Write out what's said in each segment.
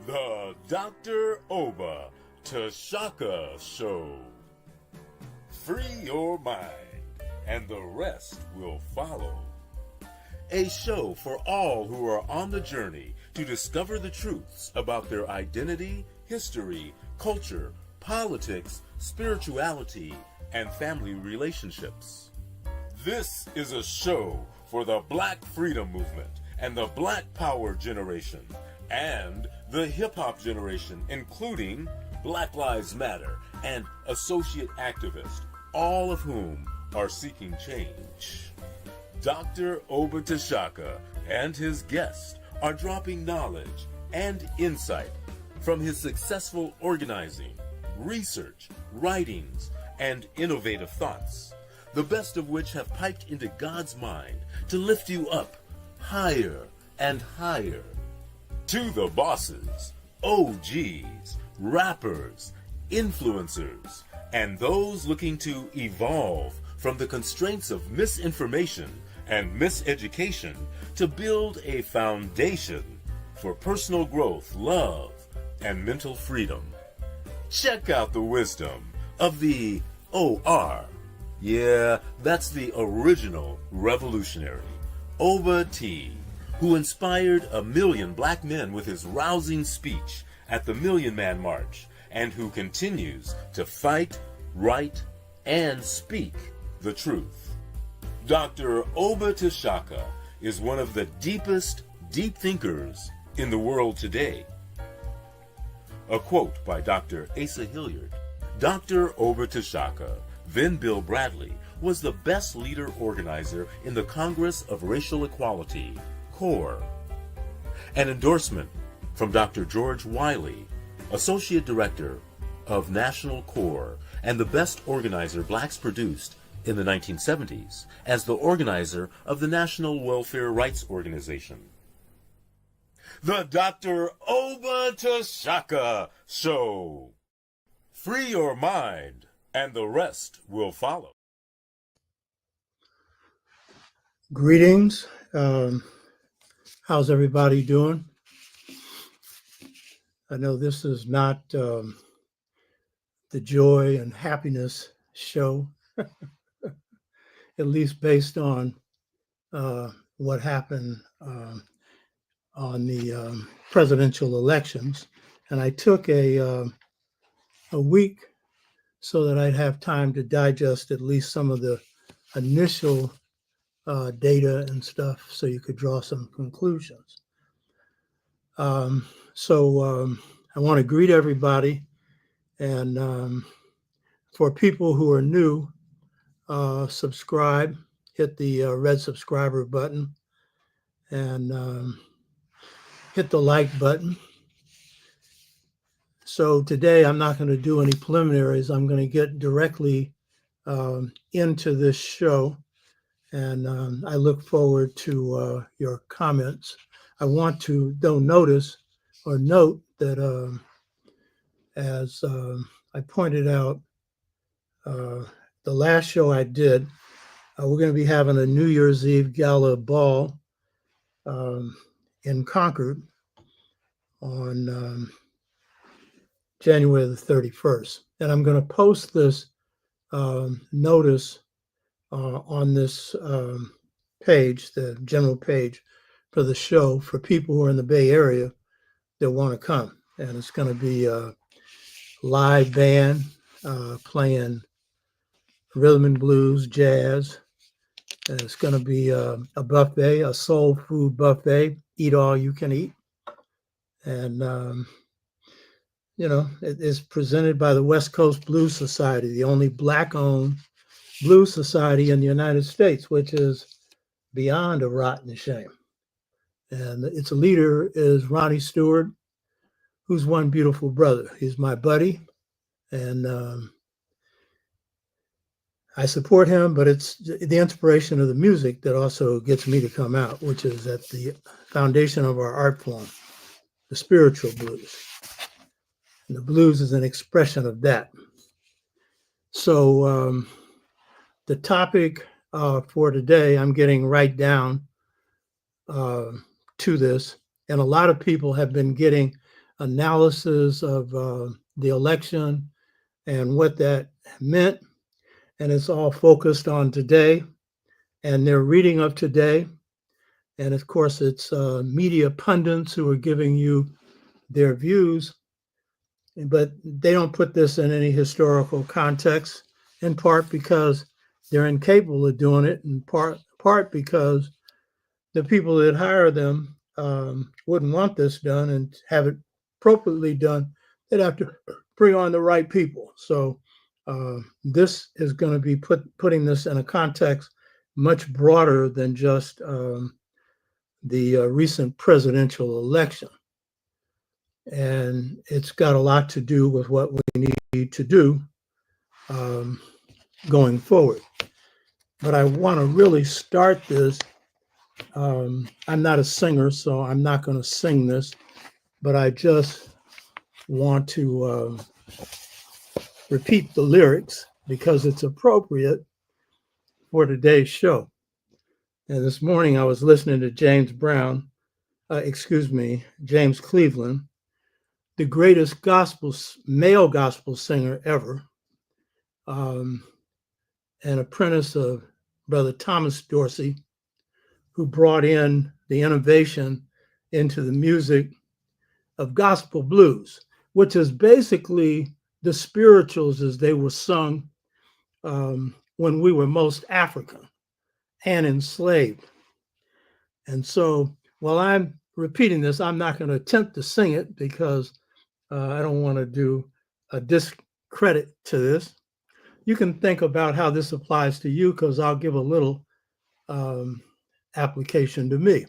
The Dr. Oba Tashaka Show. Free your mind, and the rest will follow. A show for all who are on the journey to discover the truths about their identity, history, culture, politics, spirituality, and family relationships. This is a show for the Black Freedom Movement and the Black Power generation and the hip-hop generation, including Black Lives Matter and associate activists, all of whom are seeking change. Dr. Oba Tashaka and his guests are dropping knowledge and insight from his successful organizing, research, writings, and innovative thoughts, the best of which have piped into God's mind to lift you up higher and higher. To the bosses, OGs, rappers, influencers, and those looking to evolve from the constraints of misinformation and miseducation to build a foundation for personal growth, love, and mental freedom. Check out the wisdom of the OR. Yeah, that's the original revolutionary, Oba T, who inspired 1 million black men with his rousing speech at the Million Man March, and who continues to fight, write, and speak the truth. Dr. Oba Tashaka is one of the deepest deep thinkers in the world today. A quote by Dr. Asa Hilliard. Dr. Oba Tashaka, then Bill Bradley, was the best leader organizer in the Congress of Racial Equality, CORE. An endorsement from Dr. George Wiley, Associate Director of National CORE and the best organizer blacks produced in the 1970s as the organizer of the National Welfare Rights Organization. The Dr. Oba Tashaka Show. Free your mind, and the rest will follow. Greetings. How's everybody doing? I know this is not the joy and happiness show, at least based on what happened on the presidential elections. And I took a week so that I'd have time to digest at least some of the initial data and stuff so you could draw some conclusions. So I want to greet everybody. And for people who are new, subscribe, hit the red subscriber button, and hit the like button. So today I'm not going to do any preliminaries. I'm going to get directly into this show. And I look forward to your comments. I want to, though, note that as I pointed out, the last show I did, we're going to be having a New Year's Eve gala ball in Concord on January the 31st. And I'm going to post this notice on this page, the general page for the show, for people who are in the Bay Area that want to come. And it's going to be a live band playing rhythm and blues, jazz. And it's going to be a buffet, a soul food buffet, eat all you can eat. And, it is presented by the West Coast Blues Society, the only Black-owned blues society in the United States, which is beyond a rotten shame. And its leader is Ronnie Stewart, who's one beautiful brother. He's my buddy, and I support him, but it's the inspiration of the music that also gets me to come out, which is at the foundation of our art form, the spiritual blues. And the blues is an expression of that. So the topic for today, I'm getting right down to this, and a lot of people have been getting analysis of the election and what that meant. And it's all focused on today and their reading of today. And of course, it's media pundits who are giving you their views, but they don't put this in any historical context, in part because they're incapable of doing it, in part because the people that hire them wouldn't want this done and have it appropriately done. They'd have to bring on the right people. So this is going to be putting this in a context much broader than just the recent presidential election. And it's got a lot to do with what we need to do going forward. But I want to really start this. I'm not a singer, so I'm not going to sing this, but I just want to repeat the lyrics because it's appropriate for today's show. And this morning I was listening to James Cleveland, the greatest male gospel singer ever, an apprentice of Brother Thomas Dorsey, who brought in the innovation into the music of gospel blues, which is basically the spirituals as they were sung when we were most African and enslaved. And so while I'm repeating this, I'm not going to attempt to sing it because I don't want to do a discredit to this. You can think about how this applies to you because I'll give a little application to me.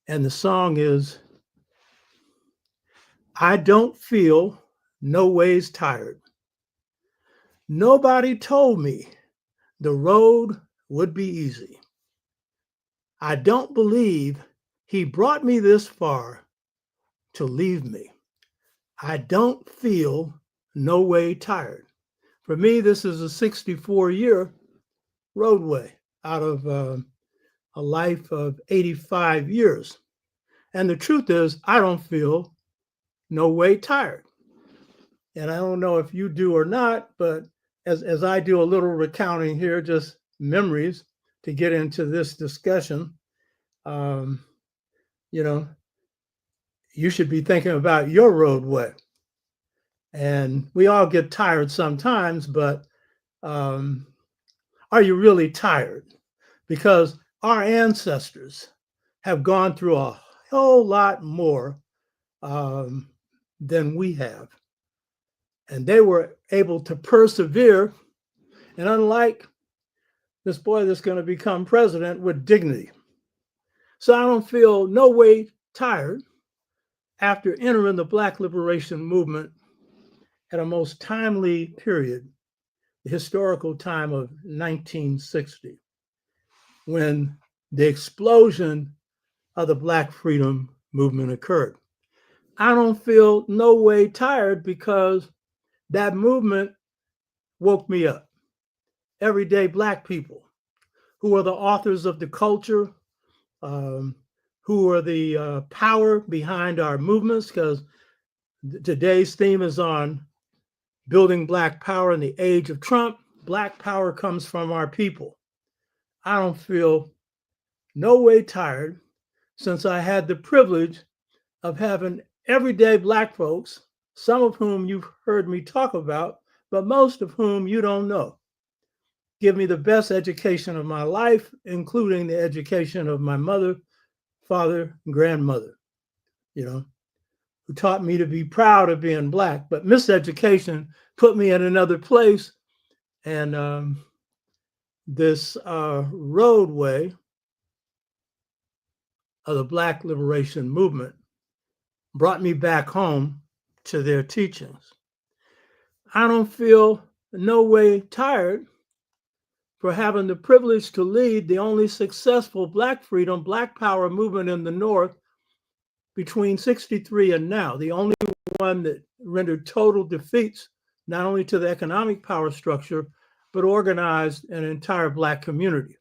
And the song is, I don't feel no ways tired. Nobody told me the road would be easy. I don't believe he brought me this far to leave me. I don't feel no way tired. For me, this is a 64-year roadway out of a life of 85 years. And the truth is, I don't feel no way tired. And I don't know if you do or not, but as I do a little recounting here, just memories to get into this discussion, you should be thinking about your roadway. And we all get tired sometimes, but are you really tired? Because our ancestors have gone through a whole lot more than we have. And they were able to persevere. And unlike this boy that's going to become president, with dignity. So I don't feel no way tired after entering the Black liberation movement at a most timely period, the historical time of 1960, when the explosion of the Black freedom movement occurred. I don't feel no way tired because that movement woke me up. Everyday Black people who are the authors of the culture, who are the power behind our movements, because today's theme is on building Black power in the age of Trump. Black power comes from our people. I don't feel no way tired since I had the privilege of having everyday Black folks, some of whom you've heard me talk about, but most of whom you don't know, give me the best education of my life, including the education of my mother, father, and grandmother, who taught me to be proud of being Black, but miseducation put me in another place. And this roadway of the Black liberation movement brought me back home to their teachings. I don't feel no way tired for having the privilege to lead the only successful Black freedom, Black power movement in the North between 63 and now, the only one that rendered total defeats, not only to the economic power structure, but organized an entire Black community.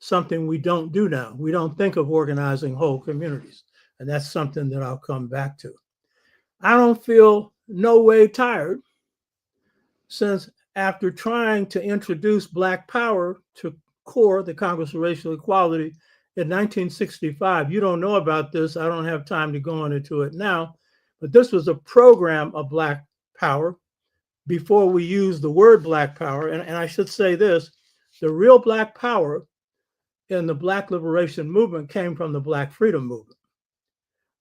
something we don't do now. We don't think of organizing whole communities. And that's something that I'll come back to. I don't feel no way tired, since after trying to introduce Black power to CORE, the Congress of Racial Equality, in 1965, you don't know about this. I don't have time to go into it now, but this was a program of Black power before we used the word Black power. And I should say this, the real Black power in the Black liberation movement came from the Black freedom movement.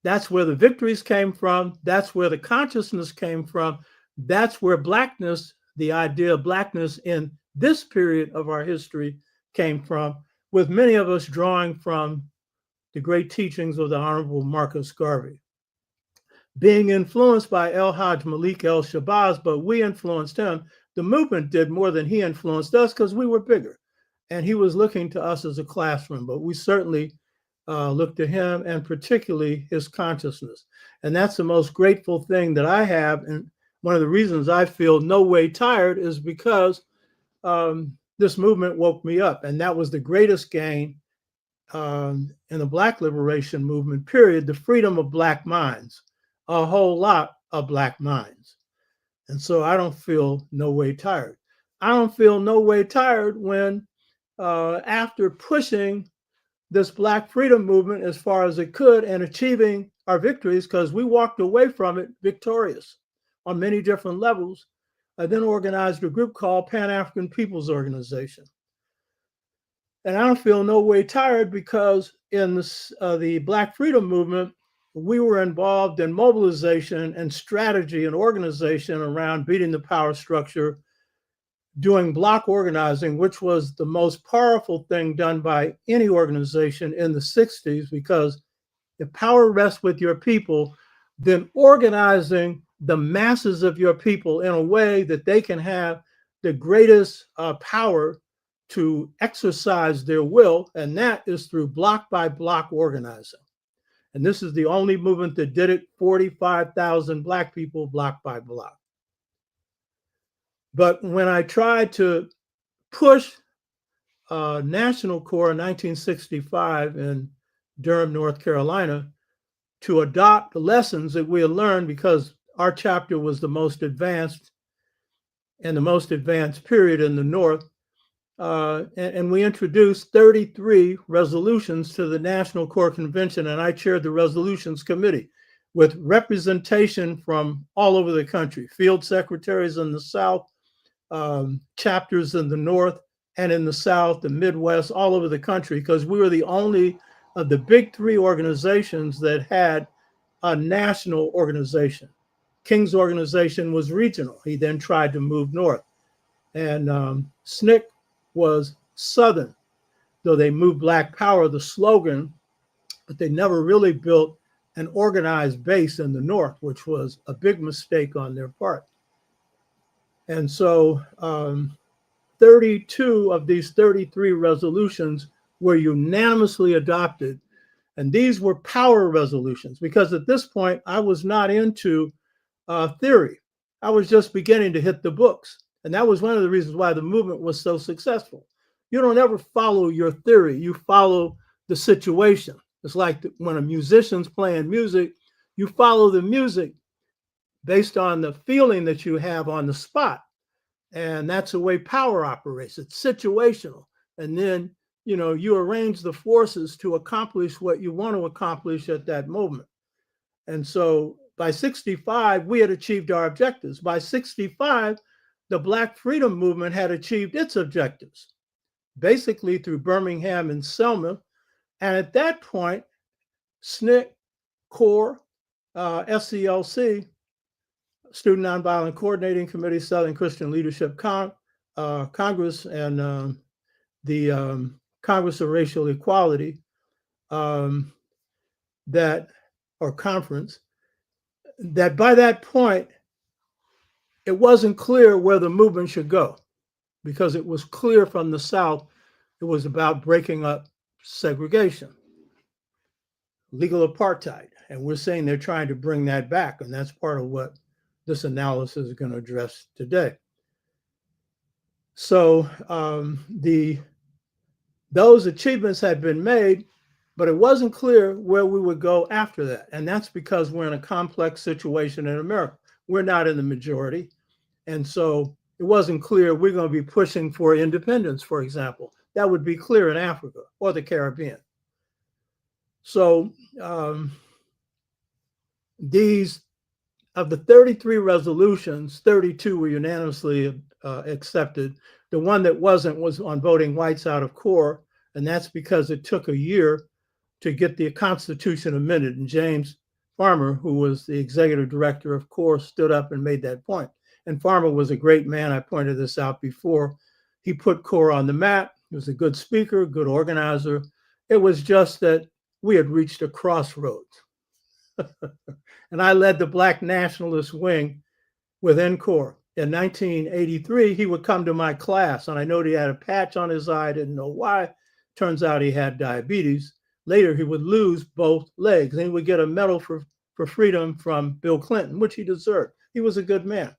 That's where the victories came from. That's where the consciousness came from. That's where Blackness, the idea of Blackness in this period of our history, came from, with many of us drawing from the great teachings of the Honorable Marcus Garvey. Being influenced by El Hajj Malik El Shabazz, but we influenced him. The movement did more than he influenced us because we were bigger. And he was looking to us as a classroom, but we certainly looked to him, and particularly his consciousness. And that's the most grateful thing that I have. And one of the reasons I feel no way tired is because this movement woke me up. And that was the greatest gain in the Black liberation movement, period, the freedom of Black minds, a whole lot of Black minds. And so I don't feel no way tired. I don't feel no way tired when after pushing this Black freedom movement as far as it could and achieving our victories, because we walked away from it victorious on many different levels, I then organized a group called Pan-African People's Organization. And I don't feel no way tired because in the Black freedom movement, we were involved in mobilization and strategy and organization around beating the power structure, doing block organizing, which was the most powerful thing done by any organization in the 60s, because if power rests with your people, then organizing the masses of your people in a way that they can have the greatest power to exercise their will, and that is through block by block organizing. And this is the only movement that did it, 45,000 Black people, block by block. But when I tried to push National Corps in 1965 in Durham, North Carolina, to adopt the lessons that we had learned, because our chapter was the most advanced and the most advanced period in the North, and we introduced 33 resolutions to the National Corps Convention, and I chaired the Resolutions Committee with representation from all over the country, field secretaries in the South, chapters in the North and in the South, the Midwest, all over the country, because we were the only of the big three organizations that had a national organization. King's organization was regional. He then tried to move north. And SNCC was Southern, though they moved Black Power, the slogan, but they never really built an organized base in the North, which was a big mistake on their part. And so 32 of these 33 resolutions were unanimously adopted. And these were power resolutions, because at this point, I was not into theory. I was just beginning to hit the books. And that was one of the reasons why the movement was so successful. You don't ever follow your theory, you follow the situation. It's like when a musician's playing music, you follow the music based on the feeling that you have on the spot. And that's the way power operates. It's situational. And then, you know, you arrange the forces to accomplish what you want to accomplish at that moment. And so by 65, we had achieved our objectives. By 65, the Black freedom movement had achieved its objectives, basically through Birmingham and Selma. And at that point, SNCC, CORE, SCLC, Student Nonviolent Coordinating Committee, Southern Christian Leadership Congress, and the Congress of Racial Equality, that, or conference, that by that point, it wasn't clear where the movement should go, because it was clear from the South it was about breaking up segregation, legal apartheid. And we're saying they're trying to bring that back. And that's part of what this analysis is going to address today. So the those achievements had been made, but it wasn't clear where we would go after that. And that's because we're in a complex situation in America. We're not in the majority. And so it wasn't clear we're going to be pushing for independence, for example. That would be clear in Africa or the Caribbean. So these, of the 33 resolutions, 32 were unanimously accepted. The one that wasn't was on voting whites out of core, and that's because it took a year to get the Constitution amended. And James Farmer, who was the executive director of core, stood up and made that point. And Farmer was a great man. I pointed this out before. He put core on the map. He was a good speaker, good organizer. It was just that we had reached a crossroads. And I led the Black nationalist wing within core. In 1983, he would come to my class, and I noted he had a patch on his eye. I didn't know why. Turns out he had diabetes. Later, he would lose both legs, and he would get a medal for freedom from Bill Clinton, which he deserved. He was a good man.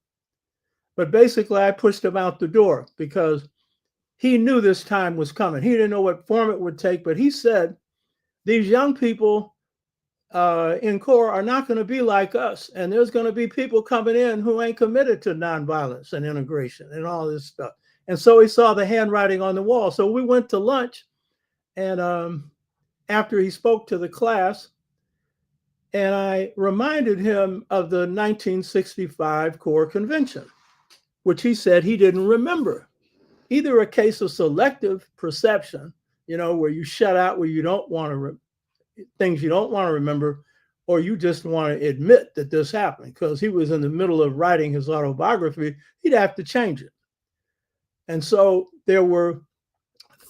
But basically, I pushed him out the door because he knew this time was coming. He didn't know what form it would take, but he said, these young people in core are not going to be like us. And there's going to be people coming in who ain't committed to nonviolence and integration and all this stuff. And so he saw the handwriting on the wall. So we went to lunch, and after he spoke to the class, and I reminded him of the 1965 core convention, which he said he didn't remember. Either a case of selective perception, where you shut out where you don't want to things you don't want to remember, or you just want to admit that this happened. Because he was in the middle of writing his autobiography, he'd have to change it. And so there were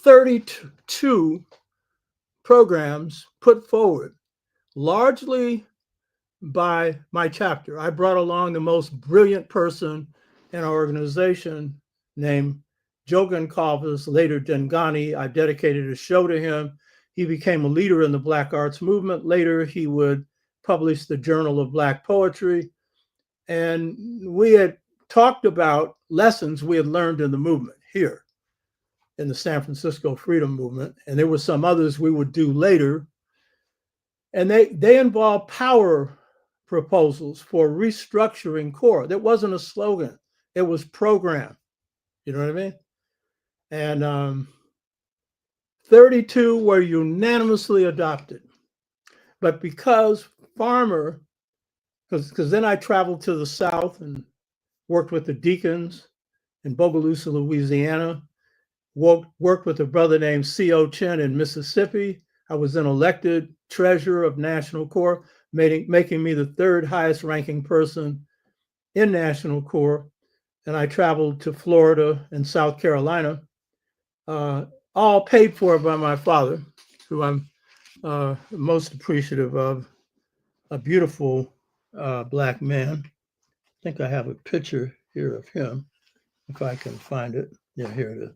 32 programs put forward, largely by my chapter. I brought along the most brilliant person in our organization named Jogan Calvis, later Dengani. I dedicated a show to him. He became a leader in the Black arts movement. Later, he would publish the Journal of Black Poetry. And we had talked about lessons we had learned in the movement here in the San Francisco Freedom Movement. And there were some others we would do later. And they involved power proposals for restructuring core. That wasn't a slogan. It was program. You know what I mean? And 32 were unanimously adopted. But because Farmer, because then I traveled to the South and worked with the Deacons in Bogalusa, Louisiana, worked with a brother named C.O. Chen in Mississippi. I was then elected treasurer of National Core, making me the third highest ranking person in National Core. And I traveled to Florida and South Carolina, all paid for by my father, who I'm most appreciative of, a beautiful Black man. I think I have a picture here of him, if I can find it. Yeah, here it is.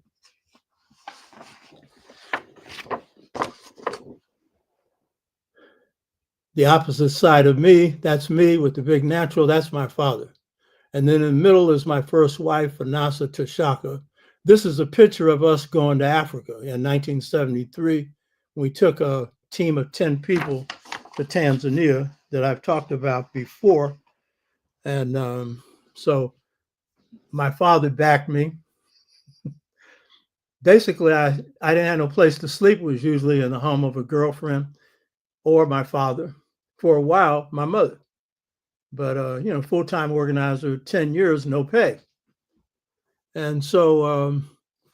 The opposite side of me, that's me with the big natural, that's my father. And then in the middle is my first wife, Anasa Tashaka. This is a picture of us going to Africa in 1973. We took a team of 10 people to Tanzania that I've talked about before. And so my father backed me. Basically, I didn't have no place to sleep. It was usually in the home of a girlfriend or my father. For a while, my mother. But, full-time organizer, 10 years, no pay. And so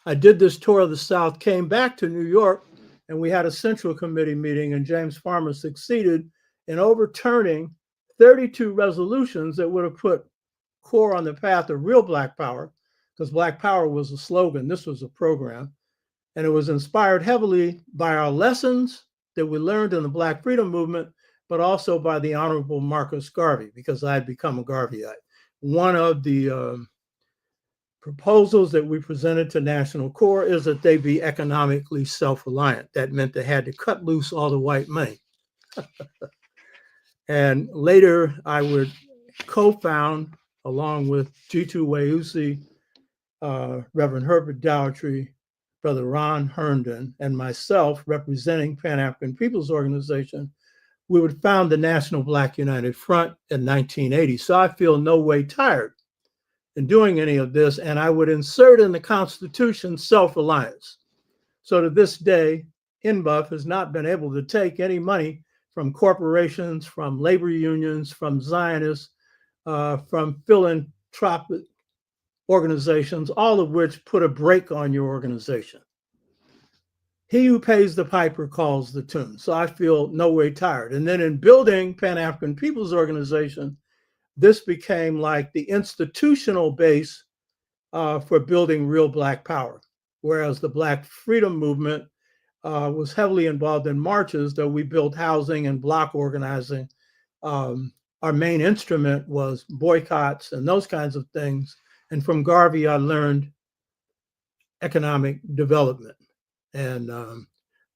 I did this tour of the South, came back to New York, and we had a Central Committee meeting, and James Farmer succeeded in overturning 32 resolutions that would have put core on the path of real Black power, because Black power was a slogan. This was a program. And it was inspired heavily by our lessons that we learned in the Black Freedom Movement, but also by the Honorable Marcus Garvey, because I had become a Garveyite. One of the proposals that we presented to National Core is that they be economically self-reliant. That meant they had to cut loose all the white money. And later I would co-found, along with Jitu Weusi, Reverend Herbert Dowtry, Brother Ron Herndon, and myself, representing Pan-African People's Organization, we would found the National Black United Front in 1980. So I feel no way tired in doing any of this, and I would insert in the Constitution self-reliance. So to this day, NBUF has not been able to take any money from corporations, from labor unions, from Zionists, from philanthropic organizations, all of which put a brake on your organization. He who pays the piper calls the tune. So I feel no way tired. And then in building Pan-African People's Organization, this became like the institutional base for building real Black power. Whereas the Black freedom movement was heavily involved in marches, though we built housing and block organizing. Our main instrument was boycotts and those kinds of things. And from Garvey, I learned economic development and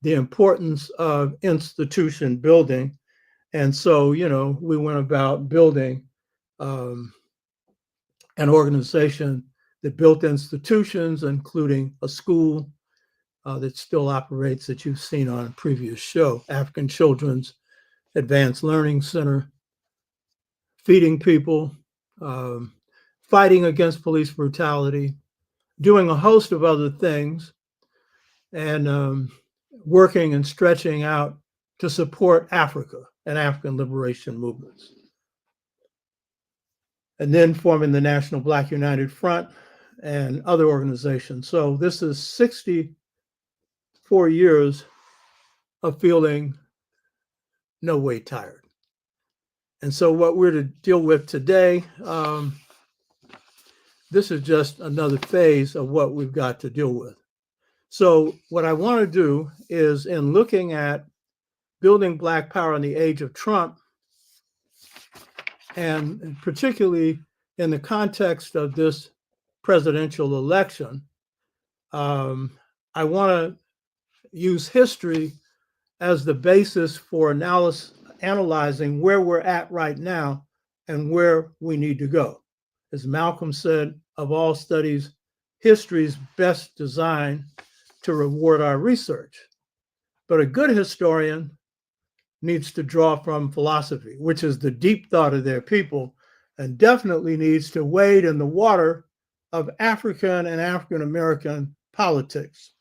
the importance of institution building. And so, you know, we went about building an organization that built institutions, including a school that still operates that you've seen on a previous show, African Children's Advanced Learning Center, feeding people, fighting against police brutality, doing a host of other things, and working and stretching out to support Africa and African liberation movements. And then forming the National Black United Front and other organizations. So this is 64 years of feeling no way tired. And so what we're to deal with today, this is just another phase of what we've got to deal with. So what I want to do is, in looking at building Black power in the age of Trump, and particularly in the context of this presidential election, I want to use history as the basis for analyzing where we're at right now and where we need to go. As Malcolm said, of all studies, history is best designed to reward our research. But a good historian needs to draw from philosophy, which is the deep thought of their people, and definitely needs to wade in the water of African and African American politics.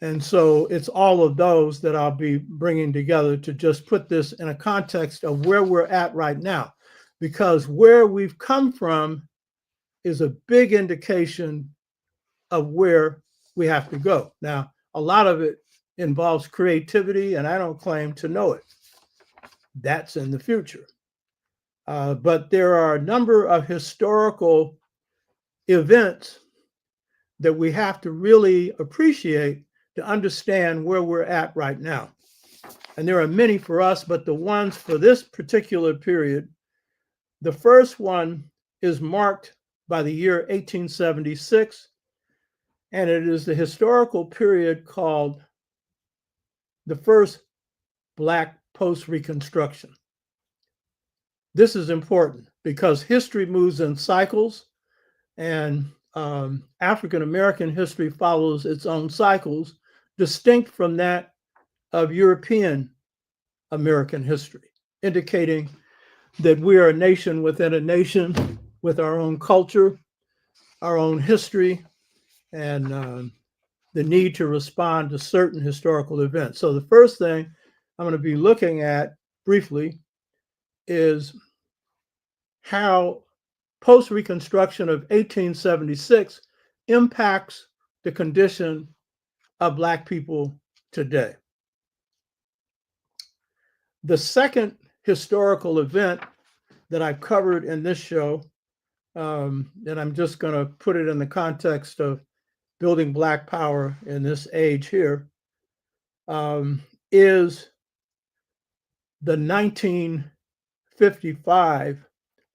And so it's all of those that I'll be bringing together to just put this in a context of where we're at right now, because where we've come from is a big indication of where we have to go. Now, a lot of it involves creativity, and I don't claim to know it. That's in the future. But there are a number of historical events that we have to really appreciate to understand where we're at right now. And there are many for us, but the ones for this particular period, the first one is marked by the year 1876, and it is the historical period called the first Black post-Reconstruction. This is important because history moves in cycles, and African American history follows its own cycles, distinct from that of European American history, indicating that we are a nation within a nation with our own culture, our own history, and the need to respond to certain historical events. So the first thing I'm going to be looking at briefly is how post-Reconstruction of 1876 impacts the condition of Black people today. The second historical event that I've covered in this show, and I'm just going to put it in the context of building Black power in this age here, is the 1955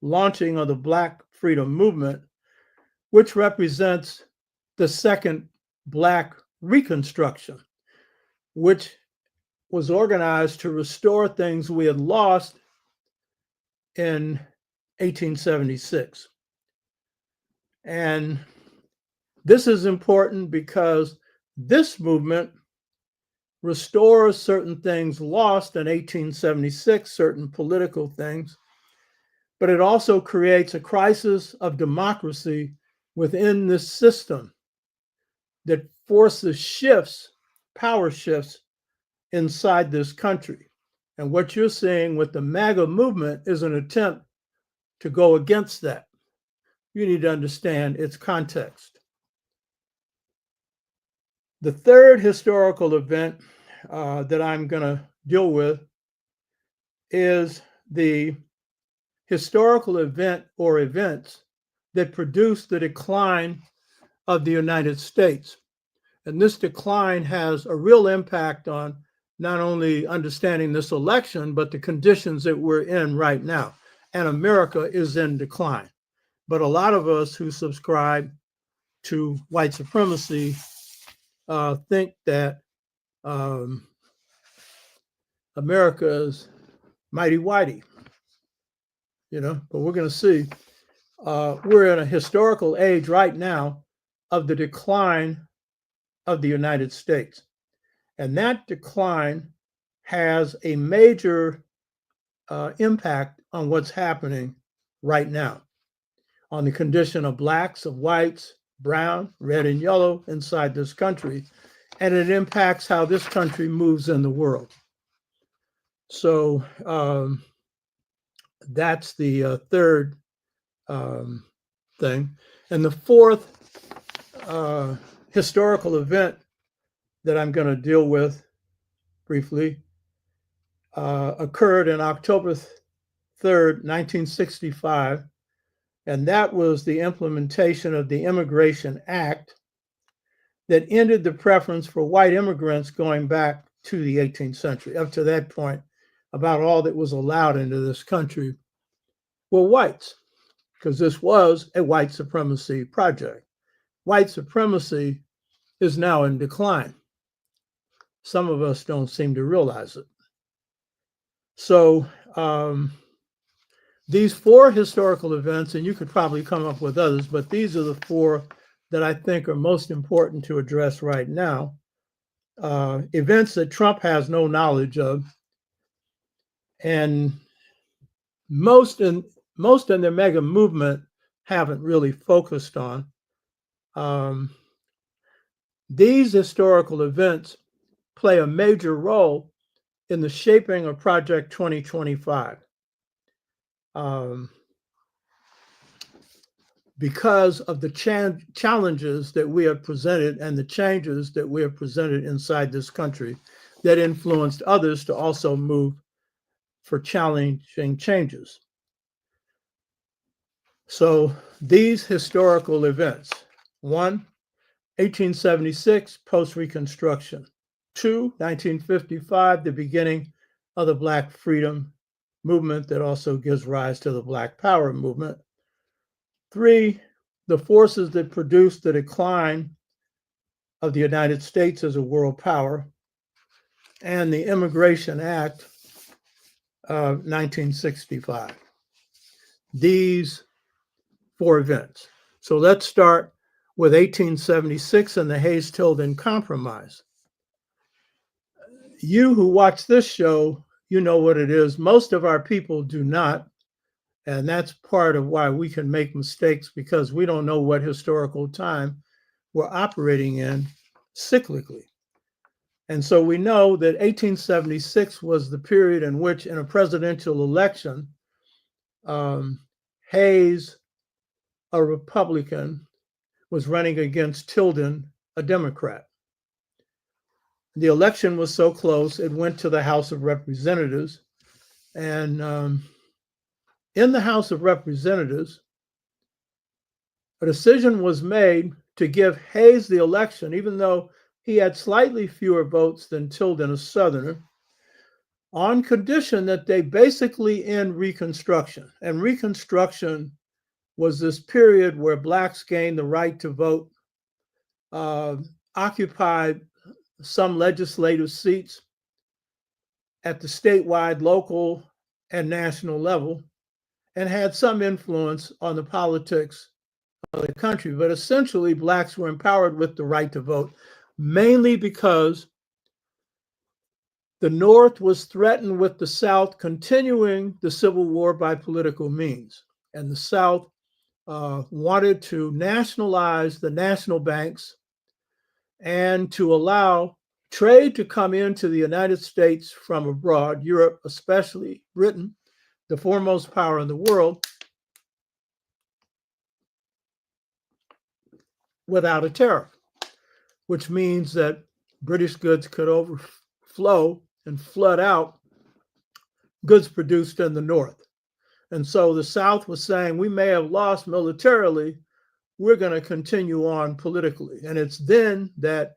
launching of the Black Freedom Movement, which represents the second Black Reconstruction, which was organized to restore things we had lost in 1876. And this is important because This movement restores certain things lost in 1876, certain political things, but it also creates a crisis of democracy within this system that forces shifts, power shifts inside this country. And what you're seeing with the MAGA movement is an attempt to go against that. You need to understand its context. The third historical event that I'm going to deal with is the historical event or events that produced the decline of the United States. And this decline has a real impact on not only understanding this election, but the conditions that we're in right now. And America is in decline. But a lot of us who subscribe to white supremacy think that America is mighty whitey, but we're going to see. We're in a historical age right now of the decline of the United States. And that decline has a major impact on what's happening right now, on the condition of blacks, of whites, brown, red, and yellow inside this country. And it impacts how this country moves in the world. So that's the third thing. And the fourth historical event that I'm going to deal with briefly occurred in October 3rd, 1965, and that was the implementation of the Immigration Act that ended the preference for white immigrants going back to the 18th century. Up to that point, about all that was allowed into this country were whites, because this was a white supremacy project. White supremacy is now in decline. Some of us don't seem to realize it. So these four historical events, and you could probably come up with others, but these are the four that I think are most important to address right now. Events that Trump has no knowledge of, and most in the MAGA movement haven't really focused on. These historical events play a major role in the shaping of Project 2025. Because of the challenges that we have presented and the changes that we have presented inside this country that influenced others to also move for challenging changes. So these historical events: 1, 1876, post-Reconstruction; 2, 1955, the beginning of the Black freedom movement that also gives rise to the Black Power movement; 3, the forces that produced the decline of the United States as a world power; and the Immigration Act of 1965. These 4 events. So let's start with 1876 and the Hayes-Tilden Compromise. You who watch this show, you know what it is. Most of our people do not. And that's part of why we can make mistakes, because we don't know what historical time we're operating in cyclically. And so we know that 1876 was the period in which, in a presidential election, Hayes, a Republican, was running against Tilden, a Democrat. The election was so close, it went to the House of Representatives. And in the House of Representatives, a decision was made to give Hayes the election, even though he had slightly fewer votes than Tilden, a Southerner, on condition that they basically end Reconstruction. And Reconstruction was this period where blacks gained the right to vote, occupied some legislative seats at the statewide, local, and national level, and had some influence on the politics of the country. But essentially, blacks were empowered with the right to vote mainly because the North was threatened with the South continuing the Civil War by political means. And the South wanted to nationalize the national banks and to allow trade to come into the United States from abroad, Europe, especially Britain, the foremost power in the world, without a tariff, which means that British goods could overflow and flood out goods produced in the North. And so the South was saying, we may have lost militarily, we're going to continue on politically. And it's then that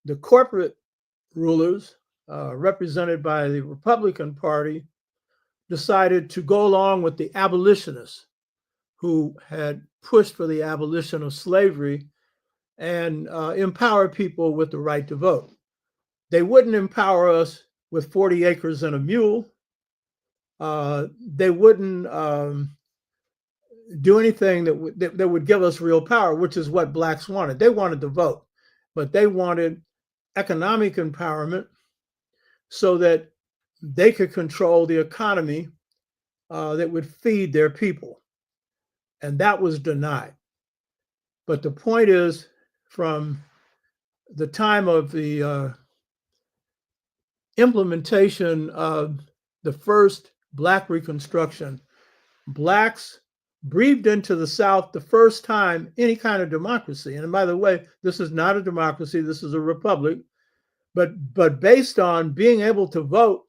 the corporate rulers, represented by the Republican Party, decided to go along with the abolitionists who had pushed for the abolition of slavery and empower people with the right to vote. They wouldn't empower us with 40 acres and a mule. They wouldn't do anything that would give us real power, which is what Blacks wanted. They wanted to vote, but they wanted economic empowerment so that they could control the economy that would feed their people. And that was denied. But the point is, from the time of the implementation of the first Black Reconstruction, Blacks breathed into the South the first time any kind of democracy. And by the way, this is not a democracy, this is a republic. But based on being able to vote,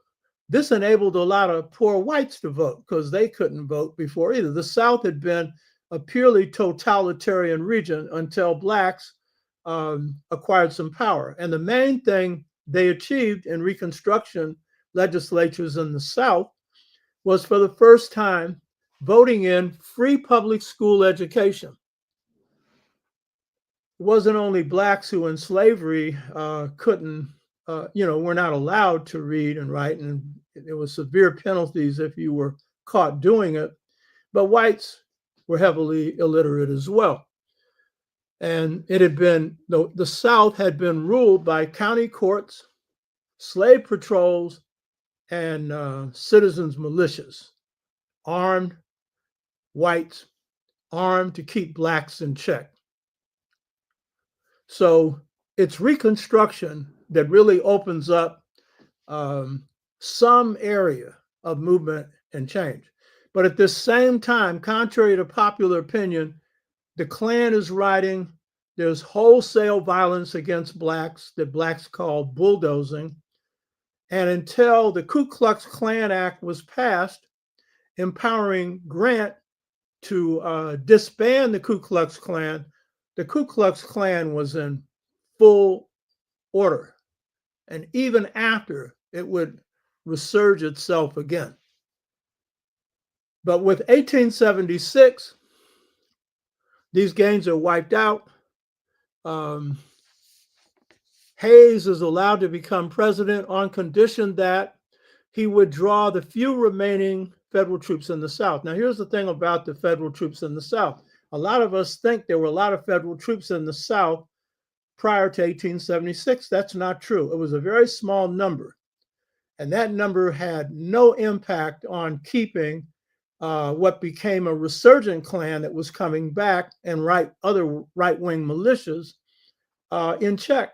this enabled a lot of poor whites to vote because they couldn't vote before either. The South had been a purely totalitarian region until Blacks acquired some power. And the main thing they achieved in Reconstruction legislatures in the South was, for the first time, voting in free public school education. It wasn't only Blacks who in slavery couldn't, were not allowed to read and write, and there were severe penalties if you were caught doing it, but whites were heavily illiterate as well. And it had been, the South had been ruled by county courts, slave patrols, and citizens' militias, armed whites, armed to keep Blacks in check. So it's Reconstruction that really opens up some area of movement and change. But at the same time, contrary to popular opinion, the Klan is riding. There's wholesale violence against Blacks that Blacks call bulldozing. And until the Ku Klux Klan Act was passed, empowering Grant to disband the Ku Klux Klan was in full order. And even after, it would resurge itself again. But with 1876, these gains are wiped out. Hayes is allowed to become president on condition that he would draw the few remaining federal troops in the South. Now, here's the thing about the federal troops in the South. A lot of us think there were a lot of federal troops in the South prior to 1876. That's not true. It was a very small number. And that number had no impact on keeping what became a resurgent Klan that was coming back and other right-wing militias in check.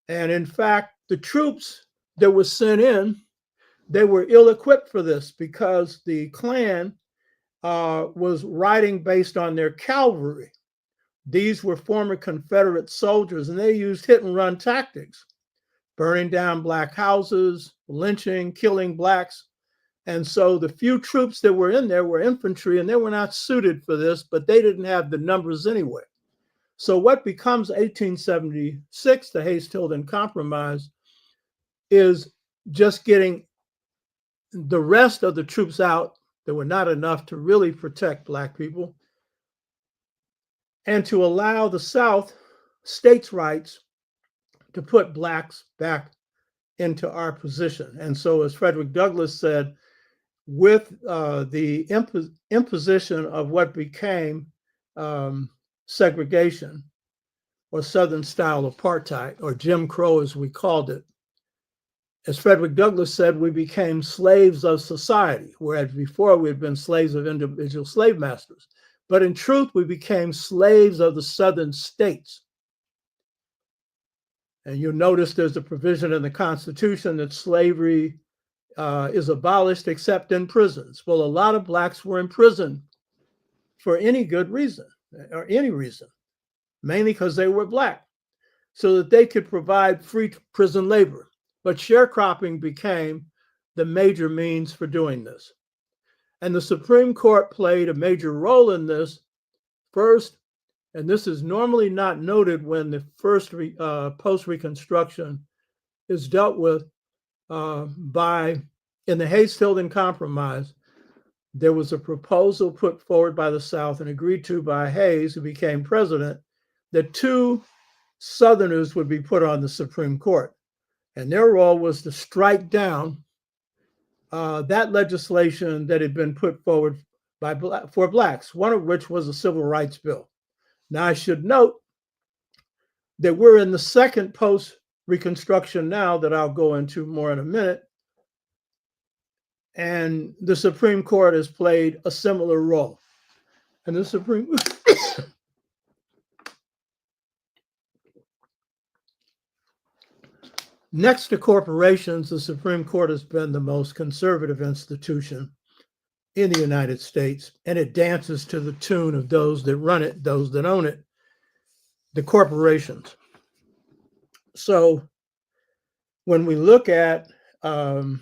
And in fact, the troops that were sent in, they were ill-equipped for this because the Klan was riding based on their cavalry. These were former Confederate soldiers, and they used hit-and-run tactics, burning down Black houses, lynching, killing Blacks. And so the few troops that were in there were infantry, and they were not suited for this, but they didn't have the numbers anyway. So what becomes 1876, the Hayes-Tilden Compromise, is just getting the rest of the troops out that were not enough to really protect Black people, and to allow the South states' rights to put Blacks back into our position. And so, as Frederick Douglass said, with the imposition of what became segregation, or Southern style apartheid, or Jim Crow as we called it. As Frederick Douglass said, we became slaves of society, whereas before we had been slaves of individual slave masters. But in truth, we became slaves of the Southern states. And you'll notice there's a provision in the Constitution that slavery is abolished except in prisons. Well, a lot of Blacks were in prison for any good reason, or any reason, mainly because they were Black, so that they could provide free prison labor. But sharecropping became the major means for doing this. And the Supreme Court played a major role in this first, and this is normally not noted when the first post-Reconstruction is dealt with in the Hayes-Tilden Compromise. There was a proposal put forward by the South and agreed to by Hayes, who became president, that 2 Southerners would be put on the Supreme Court. And their role was to strike down that legislation that had been put forward for Blacks, one of which was a civil rights bill. Now, I should note that we're in the second post-Reconstruction now that I'll go into more in a minute. And the Supreme Court has played a similar role. And the Supreme Next to corporations, the Supreme Court has been the most conservative institution in the United States, and it dances to the tune of those that run it, those that own it, the corporations. So when we look at the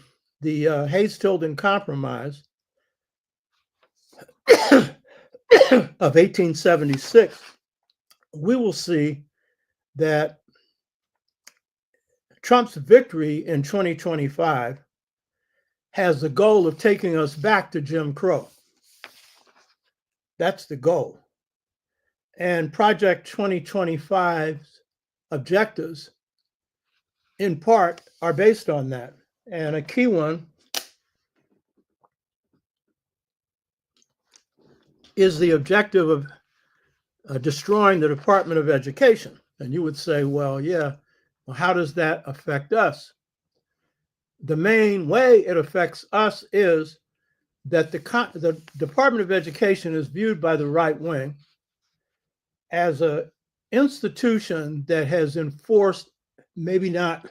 Hayes-Tilden Compromise of 1876, we will see that Trump's victory in 2025 has the goal of taking us back to Jim Crow. That's the goal. And Project 2025's objectives, in part, are based on that. And a key one is the objective of destroying the Department of Education. And you would say, well, yeah, well, how does that affect us? The main way it affects us is that the Department of Education is viewed by the right wing as an institution that has enforced, maybe not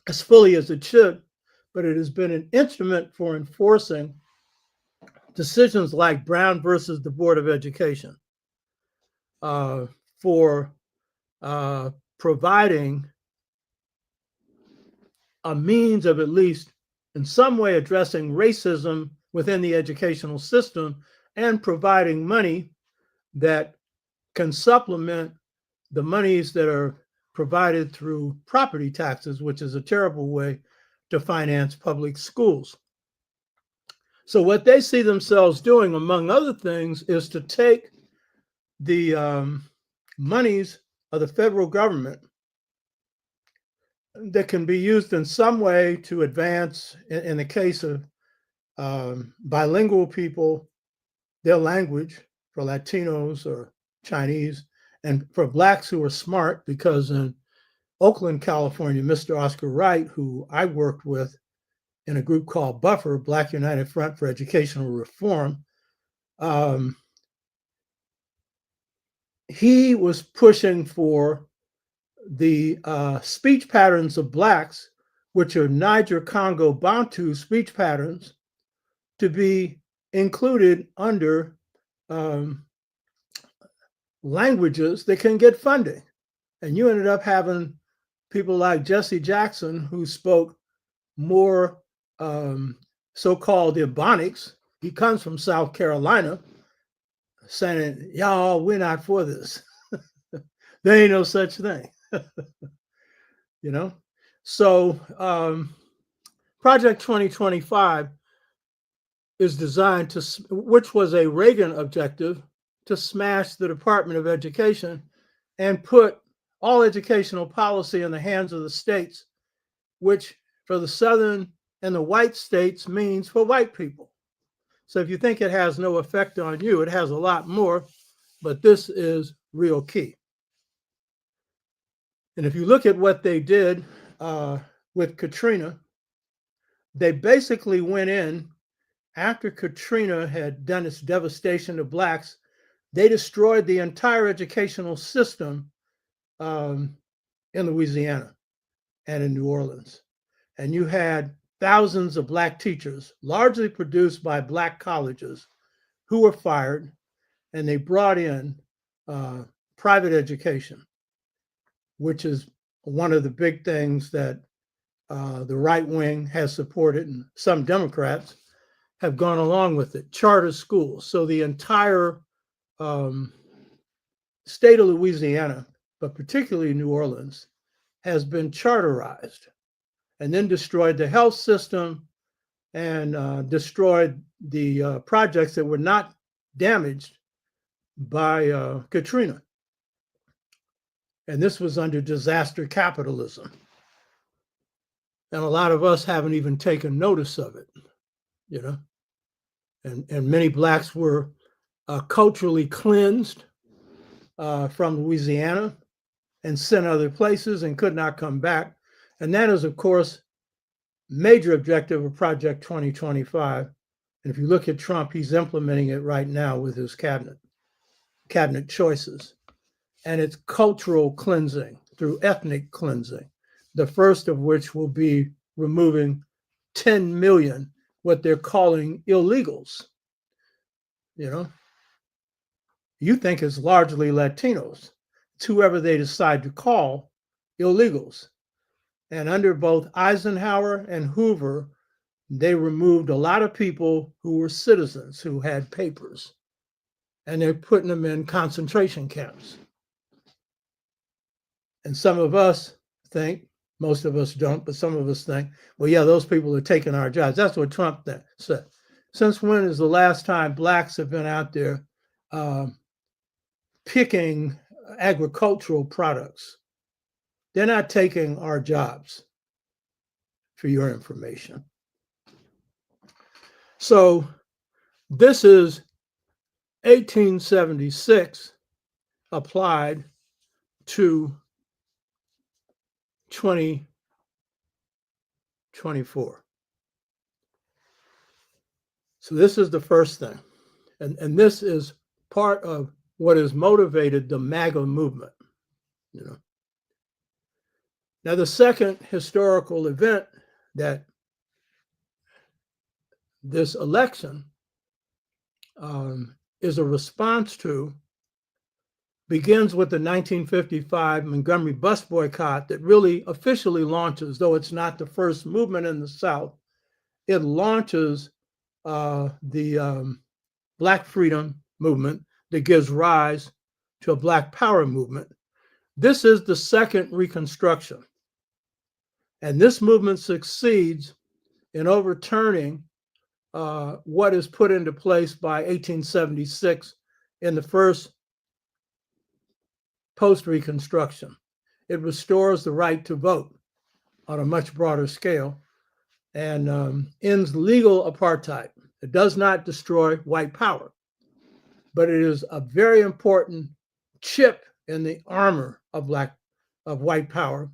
as fully as it should, but it has been an instrument for enforcing decisions like Brown versus the Board of Education, for providing a means of at least in some way addressing racism within the educational system and providing money that can supplement the monies that are provided through property taxes, which is a terrible way to finance public schools. So what they see themselves doing, among other things, is to take the monies of the federal government that can be used in some way to advance, in the case of bilingual people, their language, for Latinos or Chinese, and for Blacks who are smart, because in Oakland, California, Mr. Oscar Wright, who I worked with in a group called Buffer, Black United Front for Educational Reform, he was pushing for the speech patterns of Blacks, which are Niger, Congo, Bantu speech patterns, to be included under languages that can get funding. And you ended up having people like Jesse Jackson, who spoke more so-called Ebonics. He comes from South Carolina, saying, y'all, we're not for this. There ain't no such thing. You know? So Project 2025 is designed to, which was a Reagan objective, to smash the Department of Education and put all educational policy in the hands of the states, which for the Southern and the white states means for white people. So if you think it has no effect on you, it has a lot more, but this is real key. And if you look at what they did with Katrina, they basically went in after Katrina had done its devastation to Blacks. They destroyed the entire educational system in Louisiana and in New Orleans. And you had thousands of Black teachers, largely produced by Black colleges, who were fired, and they brought in private education, which is one of the big things that the right wing has supported, and some Democrats have gone along with it. Charter schools. So the entire state of Louisiana, but particularly New Orleans, has been charterized, and then destroyed the health system and destroyed the projects that were not damaged by Katrina. And this was under disaster capitalism. And a lot of us haven't even taken notice of it, you know. And many Blacks were culturally cleansed from Louisiana and sent other places and could not come back. And that is, of course, major objective of Project 2025. And if you look at Trump, he's implementing it right now with his cabinet choices. And it's cultural cleansing through ethnic cleansing, the first of which will be removing 10 million, what they're calling illegals. You know, you think it's largely Latinos. It's whoever they decide to call illegals. And under both Eisenhower and Hoover, they removed a lot of people who were citizens, who had papers, and they're putting them in concentration camps. And some of us think, most of us don't, but some of us think, well, yeah, those people are taking our jobs. That's what Trump said. Since when is the last time Blacks have been out there picking agricultural products? They're not taking our jobs, for your information. So this is 1876 applied to 2024. So this is the first thing. And this is part of what has motivated the MAGA movement, you know. Now, the second historical event that this election is a response to begins with the 1955 Montgomery bus boycott that really officially launches, though it's not the first movement in the South, it launches the Black freedom movement that gives rise to a Black power movement. This is the second Reconstruction. And this movement succeeds in overturning what is put into place by 1876 in the first post-Reconstruction. It restores the right to vote on a much broader scale and ends legal apartheid. It does not destroy white power, but it is a very important chip in the armor of white power,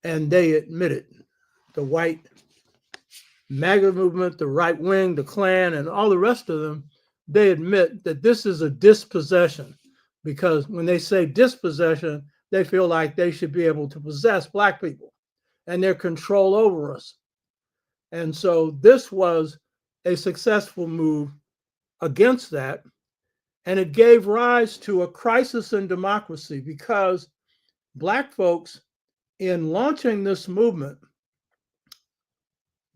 and they admit it. The white MAGA movement, the right wing, the Klan, and all the rest of them, they admit that this is a dispossession, because when they say dispossession, they feel like they should be able to possess Black people and their control over us. And so this was a successful move against that. And it gave rise to a crisis in democracy, because Black folks, in launching this movement,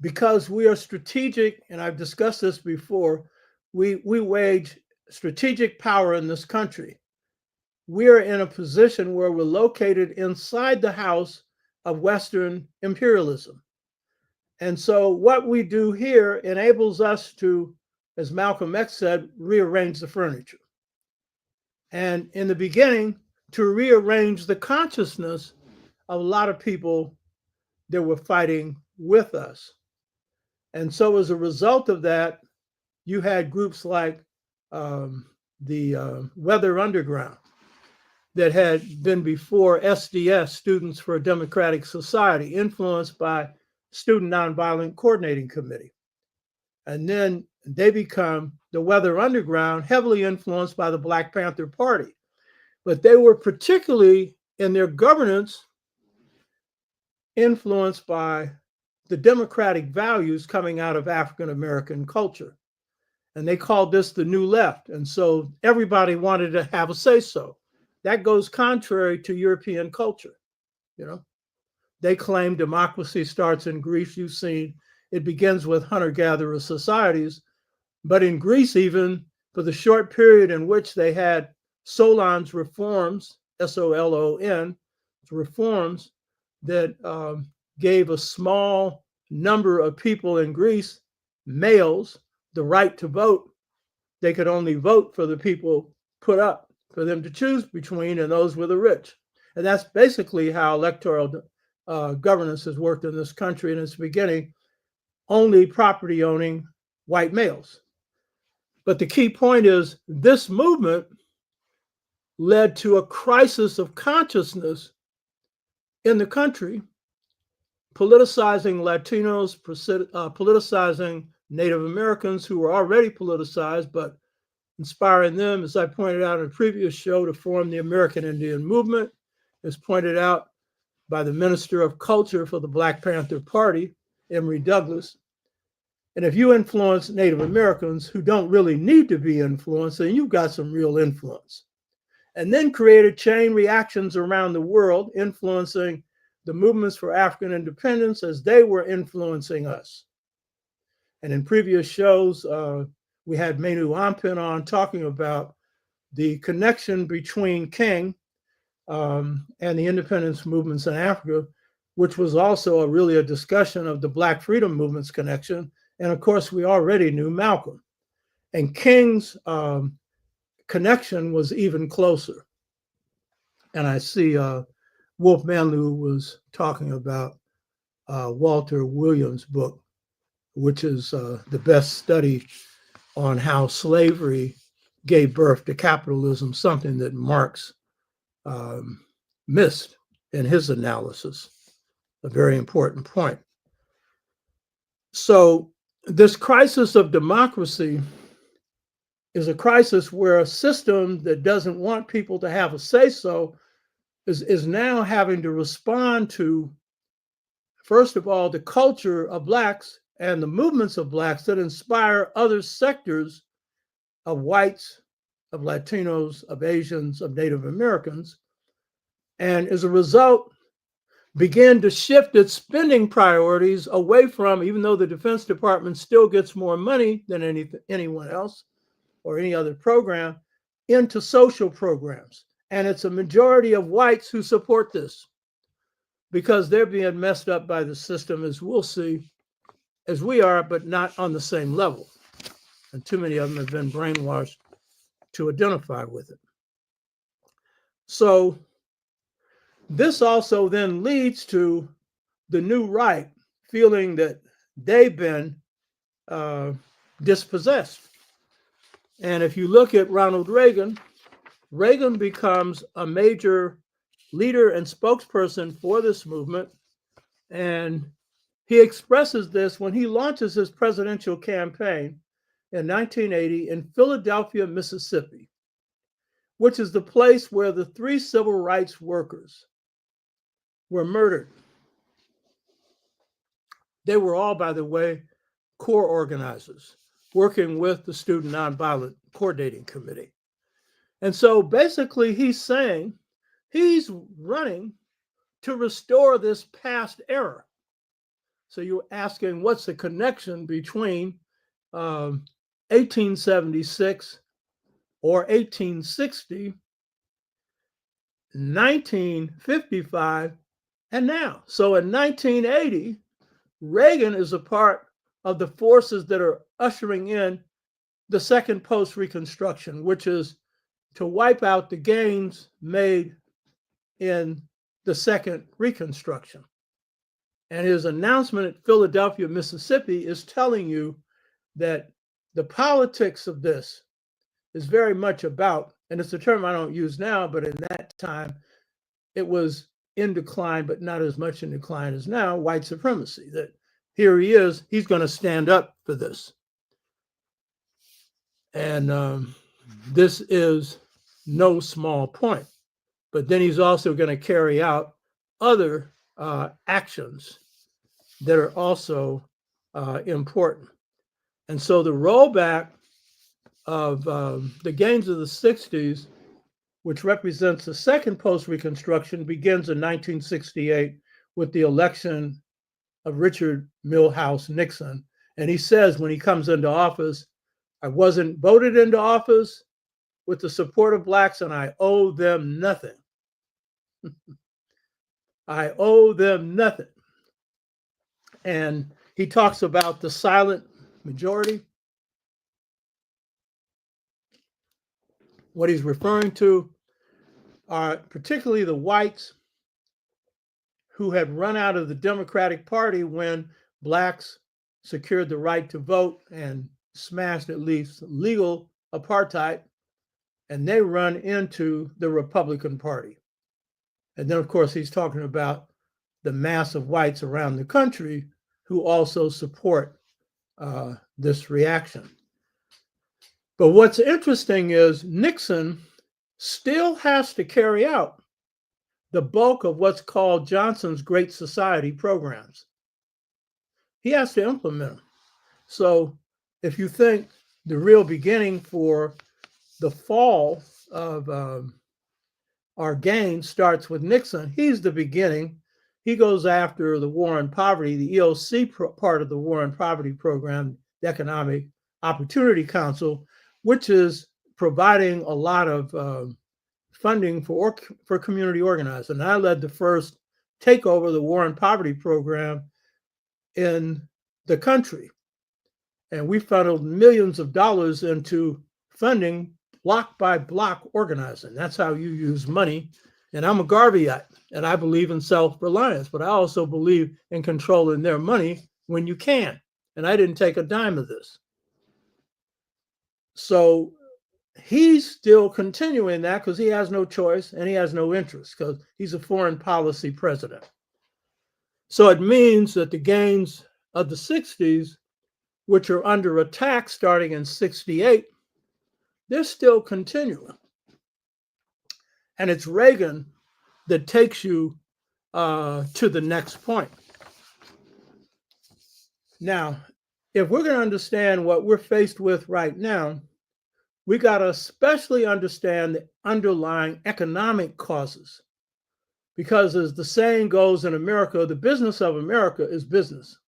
because we are strategic, and I've discussed this before, we wage strategic power in this country. We are in a position where we're located inside the house of Western imperialism. And so what we do here enables us to, as Malcolm X said, rearrange the furniture. And in the beginning, to rearrange the consciousness of a lot of people that were fighting with us. And so as a result of that, you had groups like the Weather Underground, that had been before SDS, Students for a Democratic Society, influenced by Student Nonviolent Coordinating Committee. And then they become the Weather Underground, heavily influenced by the Black Panther Party. But they were particularly in their governance influenced by the democratic values coming out of African American culture. And they called this the New Left. And so everybody wanted to have a say-so. That goes contrary to European culture. You know, they claim democracy starts in Greece. You've seen it begins with hunter-gatherer societies. But in Greece, even for the short period in which they had Solon's reforms, S-O-L-O-N, reforms that gave a small number of people in Greece, males, the right to vote. They could only vote for the people put up for them to choose between, and those were the rich. And that's basically how electoral governance has worked in this country in its beginning, only property owning white males. But the key point is this movement led to a crisis of consciousness in the country, politicizing Latinos, politicizing Native Americans who were already politicized, but inspiring them, as I pointed out in a previous show, to form the American Indian Movement, as pointed out by the Minister of Culture for the Black Panther Party, Emory Douglas. And if you influence Native Americans who don't really need to be influenced, then you've got some real influence. And then created chain reactions around the world, influencing the movements for African independence as they were influencing us. And in previous shows, we had Menu Ampin on talking about the connection between King and the independence movements in Africa, which was also really a discussion of the Black freedom movement's connection. And of course, we already knew Malcolm. And King's connection was even closer. And I see Wolf Manlou was talking about Walter Williams' book, which is the best study on how slavery gave birth to capitalism, something that Marx missed in his analysis, a very important point. So this crisis of democracy is a crisis where a system that doesn't want people to have a say-so is now having to respond to, first of all, the culture of Blacks and the movements of Blacks that inspire other sectors of whites, of Latinos, of Asians, of Native Americans, and as a result, begin to shift its spending priorities away from, even though the Defense Department still gets more money than anyone else or any other program, into social programs. And it's a majority of whites who support this because they're being messed up by the system, as we'll see, as we are, but not on the same level. And too many of them have been brainwashed to identify with it. So this also then leads to the new right feeling that they've been dispossessed. And if you look at Ronald Reagan, Reagan becomes a major leader and spokesperson for this movement. And he expresses this when he launches his presidential campaign in 1980 in Philadelphia, Mississippi, which is the place where the 3 civil rights workers were murdered. They were all, by the way, core organizers working with the Student Nonviolent Coordinating Committee. And so basically he's saying he's running to restore this past era. So you're asking what's the connection between 1876 or 1860, 1955, and now. So in 1980, Reagan is a part of the forces that are ushering in the second post-Reconstruction, which is to wipe out the gains made in the second Reconstruction. And his announcement at Philadelphia, Mississippi is telling you that the politics of this is very much about and it's a term I don't use now, but in that time, it was in decline, but not as much in decline as now, white supremacy. That here he is, he's going to stand up for this. And this is no small point. But then he's also going to carry out other actions that are also important. And so the rollback of the gains of the 60s, which represents the second post-Reconstruction, begins in 1968 with the election of Richard Milhouse Nixon. And he says when he comes into office, I wasn't voted into office with the support of Blacks, and I owe them nothing. I owe them nothing. And he talks about the silent majority. What he's referring to are particularly the whites who had run out of the Democratic Party when Blacks secured the right to vote and smashed at least legal apartheid, and they run into the Republican Party. And then, of course, he's talking about the mass of whites around the country who also support this reaction. But what's interesting is Nixon still has to carry out the bulk of what's called Johnson's Great Society programs. He has to implement them. So if you think the real beginning for the fall of our gain starts with Nixon, he's the beginning. He goes after the war on poverty, the EOC part of the war on poverty program, the Economic Opportunity Council, which is providing a lot of funding for community organizing. And I led the first takeover of the war on poverty program in the country. And we funneled millions of dollars into funding block by block organizing. That's how you use money. And I'm a Garveyite, and I believe in self-reliance, but I also believe in controlling their money when you can. And I didn't take a dime of this. So he's still continuing that because he has no choice and he has no interest because he's a foreign policy president. So it means that the gains of the 60s, which are under attack starting in 68, they're still continuing. And it's Reagan that takes you to the next point. Now, if we're going to understand what we're faced with right now, we got to especially understand the underlying economic causes. Because as the saying goes in America, the business of America is business.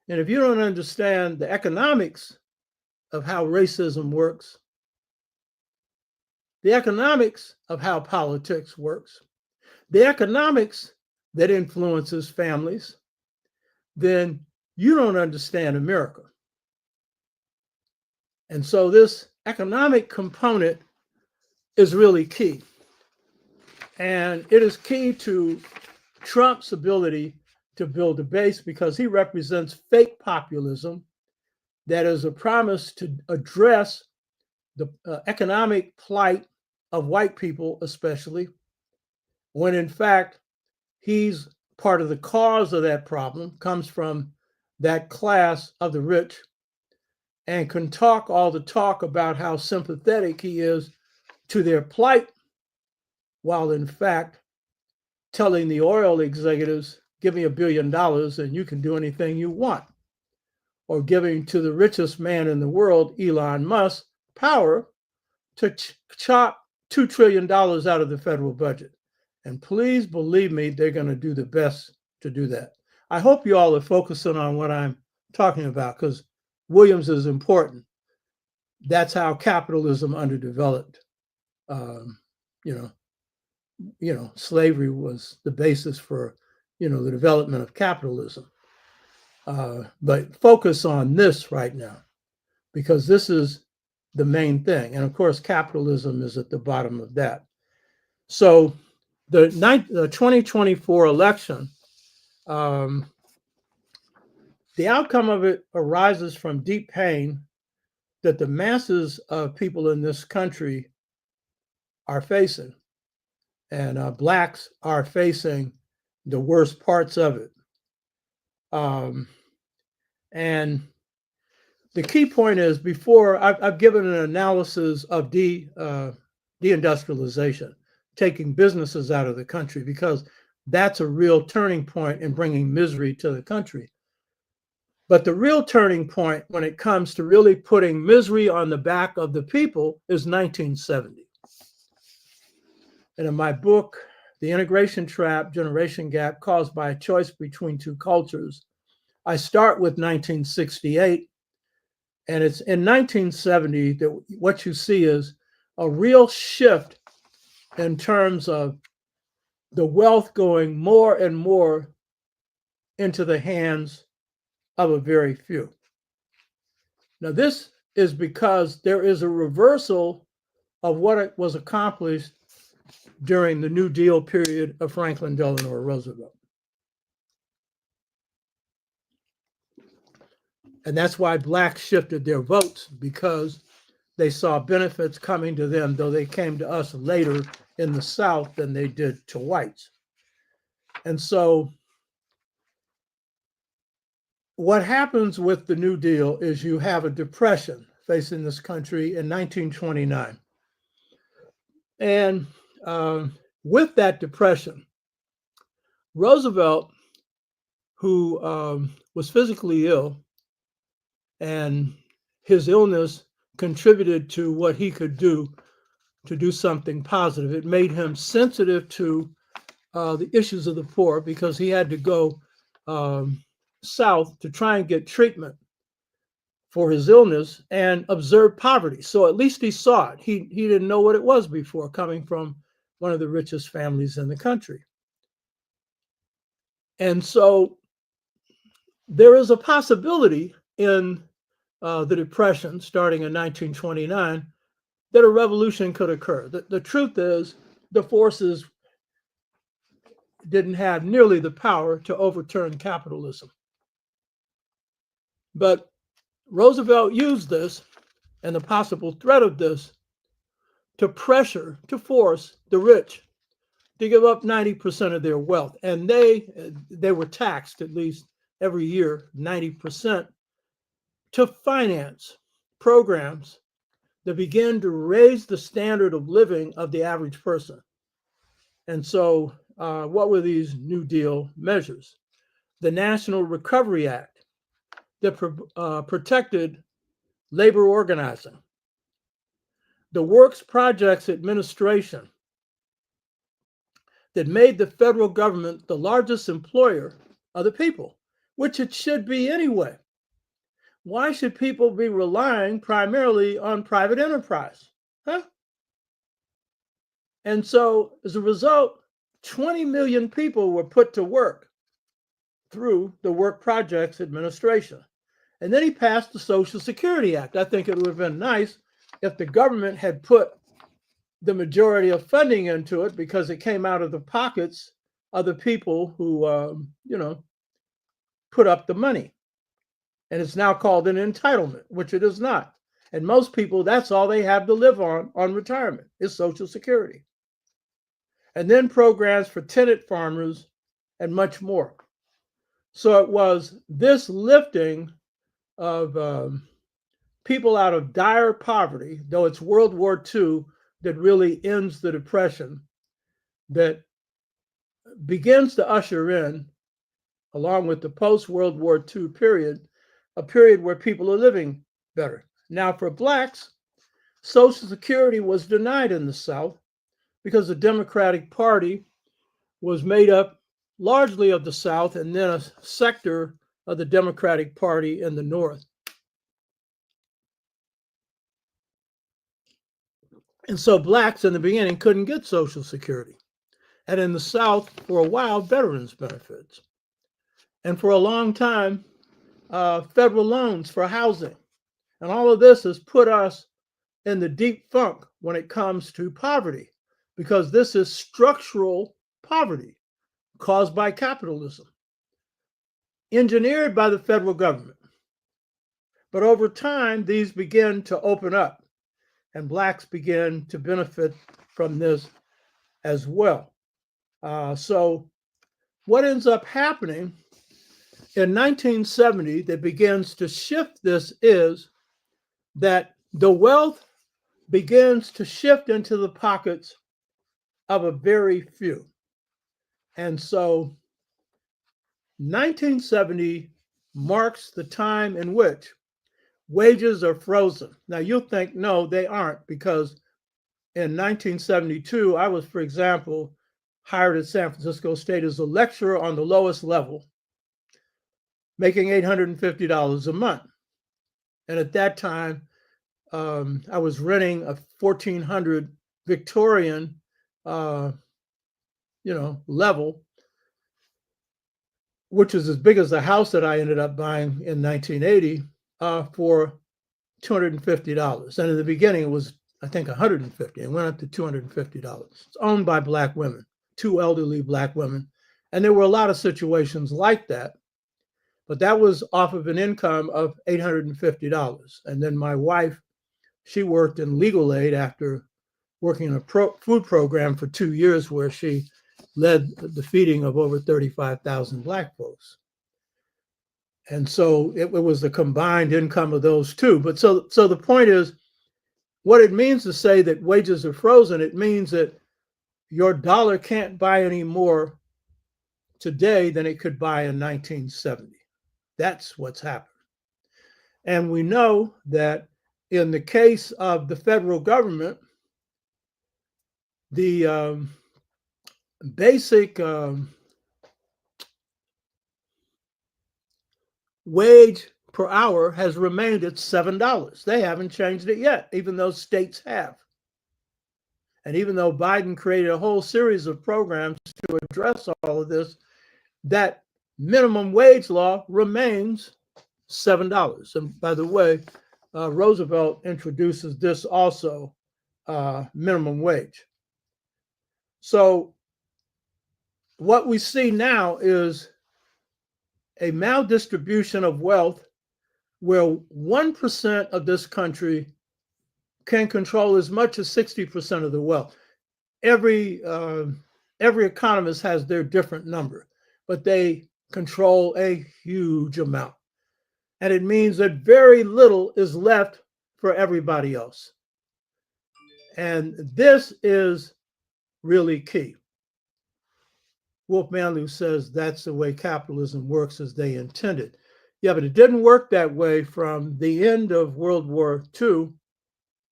And if you don't understand the economics of how racism works, the economics of how politics works, the economics that influences families, then you don't understand America. And so this economic component is really key. And it is key to Trump's ability to build a base because he represents fake populism that is a promise to address the economic plight of white people, especially, when in fact, he's part of the cause of that problem, comes from that class of the rich, and can talk all the talk about how sympathetic he is to their plight, while in fact telling the oil executives, give me $1 billion and you can do anything you want. Or giving to the richest man in the world, Elon Musk, power to chop $2 trillion out of the federal budget. And please believe me, they're going to do the best to do that. I hope you all are focusing on what I'm talking about because Williams is important. That's how capitalism underdeveloped. Slavery was the basis for, the development of capitalism. But focus on this right now, because this is the main thing. And of course, capitalism is at the bottom of that. So the 2024 election, the outcome of it arises from deep pain that the masses of people in this country are facing. And blacks are facing the worst parts of it. And the key point is, before I've given an analysis of deindustrialization, taking businesses out of the country, because that's a real turning point in bringing misery to the country. But the real turning point when it comes to really putting misery on the back of the people is 1970. And in my book, The Integration Trap, Generation Gap Caused by a Choice Between Two Cultures, I start with 1968. And it's in 1970 that what you see is a real shift in terms of the wealth going more and more into the hands of a very few. Now, this is because there is a reversal of what was accomplished during the New Deal period of Franklin Delano Roosevelt. And that's why blacks shifted their votes, because they saw benefits coming to them, though they came to us later in the South than they did to whites. And so what happens with the New Deal is you have a depression facing this country in 1929. And with that depression, Roosevelt, who was physically ill, and his illness contributed to what he could do to do something positive. It made him sensitive to the issues of the poor, because he had to go south to try and get treatment for his illness and observe poverty. So at least he saw it. He didn't know what it was before, coming from one of the richest families in the country. And so there is a possibility in the Depression, starting in 1929, that a revolution could occur. The truth is, the forces didn't have nearly the power to overturn capitalism. But Roosevelt used this and the possible threat of this to pressure, to force the rich to give up 90% of their wealth. And they were taxed at least every year, 90%, to finance programs that began to raise the standard of living of the average person. And so what were these New Deal measures? The National Recovery Act that protected labor organizing. The Works Projects Administration that made the federal government the largest employer of the people, which it should be anyway. Why should people be relying primarily on private enterprise? Huh? And so as a result, 20 million people were put to work through the Work Projects Administration. And then he passed the Social Security Act. I think it would have been nice if the government had put the majority of funding into it, because it came out of the pockets of the people who, put up the money. And it's now called an entitlement, which it is not. And most people, that's all they have to live on retirement, is Social Security. And then programs for tenant farmers and much more. So it was this lifting of people out of dire poverty, though it's World War II that really ends the Depression, that begins to usher in, along with the post-World War II period, a period where people are living better. Now, for blacks, Social Security was denied in the South because the Democratic Party was made up largely of the South and then a sector of the Democratic Party in the North. And so blacks in the beginning couldn't get Social Security. And in the South, for a while, veterans benefits. And for a long time, federal loans for housing. And all of this has put us in the deep funk when it comes to poverty, because this is structural poverty caused by capitalism, engineered by the federal government. But over time, these begin to open up, and blacks begin to benefit from this as well. So what ends up happening in 1970 that begins to shift this is that the wealth begins to shift into the pockets of a very few. And so 1970 marks the time in which wages are frozen. Now you'll think, no, they aren't, because in 1972, I was, for example, hired at San Francisco State as a lecturer on the lowest level, making $850 a month. And at that time, I was renting a 1400 Victorian, level, which is as big as the house that I ended up buying in 1980 for $250. And in the beginning, it was, I think, $150. It went up to $250. It's owned by Black women, 2 elderly Black women. And there were a lot of situations like that. But that was off of an income of $850. And then my wife, she worked in legal aid after working in a food program for 2 years where she led the feeding of over 35,000 Black folks. And so it was the combined income of those two. But so the point is, what it means to say that wages are frozen, it means that your dollar can't buy any more today than it could buy in 1970. That's what's happened. And we know that in the case of the federal government, the basic wage per hour has remained at $7. They haven't changed it yet, even though states have. And even though Biden created a whole series of programs to address all of this, that minimum wage law remains $7. And by the way, Roosevelt introduces this also, minimum wage. So what we see now is a maldistribution of wealth where 1% of this country can control as much as 60% of the wealth. Every economist has their different number, but they control a huge amount. And it means that very little is left for everybody else. And this is really key. Wolf Manley says that's the way capitalism works as they intended. Yeah, but it didn't work that way from the end of World War II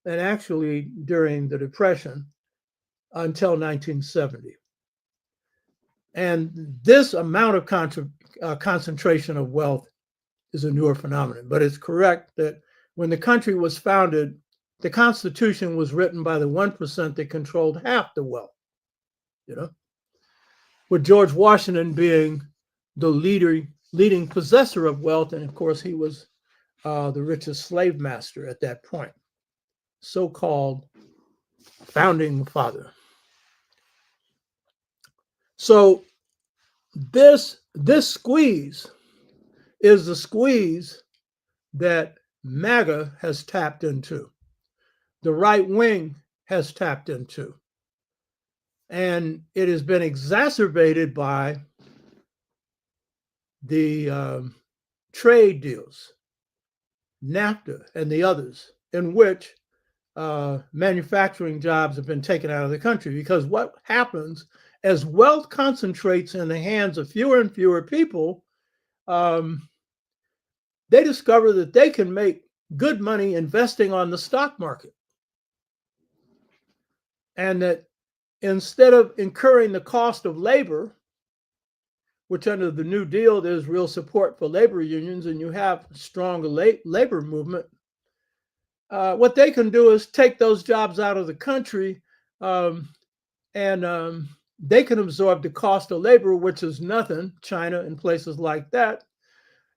and actually during the Depression until 1970. And this amount of concentration of wealth is a newer phenomenon. But it's correct that when the country was founded, the Constitution was written by the 1% that controlled half the wealth, with George Washington being the leading possessor of wealth. And of course, he was the richest slave master at that point, so-called founding father. So this squeeze is the squeeze that MAGA has tapped into, the right wing has tapped into. And it has been exacerbated by the trade deals, NAFTA and the others, in which manufacturing jobs have been taken out of the country. Because what happens as wealth concentrates in the hands of fewer and fewer people, they discover that they can make good money investing on the stock market. And that instead of incurring the cost of labor, which under the New Deal, there's real support for labor unions and you have a strong labor movement, what they can do is take those jobs out of the country and they can absorb the cost of labor, which is nothing, China and places like that,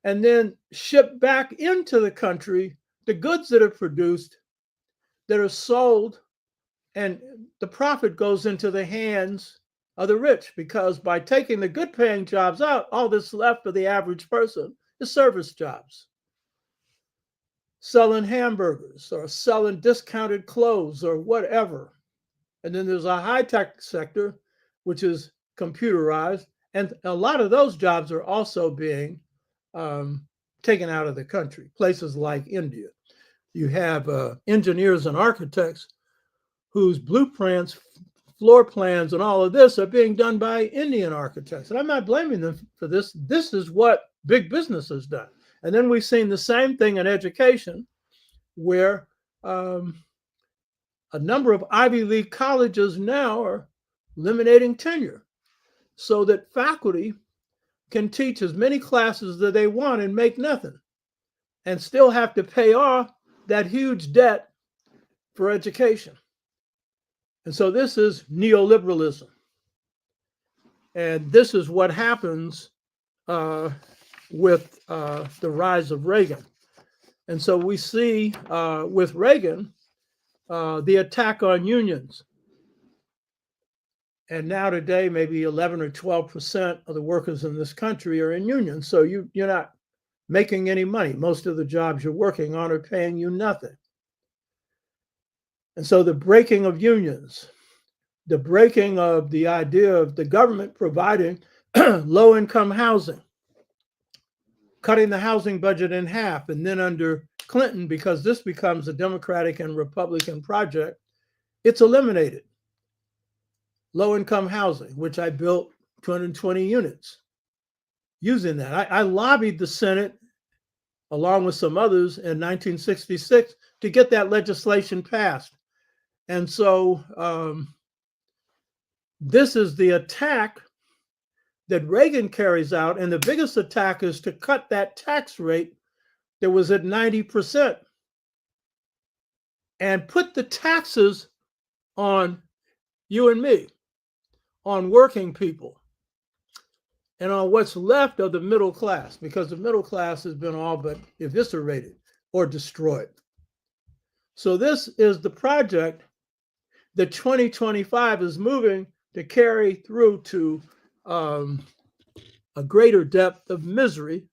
and then ship back into the country the goods that are produced, that are sold, and the profit goes into the hands of the rich, because by taking the good paying jobs out, all that's left for the average person is service jobs. Selling hamburgers or selling discounted clothes or whatever. And then there's a high-tech sector, which is computerized. And a lot of those jobs are also being taken out of the country, places like India. You have engineers and architects whose blueprints, floor plans, and all of this are being done by Indian architects. And I'm not blaming them for this. This is what big business has done. And then we've seen the same thing in education, where a number of Ivy League colleges now are eliminating tenure so that faculty can teach as many classes that they want and make nothing, and still have to pay off that huge debt for education. And so this is neoliberalism. And this is what happens with the rise of Reagan. And so we see with Reagan, the attack on unions. And now today, maybe 11 or 12% of the workers in this country are in unions. So you're not making any money. Most of the jobs you're working on are paying you nothing. And so the breaking of unions, the breaking of the idea of the government providing low-income housing, cutting the housing budget in half, and then under Clinton, because this becomes a Democratic and Republican project, it's eliminated. Low-income housing, which I built 220 units using that. I lobbied the Senate, along with some others, in 1966 to get that legislation passed. And so this is the attack that Reagan carries out. And the biggest attack is to cut that tax rate that was at 90% and put the taxes on you and me, on working people, and on what's left of the middle class, because the middle class has been all but eviscerated or destroyed. So this is the project that 2025 is moving to carry through to a greater depth of misery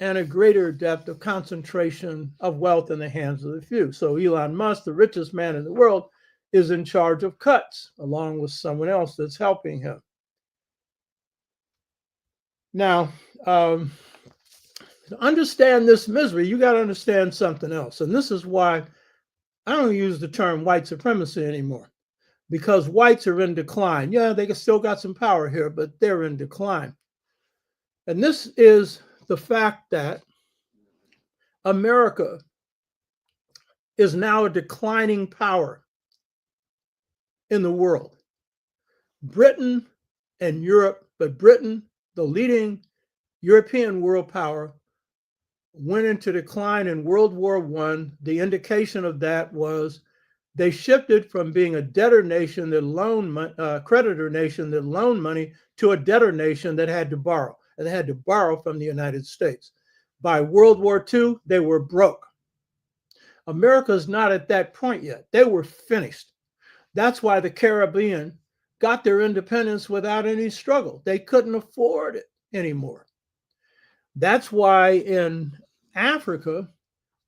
and a greater depth of concentration of wealth in the hands of the few. So Elon Musk, the richest man in the world, is in charge of cuts, along with someone else that's helping him. Now, to understand this misery, you got to understand something else. And this is why I don't use the term white supremacy anymore, because whites are in decline. Yeah, they still got some power here, but they're in decline. And this is the fact that America is now a declining power in the world. Britain and Europe, but Britain, the leading European world power, went into decline in World War I. The indication of that was they shifted from being a debtor nation that loaned creditor nation that loaned money to a debtor nation that had to borrow, and they had to borrow from the United States. By World War II, they were broke. America's not at that point yet. They were finished. That's why the Caribbean got their independence without any struggle. They couldn't afford it anymore. That's why in Africa,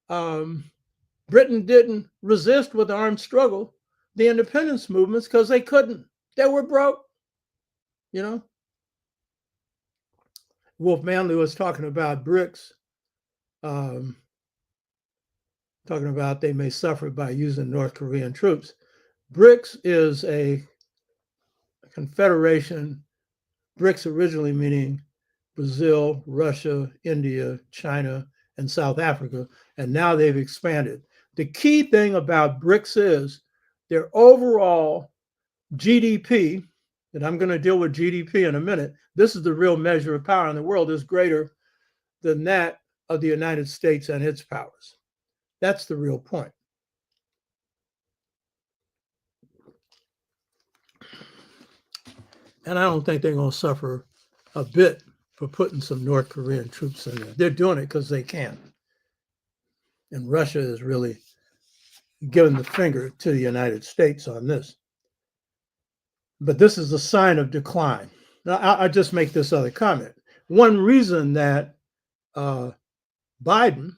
Britain didn't resist with armed struggle the independence movements, because they couldn't. They were broke, you know. Wolf Manley was talking about BRICS, talking about they may suffer by using North Korean troops. BRICS is a confederation, BRICS originally meaning Brazil, Russia, India, China, and South Africa, and now they've expanded. The key thing about BRICS is their overall GDP, and I'm going to deal with GDP in a minute. This is the real measure of power in the world, is greater than that of the United States and its powers. That's the real point. And I don't think they're going to suffer a bit for putting some North Korean troops in there. They're doing it because they can. And Russia is really giving the finger to the United States on this. But this is a sign of decline. Now, I'll just make this other comment. One reason that Biden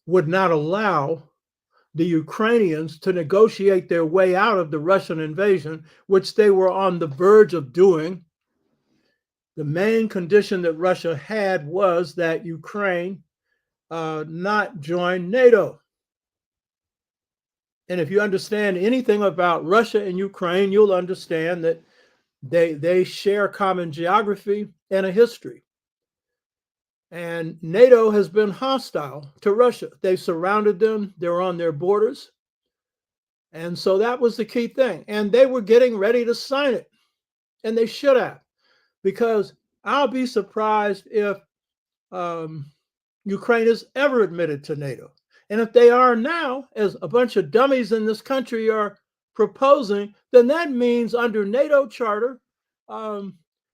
would not allow the Ukrainians to negotiate their way out of the Russian invasion, which they were on the verge of doing. The main condition that Russia had was that Ukraine not join NATO. And if you understand anything about Russia and Ukraine, you'll understand that they share common geography and a history. And NATO has been hostile to Russia. They surrounded them. They're on their borders. And so that was the key thing. And they were getting ready to sign it. And they should have, because I'll be surprised if Ukraine is ever admitted to NATO. And if they are now, as a bunch of dummies in this country are proposing, then that means under NATO charter,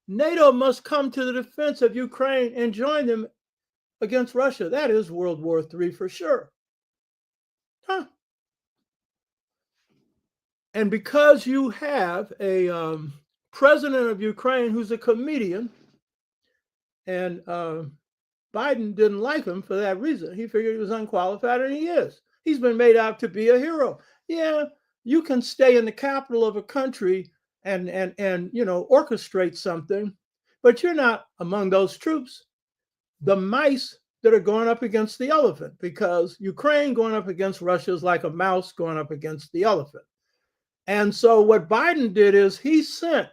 NATO must come to the defense of Ukraine and join them against Russia. That is World War III for sure. And because you have a president of Ukraine who's a comedian, and Biden didn't like him for that reason. He figured he was unqualified, and he is. He's been made out to be a hero. Yeah, you can stay in the capital of a country and orchestrate something, but you're not among those troops, the mice that are going up against the elephant, because Ukraine going up against Russia is like a mouse going up against the elephant. And so what Biden did is he sent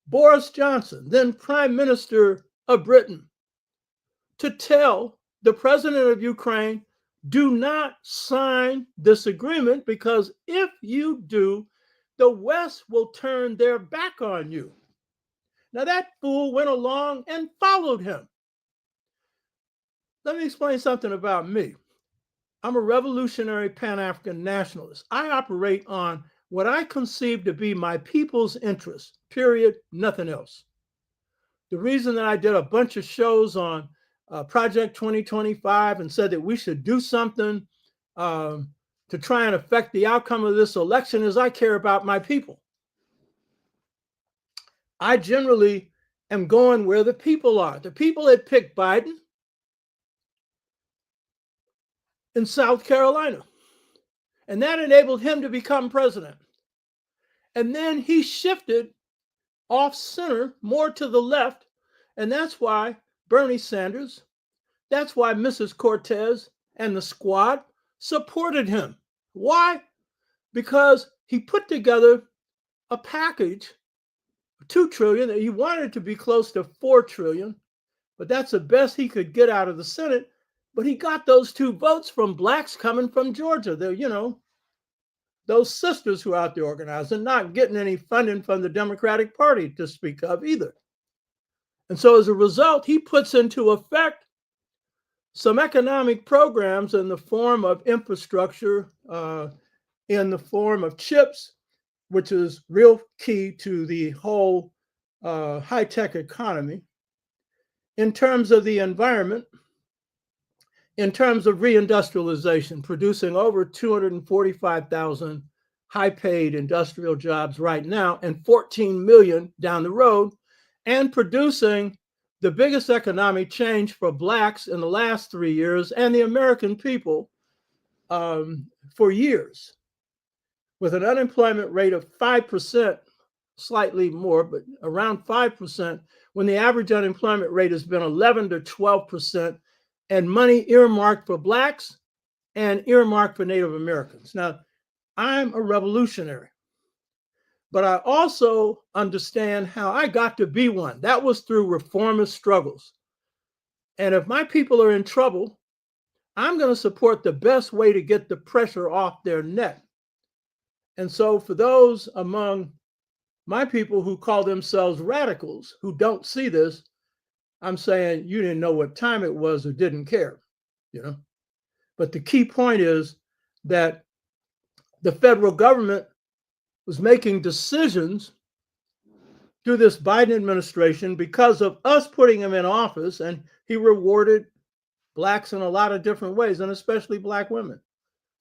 Boris Johnson, then Prime Minister of Britain, to tell the president of Ukraine, do not sign this agreement, because if you do, the West will turn their back on you. Now that fool went along and followed him. Let me explain something about me. I'm a revolutionary Pan-African nationalist. I operate on what I conceive to be my people's interests, period, nothing else. The reason that I did a bunch of shows on Project 2025 and said that we should do something to try and affect the outcome of this election is I care about my people. I generally am going where the people are. The people that picked Biden in South Carolina. And that enabled him to become president. And then he shifted off center, more to the left. And that's why Bernie Sanders, that's why Mrs. Cortez and the squad supported him. Why? Because he put together a package, $2 trillion. He wanted to be close to $4 trillion, but that's the best he could get out of the Senate. But he got those 2 votes from blacks coming from Georgia. They're, those sisters who are out there organizing, not getting any funding from the Democratic Party to speak of either. And so as a result, he puts into effect some economic programs in the form of infrastructure, in the form of chips, which is real key to the whole high-tech economy, in terms of the environment, in terms of reindustrialization, producing over 245,000 high-paid industrial jobs right now and 14 million down the road, and producing the biggest economic change for blacks in the last 3 years and the American people for years, with an unemployment rate of 5%, slightly more, but around 5%, when the average unemployment rate has been 11 to 12%, and money earmarked for blacks and earmarked for Native Americans. Now, I'm a revolutionary, but I also understand how I got to be one. That was through reformist struggles. And if my people are in trouble, I'm going to support the best way to get the pressure off their neck. And so for those among my people who call themselves radicals, who don't see this, I'm saying you didn't know what time it was or didn't care, But the key point is that the federal government was making decisions through this Biden administration because of us putting him in office, and he rewarded blacks in a lot of different ways, and especially black women.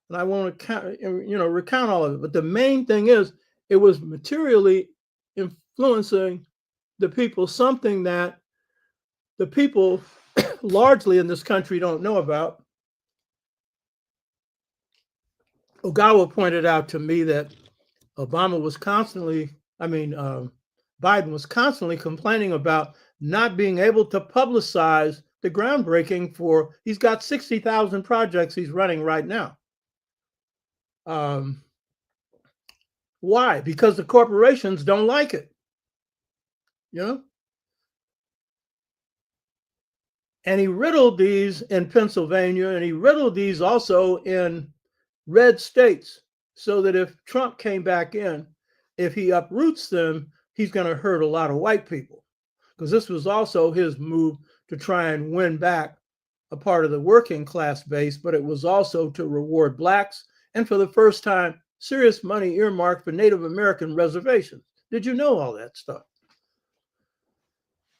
And I won't recount all of it, but the main thing is it was materially influencing the people, something that the people largely in this country don't know about. Ogawa pointed out to me that Biden was constantly complaining about not being able to publicize the groundbreaking for, he's got 60,000 projects he's running right now. Why? Because the corporations don't like it, And he riddled these in Pennsylvania, and he riddled these also in red states, so that if Trump came back in, if he uproots them, he's going to hurt a lot of white people. Because this was also his move to try and win back a part of the working class base, but it was also to reward blacks, and for the first time, serious money earmarked for Native American reservations. Did you know all that stuff?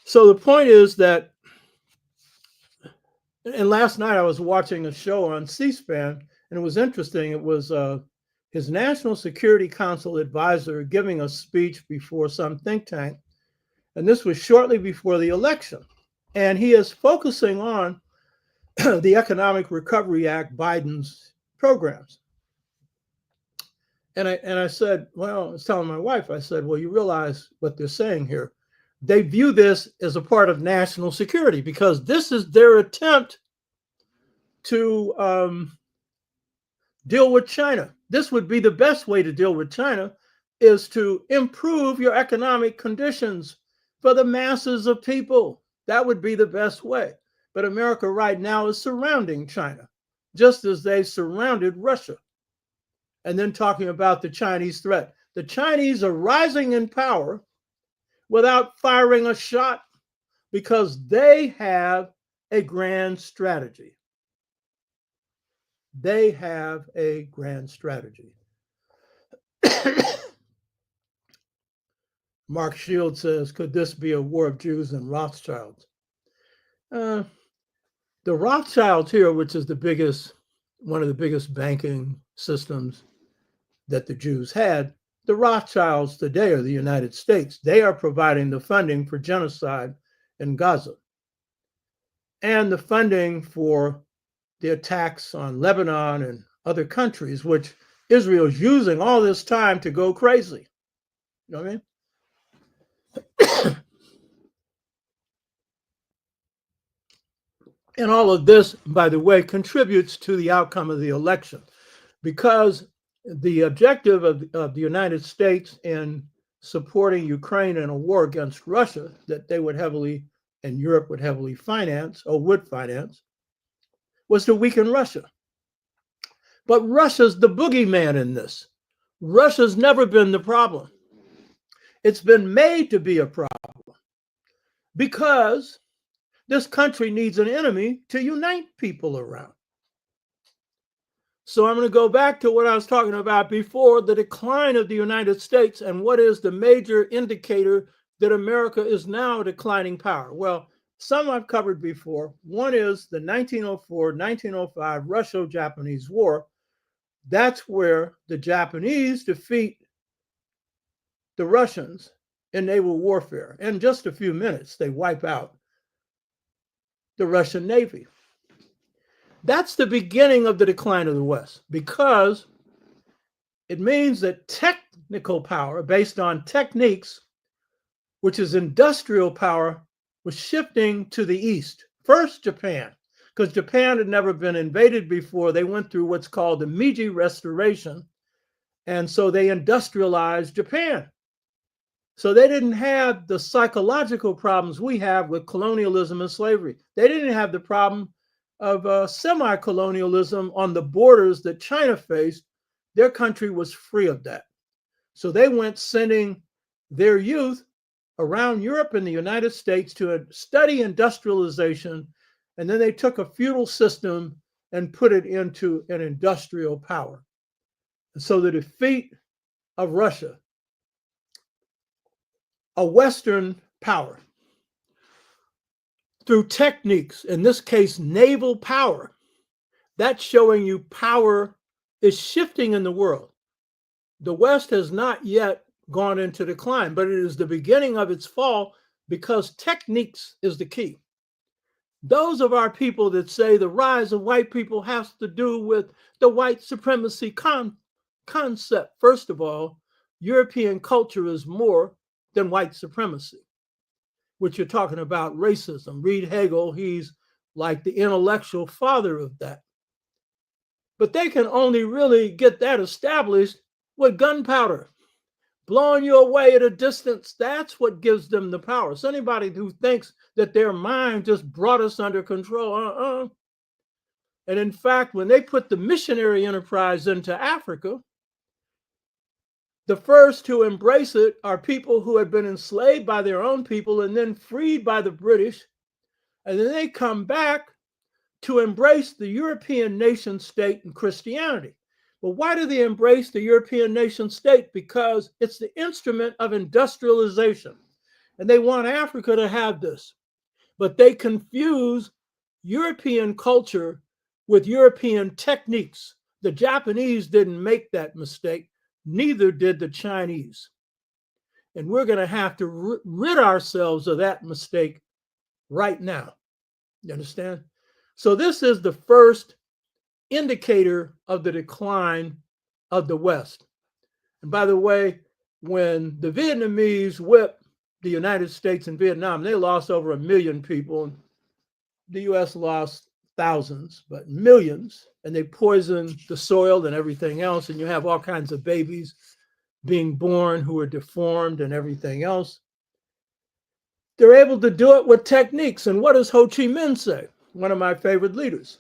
So the point is that, and last night I was watching a show on C-SPAN, and it was interesting. It was his National Security Council advisor giving a speech before some think tank, and this was shortly before the election. And he is focusing on the Economic Recovery Act, Biden's programs. And I said, well, I was telling my wife, I said, well, you realize what they're saying here. They view this as a part of national security because this is their attempt to deal with China. This would be the best way to deal with China, is to improve your economic conditions for the masses of people. That would be the best way. But America right now is surrounding China, just as they surrounded Russia. And then talking about the Chinese threat. The Chinese are rising in power without firing a shot because they have a grand strategy. They have a grand strategy. Mark Shields says, could this be a war of Jews and Rothschilds? The Rothschilds here, which is one of the biggest banking systems that the Jews had, the Rothschilds today are the United States. They are providing the funding for genocide in Gaza and the funding for the attacks on Lebanon and other countries, which Israel is using all this time to go crazy. You know what I mean? And all of this, by the way, contributes to the outcome of the election, because the objective of the United States in supporting Ukraine in a war against Russia that they would heavily, and Europe would heavily finance, or would finance, was to weaken Russia. But Russia's the boogeyman in this. Russia's never been the problem. It's been made to be a problem because this country needs an enemy to unite people around. So I'm going to go back to what I was talking about before, the decline of the United States, and what is the major indicator that America is now a declining power. Well, some I've covered before. One is the 1904-1905 Russo-Japanese War. That's where the Japanese defeat the Russians in naval warfare. In just a few minutes, they wipe out the Russian Navy. That's the beginning of the decline of the West, because it means that technical power based on techniques, which is industrial power, was shifting to the East. First, Japan, because Japan had never been invaded before. They went through what's called the Meiji Restoration, and so they industrialized Japan. So they didn't have the psychological problems we have with colonialism and slavery. They didn't have the problem of semi-colonialism on the borders that China faced. Their country was free of that. So they went sending their youth around Europe and the United States to study industrialization, and then they took a feudal system and put it into an industrial power. So the defeat of Russia, a Western power, through techniques, in this case, naval power, that's showing you power is shifting in the world. The West has not yet gone into decline, but it is the beginning of its fall because techniques is the key. Those of our people that say the rise of white people has to do with the white supremacy concept. First of all, European culture is more than white supremacy, which you're talking about racism. Read Hegel, he's like the intellectual father of that. But they can only really get that established with gunpowder, blowing you away at a distance. That's what gives them the power. So anybody who thinks that their mind just brought us under control, And in fact, when they put the missionary enterprise into Africa, the first to embrace it are people who had been enslaved by their own people and then freed by the British. And then they come back to embrace the European nation state and Christianity. Well, why do they embrace the European nation state? Because it's the instrument of industrialization. And they want Africa to have this. But they confuse European culture with European techniques. The Japanese didn't make that mistake. Neither did the Chinese. And we're going to have to rid ourselves of that mistake right now. You understand? So this is the first indicator of the decline of the West. And by the way, when the Vietnamese whipped the United States and Vietnam, they lost over 1 million people. The US lost thousands, but millions. And they poisoned the soil and everything else. And you have all kinds of babies being born who are deformed and everything else. They're able to do it with techniques. And what does Ho Chi Minh say? One of my favorite leaders,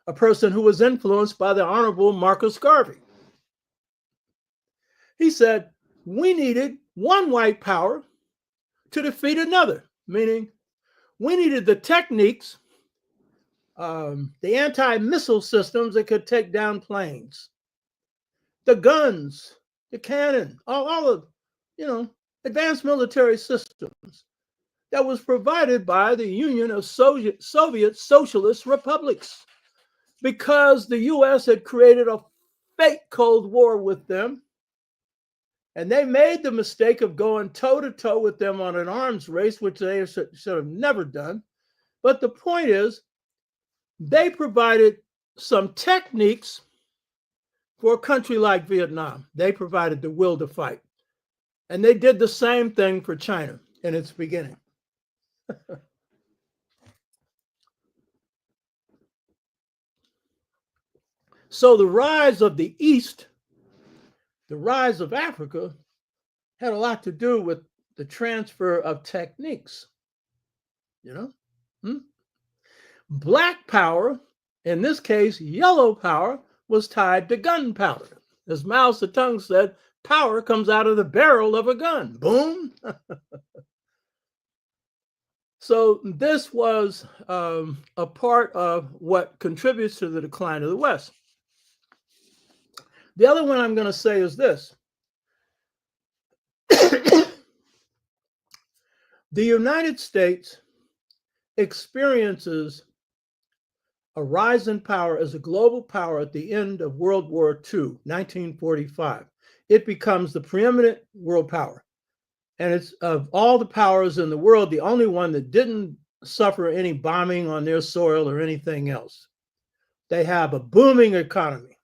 a person who was influenced by the Honorable Marcus Garvey. He said, we needed one white power to defeat another, meaning we needed the techniques, the anti-missile systems that could take down planes, the guns, the cannon, all of, advanced military systems that was provided by the Union of Soviet Socialist Republics, because the US had created a fake Cold War with them. And they made the mistake of going toe-to-toe with them on an arms race, which they should have never done. But the point is, they provided some techniques for a country like Vietnam. They provided the will to fight. And they did the same thing for China in its beginning. So the rise of the East, the rise of Africa, had a lot to do with the transfer of techniques. Black power, in this case, yellow power, was tied to gunpowder. As Mao Zedong said, power comes out of the barrel of a gun. Boom. So this was a part of what contributes to the decline of the West. The other one I'm going to say is this. The United States experiences a rise in power as a global power at the end of World War II, 1945. It becomes the preeminent world power. And it's, of all the powers in the world, the only one that didn't suffer any bombing on their soil or anything else. They have a booming economy.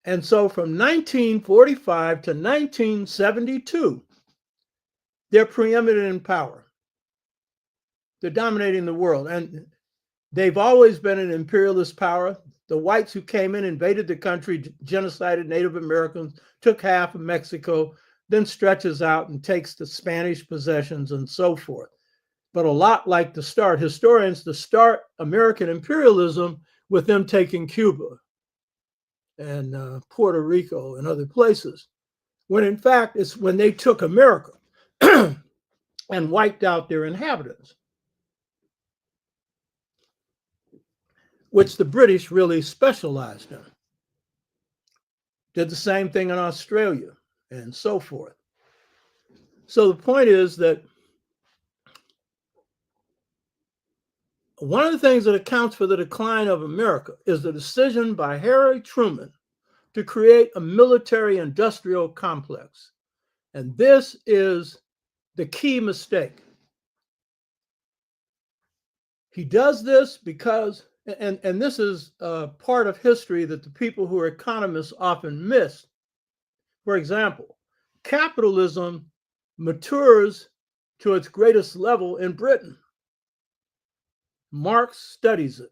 And so from 1945 to 1972, they're preeminent in power. They're dominating the world. And they've always been an imperialist power. The whites who came in, invaded the country, genocided Native Americans, took half of Mexico, then stretches out and takes the Spanish possessions and so forth. But a lot like historians start American imperialism with them taking Cuba and Puerto Rico and other places, when in fact it's when they took America and wiped out their inhabitants, which the British really specialized in. Did the same thing in Australia and so forth. So the point is that one of the things that accounts for the decline of America is the decision by Harry Truman to create a military-industrial complex. And this is the key mistake. He does this because, and this is part of history that the people who are economists often miss. For example, capitalism matures to its greatest level in Britain. Marx studies it.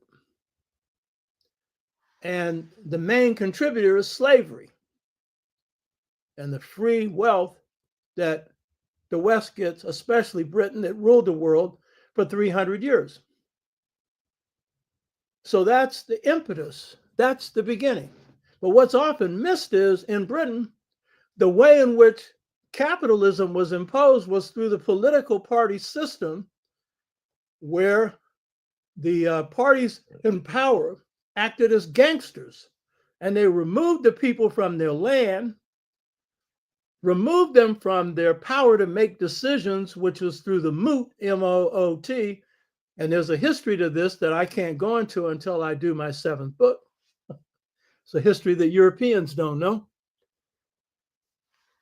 And the main contributor is slavery and the free wealth that the West gets, especially Britain, that ruled the world for 300 years. So that's the impetus. That's the beginning. But what's often missed is in Britain, the way in which capitalism was imposed was through the political party system, where the parties in power acted as gangsters, and they removed the people from their land, removed them from their power to make decisions, which was through the moot, M-O-O-T. And there's a history to this that I can't go into until I do my 7th book. It's a history that Europeans don't know.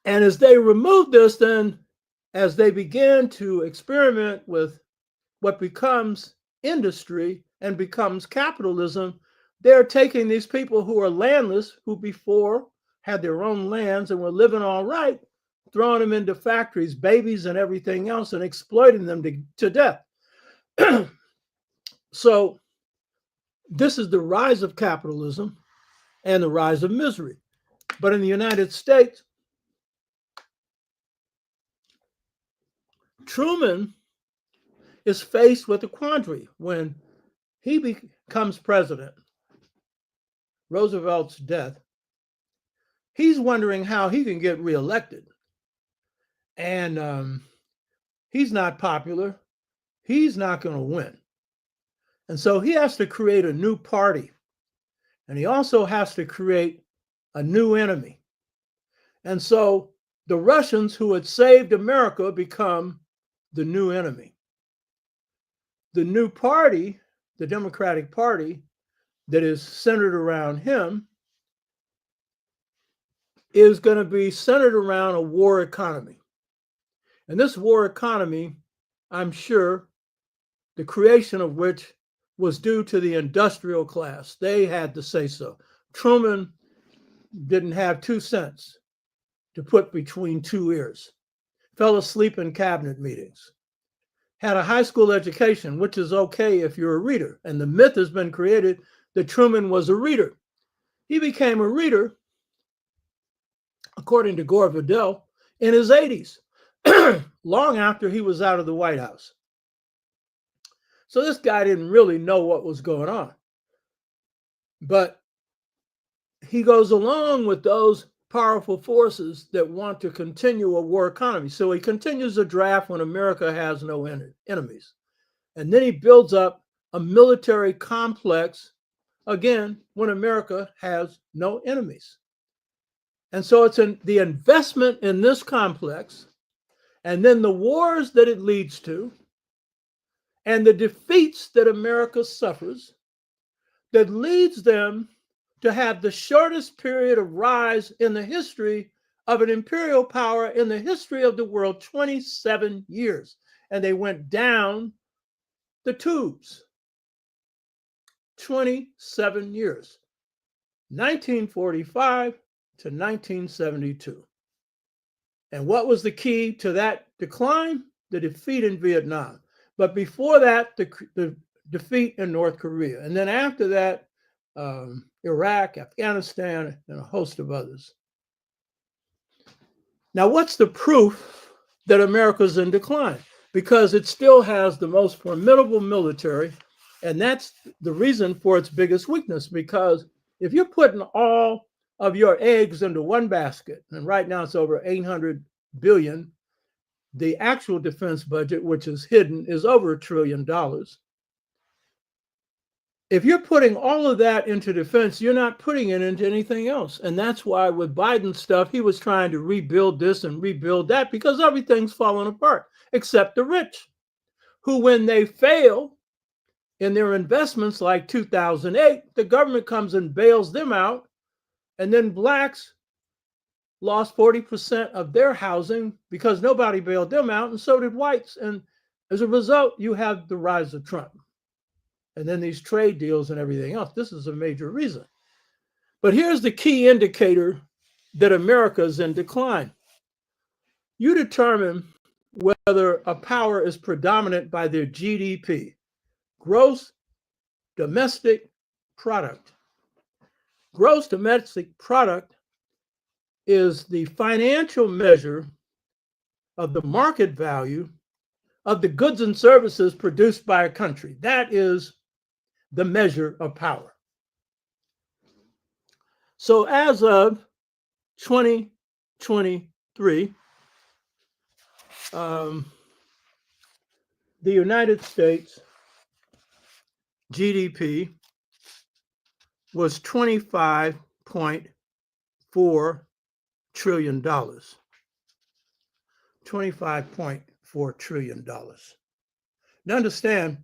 And as they removed this, then as they began to experiment with what becomes industry and becomes capitalism, they're taking these people who are landless, who before had their own lands and were living all right, throwing them into factories, babies and everything else, and exploiting them to death. So this is the rise of capitalism and the rise of misery. But in the United States, Truman is faced with a quandary when he becomes president. Roosevelt's death, he's wondering how he can get reelected. And he's not popular. He's not going to win. And so he has to create a new party. And he also has to create a new enemy. And so the Russians who had saved America become the new enemy. The new party, the Democratic Party, that is centered around him is going to be centered around a war economy. And this war economy, I'm sure, the creation of which was due to the industrial class. They had to say so. Truman didn't have 2 cents to put between 2 ears, fell asleep in cabinet meetings, had a high school education, which is okay if you're a reader. And the myth has been created that Truman was a reader. He became a reader, according to Gore Vidal, in his 80s, long after he was out of the White House. So this guy didn't really know what was going on. But he goes along with those powerful forces that want to continue a war economy. So he continues a draft when America has no enemies. And then he builds up a military complex, again, when America has no enemies. And so it's the investment in this complex, and then the wars that it leads to, and the defeats that America suffers, that leads them to have the shortest period of rise in the history of an imperial power in the history of the world, 27 years. And they went down the tubes. 27 years, 1945 to 1972. And what was the key to that decline? The defeat in Vietnam. But before that, the defeat in North Korea. And then after that, Iraq, Afghanistan, and a host of others. Now, what's the proof that America's in decline? Because it still has the most formidable military, and that's the reason for its biggest weakness. Because if you're putting all of your eggs into one basket, and right now it's over 800 billion, the actual defense budget, which is hidden, is over $1 trillion. If you're putting all of that into defense, you're not putting it into anything else. And that's why with Biden's stuff, he was trying to rebuild this and rebuild that, because everything's falling apart, except the rich, who, when they fail in their investments like 2008, the government comes and bails them out. And then blacks lost 40% of their housing because nobody bailed them out, and so did whites. And as a result, you have the rise of Trump. and then these trade deals and everything else. This is a major reason. But here's the key indicator that America is in decline. You determine whether a power is predominant by their GDP, gross domestic product. Gross domestic product is the financial measure of the market value of the goods and services produced by a country. That is the measure of power. So as of 2023, the United States GDP was $25.4 trillion. $25.4 trillion. Now understand,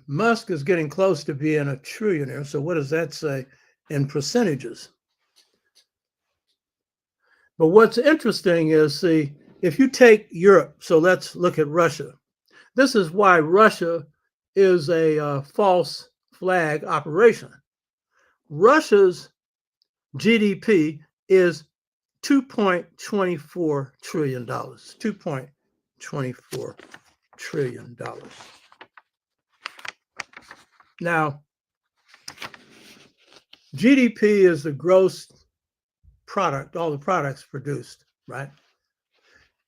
Musk is getting close to being a trillionaire. So what does that say in percentages? But what's interesting is, see, if you take Europe, so let's look at Russia. This is why Russia is a false flag operation. Russia's GDP is $2.24 trillion. $2.24 trillion. Now, GDP is the gross product, all the products produced, right?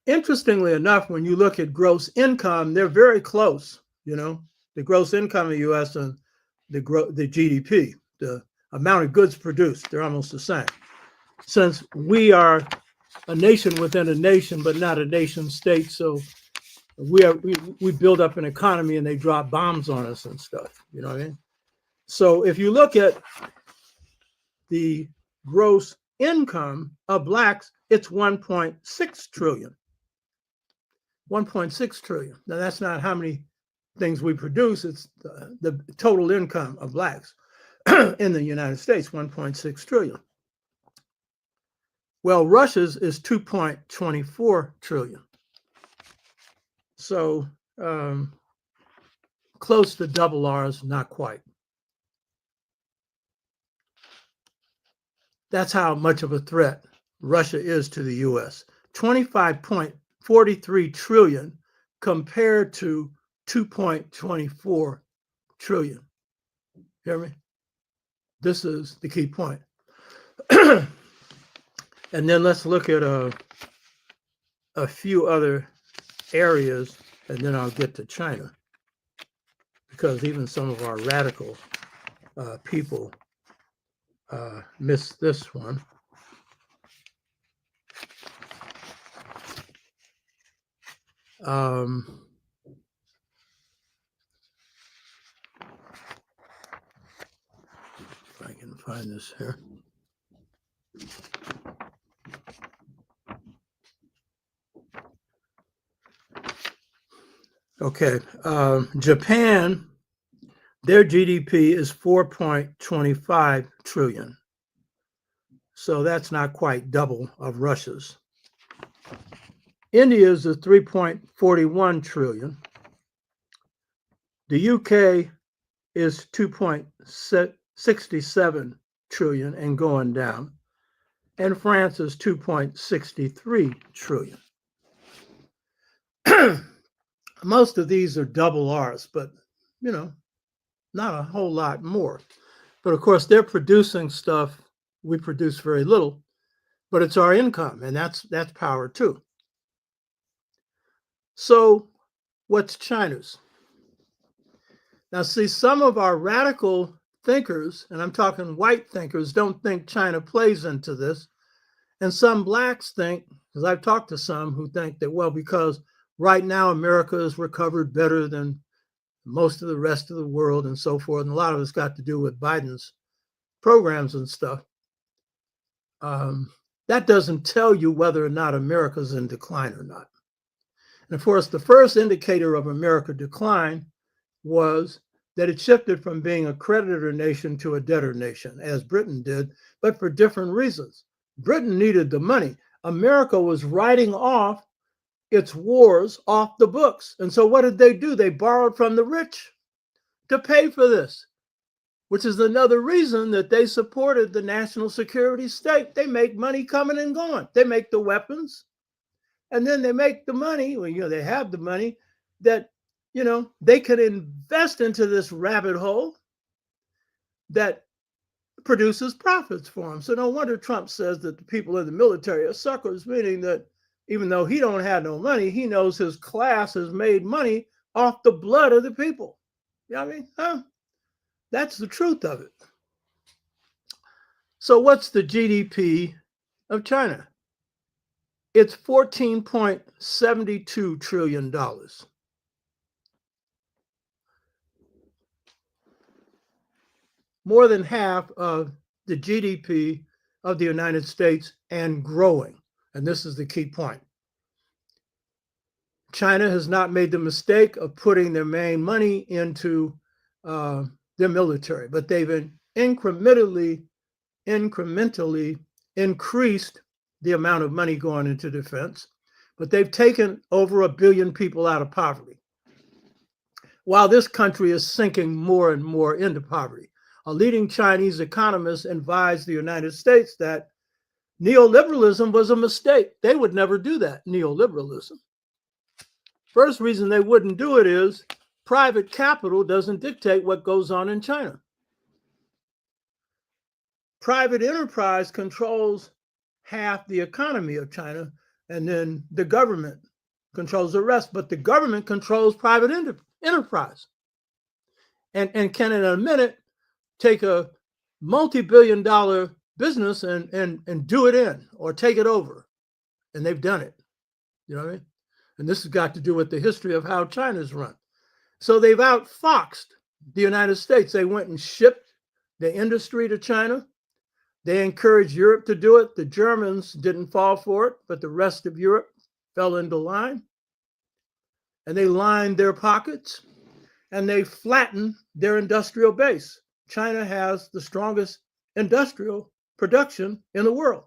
Interestingly enough, when you look at gross income, they're very close. You know, the gross income of the U.S. and the GDP, the amount of goods produced, they're almost the same. Since we are a nation within a nation, but not a nation state, so we build up an economy and they drop bombs on us and stuff. You know what I mean? So if you look at the gross income of Blacks, it's 1.6 trillion. 1.6 trillion. Now that's not how many things we produce. It's the total income of Blacks in the United States, 1.6 trillion. Well, Russia's is 2.24 trillion. So close to double ours, not quite. That's how much of a threat Russia is to the U.S. 25.43 trillion compared to 2.24 trillion. Hear me? This is the key point. And then let's look at a few other areas, and then I'll get to China, because even some of our radical people missed this one. If I can find this here. Okay, Japan, their GDP is 4.25 trillion. So that's not quite double of Russia's. India's is 3.41 trillion. The UK is 2.67 trillion and going down. And France is 2.63 trillion. Most of these are double ours, but, you know, not a whole lot more. But of course, they're producing stuff. We produce very little, but it's our income, and that's power too. So what's China's? Now, see, some of our radical thinkers, and I'm talking white thinkers, don't think China plays into this. And some Blacks think, because I've talked to some who think that, well, because right now America is recovered better than most of the rest of the world and so forth. And a lot of it's got to do with Biden's programs and stuff. That doesn't tell you whether or not America's in decline or not. And of course, the first indicator of America decline was that it shifted from being a creditor nation to a debtor nation, as Britain did, but for different reasons. Britain needed the money. America was writing off its wars off the books. And so what did they do? They borrowed from the rich to pay for this, which is another reason that they supported the national security state. They make money coming and going. They make the weapons, and then they make the money, well, they have the money that, they can invest into this rabbit hole that produces profits for them. So no wonder Trump says that the people in the military are suckers, meaning that even though he don't have no money, he knows his class has made money off the blood of the people. You know what I mean? That's the truth of it. So what's the GDP of China? It's $14.72 trillion. More than half of the GDP of the United States and growing. And this is the key point. China has not made the mistake of putting their main money into their military, but they've incrementally increased the amount of money going into defense, but they've taken over 1 billion people out of poverty, while this country is sinking more and more into poverty. A leading Chinese economist advised the United States that neoliberalism was a mistake. They would never do that, neoliberalism. First reason they wouldn't do it is private capital doesn't dictate what goes on in China. Private enterprise controls half the economy of China, and then the government controls the rest, but the government controls private enterprise and can in a minute take a multi-billion-dollar business and do it in or take it over. And they've done it. You know what I mean? And this has got to do with the history of how China's run. So they've outfoxed the United States. They went and shipped the industry to China. They encouraged Europe to do it. The Germans didn't fall for it, but the rest of Europe fell into line. And they lined their pockets and they flattened their industrial base. China has the strongest industrial production in the world,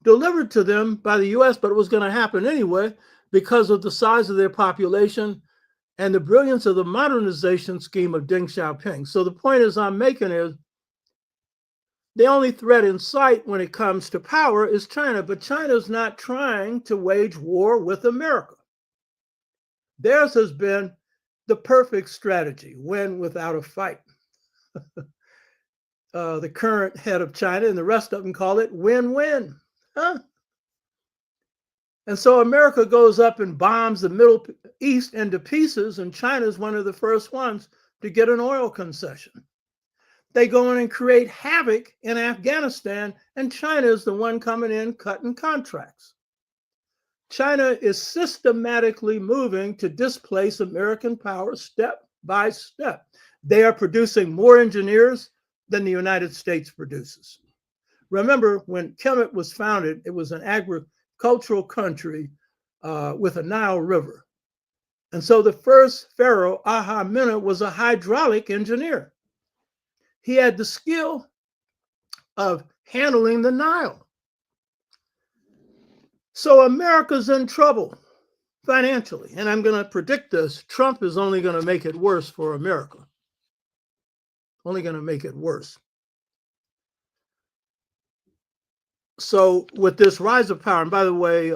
delivered to them by the US, but it was going to happen anyway because of the size of their population and the brilliance of the modernization scheme of Deng Xiaoping. So the point is I'm making is the only threat in sight when it comes to power is China, but China's not trying to wage war with America. Theirs has been the perfect strategy, win without a fight. The current head of China and the rest of them call it win-win. And so America goes up and bombs the Middle East into pieces, and China is one of the first ones to get an oil concession. They go in and create havoc in Afghanistan, and China is the one coming in cutting contracts. China is systematically moving to displace American power step by step. They are producing more engineers than the United States produces. Remember, when Kemet was founded, it was an agricultural country with a Nile River. And so the first pharaoh, Ahamena, was a hydraulic engineer. He had the skill of handling the Nile. So America's in trouble financially. And I'm going to predict this. Trump is only going to make it worse for America. Only going to make it worse. So with this rise of power, and by the way,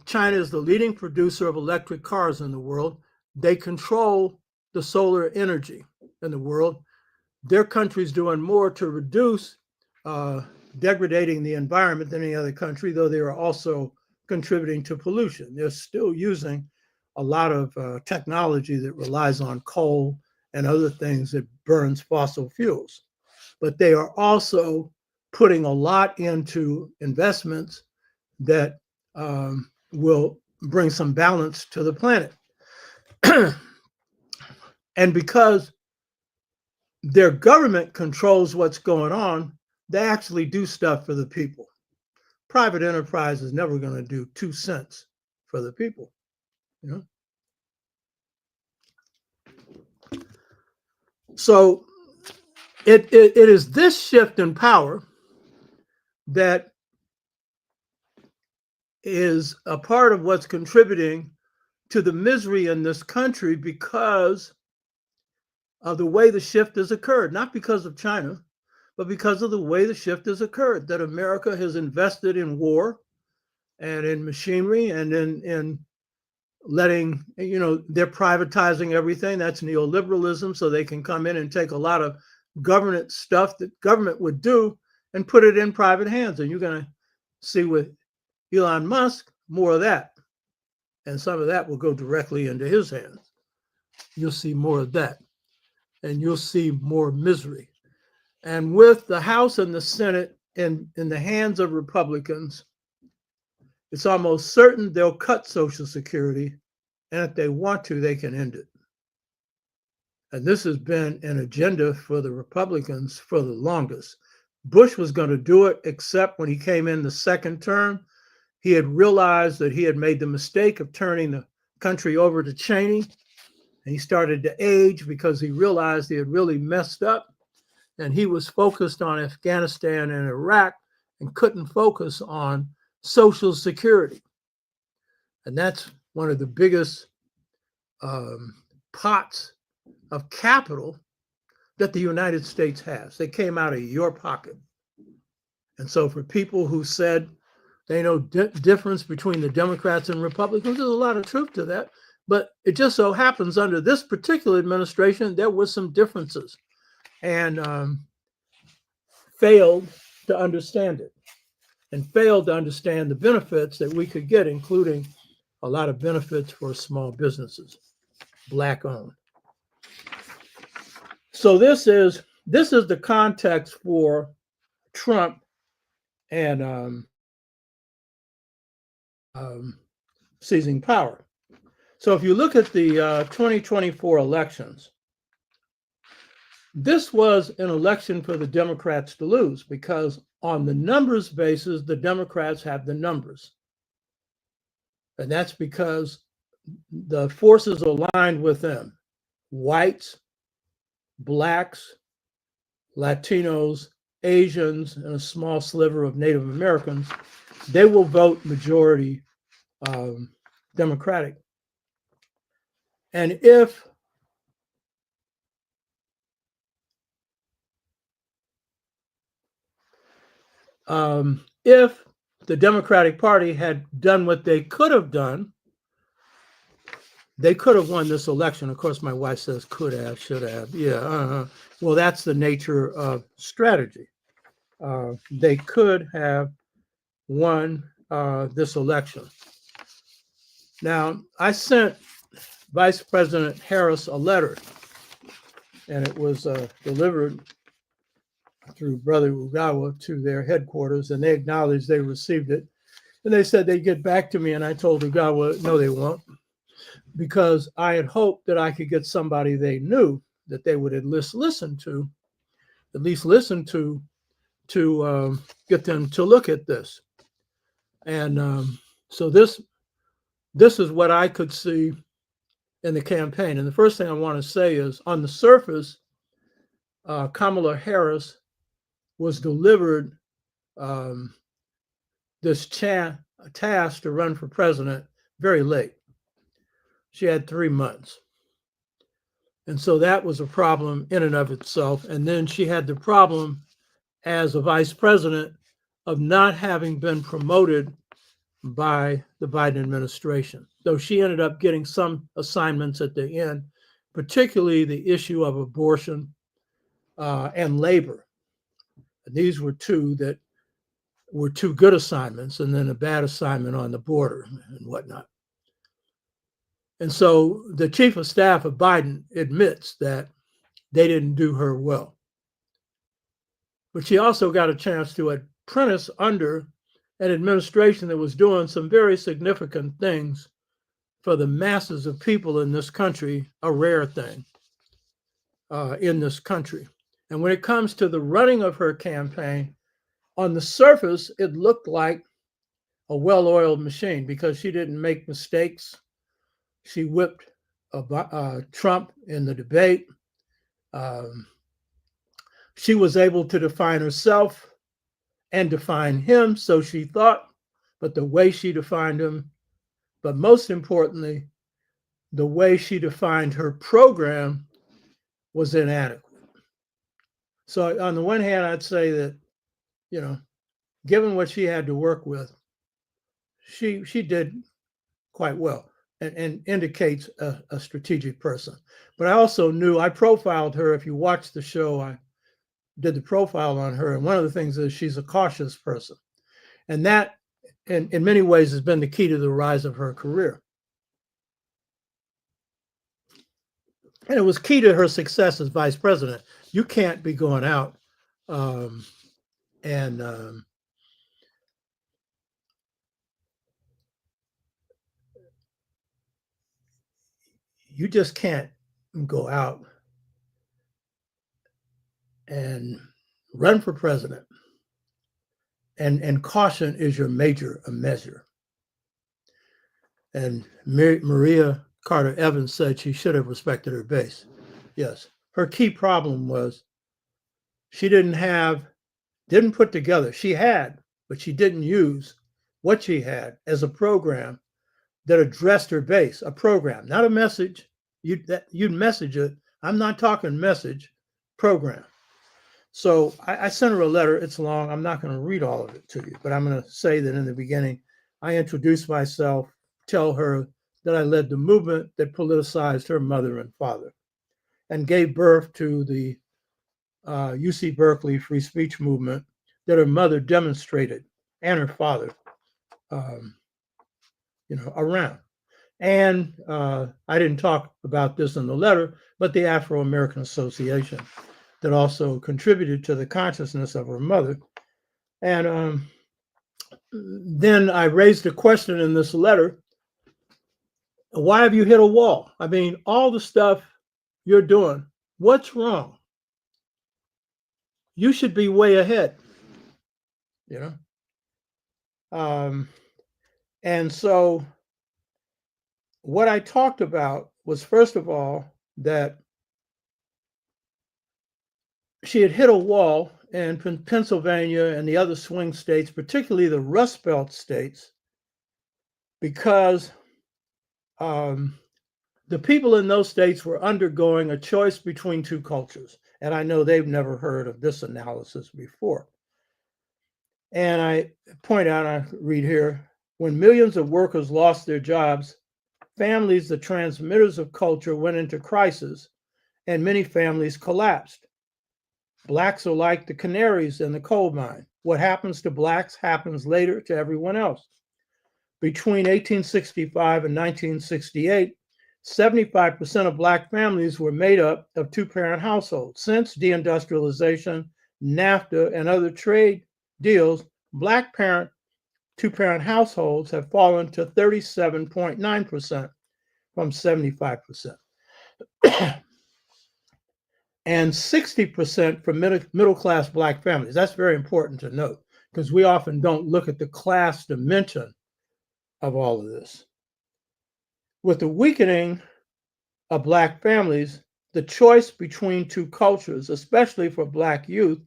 China is the leading producer of electric cars in the world. They control the solar energy in the world. Their country's doing more to reduce degrading the environment than any other country, though they are also contributing to pollution. They're still using a lot of technology that relies on coal and other things that burns fossil fuels. But they are also putting a lot into investments that will bring some balance to the planet. And because their government controls what's going on, they actually do stuff for the people. Private enterprise is never going to do 2 cents for the people, you know? So it is this shift in power that is a part of what's contributing to the misery in this country, because of the way the shift has occurred, not because of China, but because of the way the shift has occurred, that America has invested in war and in machinery and in letting, they're privatizing everything. That's neoliberalism. So they can come in and take a lot of government stuff that government would do and put it in private hands. And you're going to see with Elon Musk, more of that. And some of that will go directly into his hands. You'll see more of that. And you'll see more misery. And with the House and the Senate in the hands of Republicans, it's almost certain they'll cut Social Security. And if they want to, they can end it. And this has been an agenda for the Republicans for the longest. Bush was going to do it, except when he came in the second term, he had realized that he had made the mistake of turning the country over to Cheney. And he started to age because he realized he had really messed up. And he was focused on Afghanistan and Iraq and couldn't focus on Social Security. And that's one of the biggest pots of capital that the United States has. They came out of your pocket. And so for people who said they know difference between the Democrats and Republicans, there's a lot of truth to that. But it just so happens under this particular administration, there were some differences and failed to understand it and failed to understand the benefits that we could get, including a lot of benefits for small businesses, Black owned. So this is the context for Trump and seizing power. So if you look at the 2024 elections, this was an election for the Democrats to lose because on the numbers basis, the Democrats have the numbers. And that's because the forces aligned with them, whites, Blacks, Latinos, Asians, and a small sliver of Native Americans, they will vote majority Democratic. And if the Democratic Party had done what they could have done, they could have won this election. Of course, my wife says could have, should have. Yeah. Well, that's the nature of strategy. They could have won this election. Now, I sent Vice President Harris a letter, and it was delivered through Brother Ugawa to their headquarters, and they acknowledged they received it. And they said they'd get back to me, and I told Ugawa, no, they won't, because I had hoped that I could get somebody they knew that they would at least listen to get them to look at this. And so this is what I could see in the campaign. And the first thing I want to say is, on the surface, Kamala Harris was delivered this task to run for president very late. She had 3 months. And so that was a problem in and of itself. And then she had the problem as a vice president of not having been promoted by the Biden administration, though she ended up getting some assignments at the end, particularly the issue of abortion and labor. And these were two that were two good assignments, and then a bad assignment on the border and whatnot. And so the chief of staff of Biden admits that they didn't do her well. But she also got a chance to apprentice under an administration that was doing some very significant things for the masses of people in this country, a rare thing in this country. And when it comes to the running of her campaign, on the surface, it looked like a well-oiled machine because she didn't make mistakes. She whipped Trump in the debate. She was able to define herself and define him, so she thought, but the way she defined him, but most importantly, the way she defined her program was inadequate. So on the one hand, I'd say that, given what she had to work with, she did quite well and indicates a strategic person. But I also knew, I profiled her. If you watch the show, I did the profile on her. And one of the things is she's a cautious person. And that, in many ways, has been the key to the rise of her career. And it was key to her success as vice president. You can't be going out and you just can't go out and run for president. And caution is your major measure. And Maria Carter Evans said she should have respected her base. Yes. Her key problem was she didn't put together, she had, but she didn't use what she had as a program that addressed her base, a program, not a message. You'd message it. I'm not talking message, program. So I sent her a letter. It's long. I'm not going to read all of it to you, but I'm going to say that in the beginning, I introduced myself, tell her that I led the movement that politicized her mother and father and gave birth to the UC Berkeley free speech movement that her mother demonstrated and her father, around. And I didn't talk about this in the letter, but the Afro-American Association that also contributed to the consciousness of her mother. And then I raised a question in this letter. Why have you hit a wall? I mean, all the stuff you're doing, what's wrong? You should be way ahead, And so what I talked about was, first of all, that she had hit a wall in Pennsylvania and the other swing states, particularly the Rust Belt states, because the people in those states were undergoing a choice between two cultures. And I know they've never heard of this analysis before. And I point out, I read here, when millions of workers lost their jobs, families, the transmitters of culture, went into crisis, and many families collapsed. Blacks are like the canaries in the coal mine. What happens to blacks happens later to everyone else. Between 1865 and 1968, 75% of black families were made up of two-parent households. Since deindustrialization, NAFTA, and other trade deals, black two-parent households have fallen to 37.9% from 75%. And 60% from middle-class black families. That's very important to note because we often don't look at the class dimension of all of this. With the weakening of black families, the choice between two cultures, especially for black youth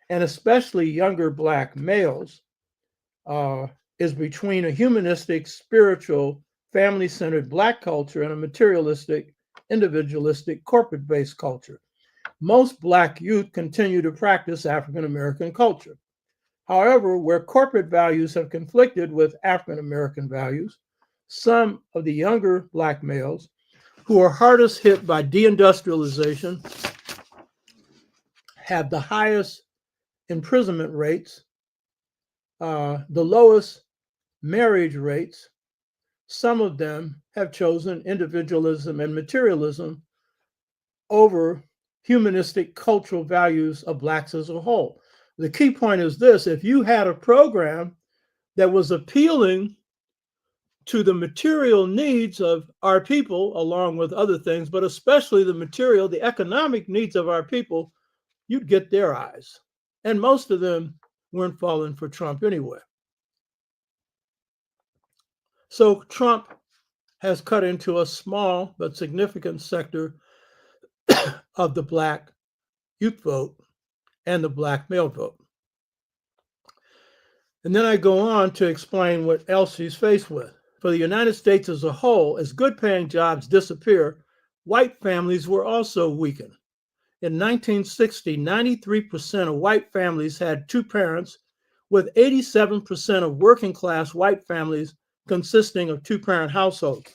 and especially younger black males, is between a humanistic, spiritual, family-centered black culture and a materialistic, individualistic, corporate-based culture. Most black youth continue to practice African-American culture. However, where corporate values have conflicted with African-American values, some of the younger black males who are hardest hit by deindustrialization have the highest imprisonment rates, the lowest marriage rates. Some of them have chosen individualism and materialism over humanistic cultural values of blacks as a whole. The key point is this: if you had a program that was appealing to the material needs of our people, along with other things, but especially the economic needs of our people, you'd get their eyes. And most of them weren't falling for Trump anyway. So Trump has cut into a small but significant sector of the black youth vote and the black male vote. And then I go on to explain what else he's faced with. For the United States as a whole, as good-paying jobs disappear, white families were also weakened. In 1960, 93% of white families had two parents, with 87% of working class white families consisting of two-parent households.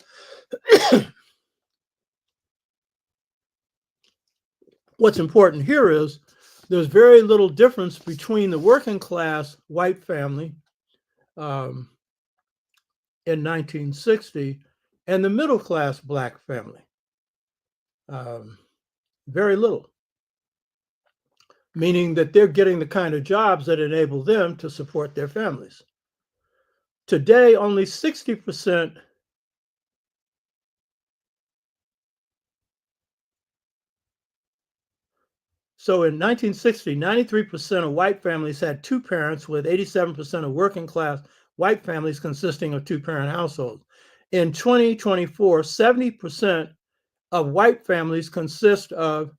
What's important here is there's very little difference between the working class white family in 1960 and the middle class black family. Very little, meaning that they're getting the kind of jobs that enable them to support their families. Today, only 60%. So in 1960, 93% of white families had two parents, with 87% of working class white families consisting of two-parent households. In 2024, 70% of white families consist of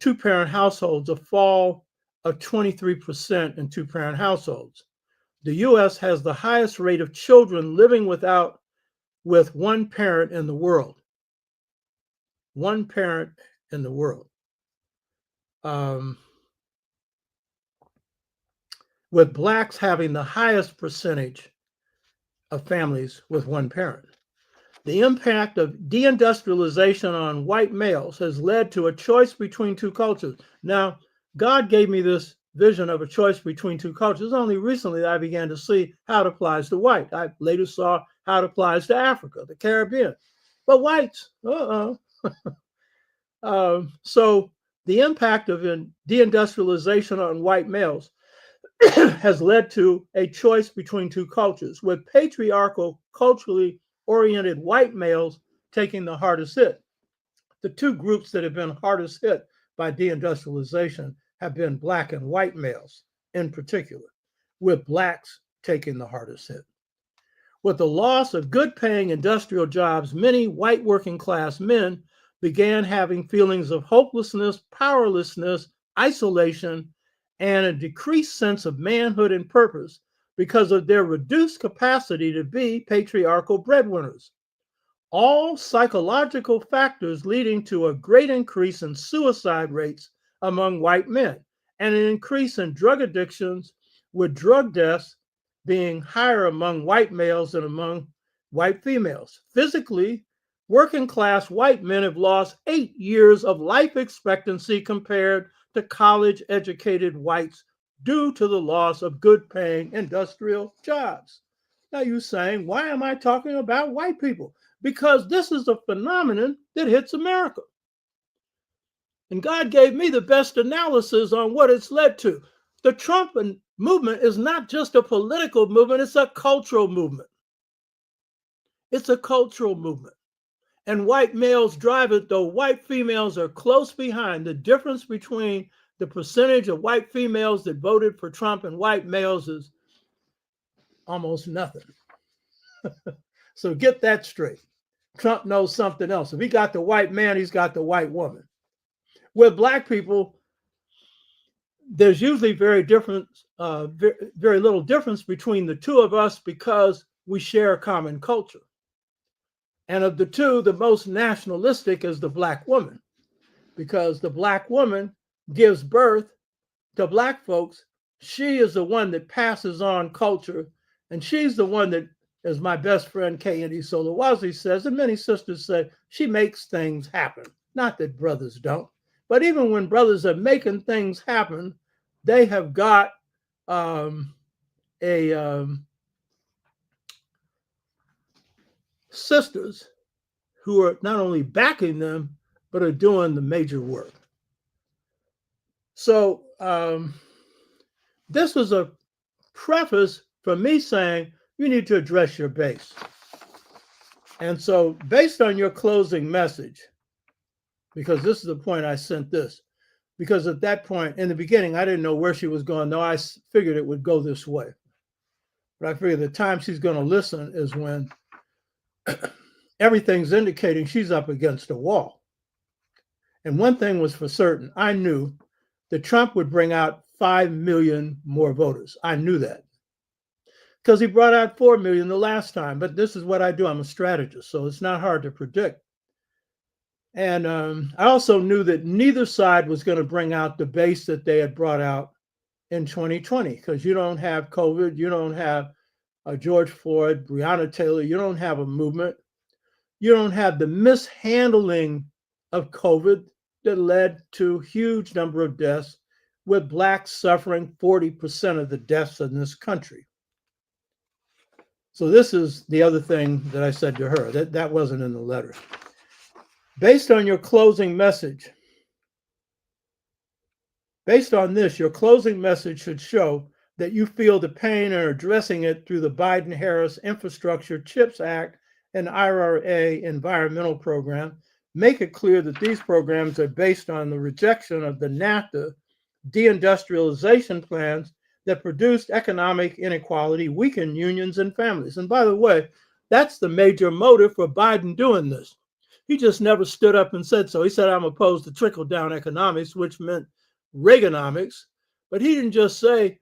two-parent households, a fall of 23% in two-parent households. The U.S. has the highest rate of children living with one parent in the world. One parent in the world. With blacks having the highest percentage of families with one parent. The impact of deindustrialization on white males has led to a choice between two cultures. Now, God gave me this vision of a choice between two cultures only recently that I began to see how it applies to white. I later saw how it applies to Africa, the Caribbean. But whites, so the impact of deindustrialization on white males has led to a choice between two cultures, with patriarchal, culturally oriented white males taking the hardest hit. The two groups that have been hardest hit by deindustrialization have been black and white males in particular, with blacks taking the hardest hit. With the loss of good-paying industrial jobs, many white working class men began having feelings of hopelessness, powerlessness, isolation, and a decreased sense of manhood and purpose because of their reduced capacity to be patriarchal breadwinners. All psychological factors leading to a great increase in suicide rates among white men and an increase in drug addictions, with drug deaths being higher among white males than among white females. Physically, working class white men have lost 8 years of life expectancy compared to college-educated whites due to the loss of good-paying industrial jobs. Now you're saying, why am I talking about white people? Because this is a phenomenon that hits America. And God gave me the best analysis on what it's led to. The Trump movement is not just a political movement, it's a cultural movement. It's a cultural movement. And white males drive it, though white females are close behind. The difference between the percentage of white females that voted for Trump and white males is almost nothing. So get that straight. Trump knows something else. If he got the white man, he's got the white woman. With black people, there's usually very little difference between the two of us because we share a common culture. And of the two, the most nationalistic is the black woman, because the black woman gives birth to black folks. She is the one that passes on culture, and she's the one that, as my best friend K.N.E. Solowazi says, and many sisters say, she makes things happen. Not that brothers don't, but even when brothers are making things happen, they have got sisters who are not only backing them, but are doing the major work. So this was a preface for me saying, you need to address your base. And so based on your closing message, because this is the point I sent this, because at that point in the beginning, I didn't know where she was going. No, I figured it would go this way. But I figured the time she's going to listen is when everything's indicating she's up against a wall. And one thing was for certain, I knew that Trump would bring out 5 million more voters. I knew that because he brought out 4 million the last time. But this is what I do. I'm a strategist, so it's not hard to predict. And I also knew that neither side was going to bring out the base that they had brought out in 2020, because you don't have COVID, you don't have George Floyd, Breonna Taylor, you don't have a movement, you don't have the mishandling of COVID that led to a huge number of deaths, with Blacks suffering 40% of the deaths in this country. So this is the other thing that I said to her, that wasn't in the letter. Based on your closing message, based on this, your closing message should show that you feel the pain and are addressing it through the Biden-Harris Infrastructure CHIPS Act and IRA environmental program. Make it clear that these programs are based on the rejection of the NAFTA deindustrialization plans that produced economic inequality, weakened unions and families. And by the way, that's the major motive for Biden doing this. He just never stood up and said so. He said, I'm opposed to trickle-down economics, which meant Reaganomics, but he didn't just say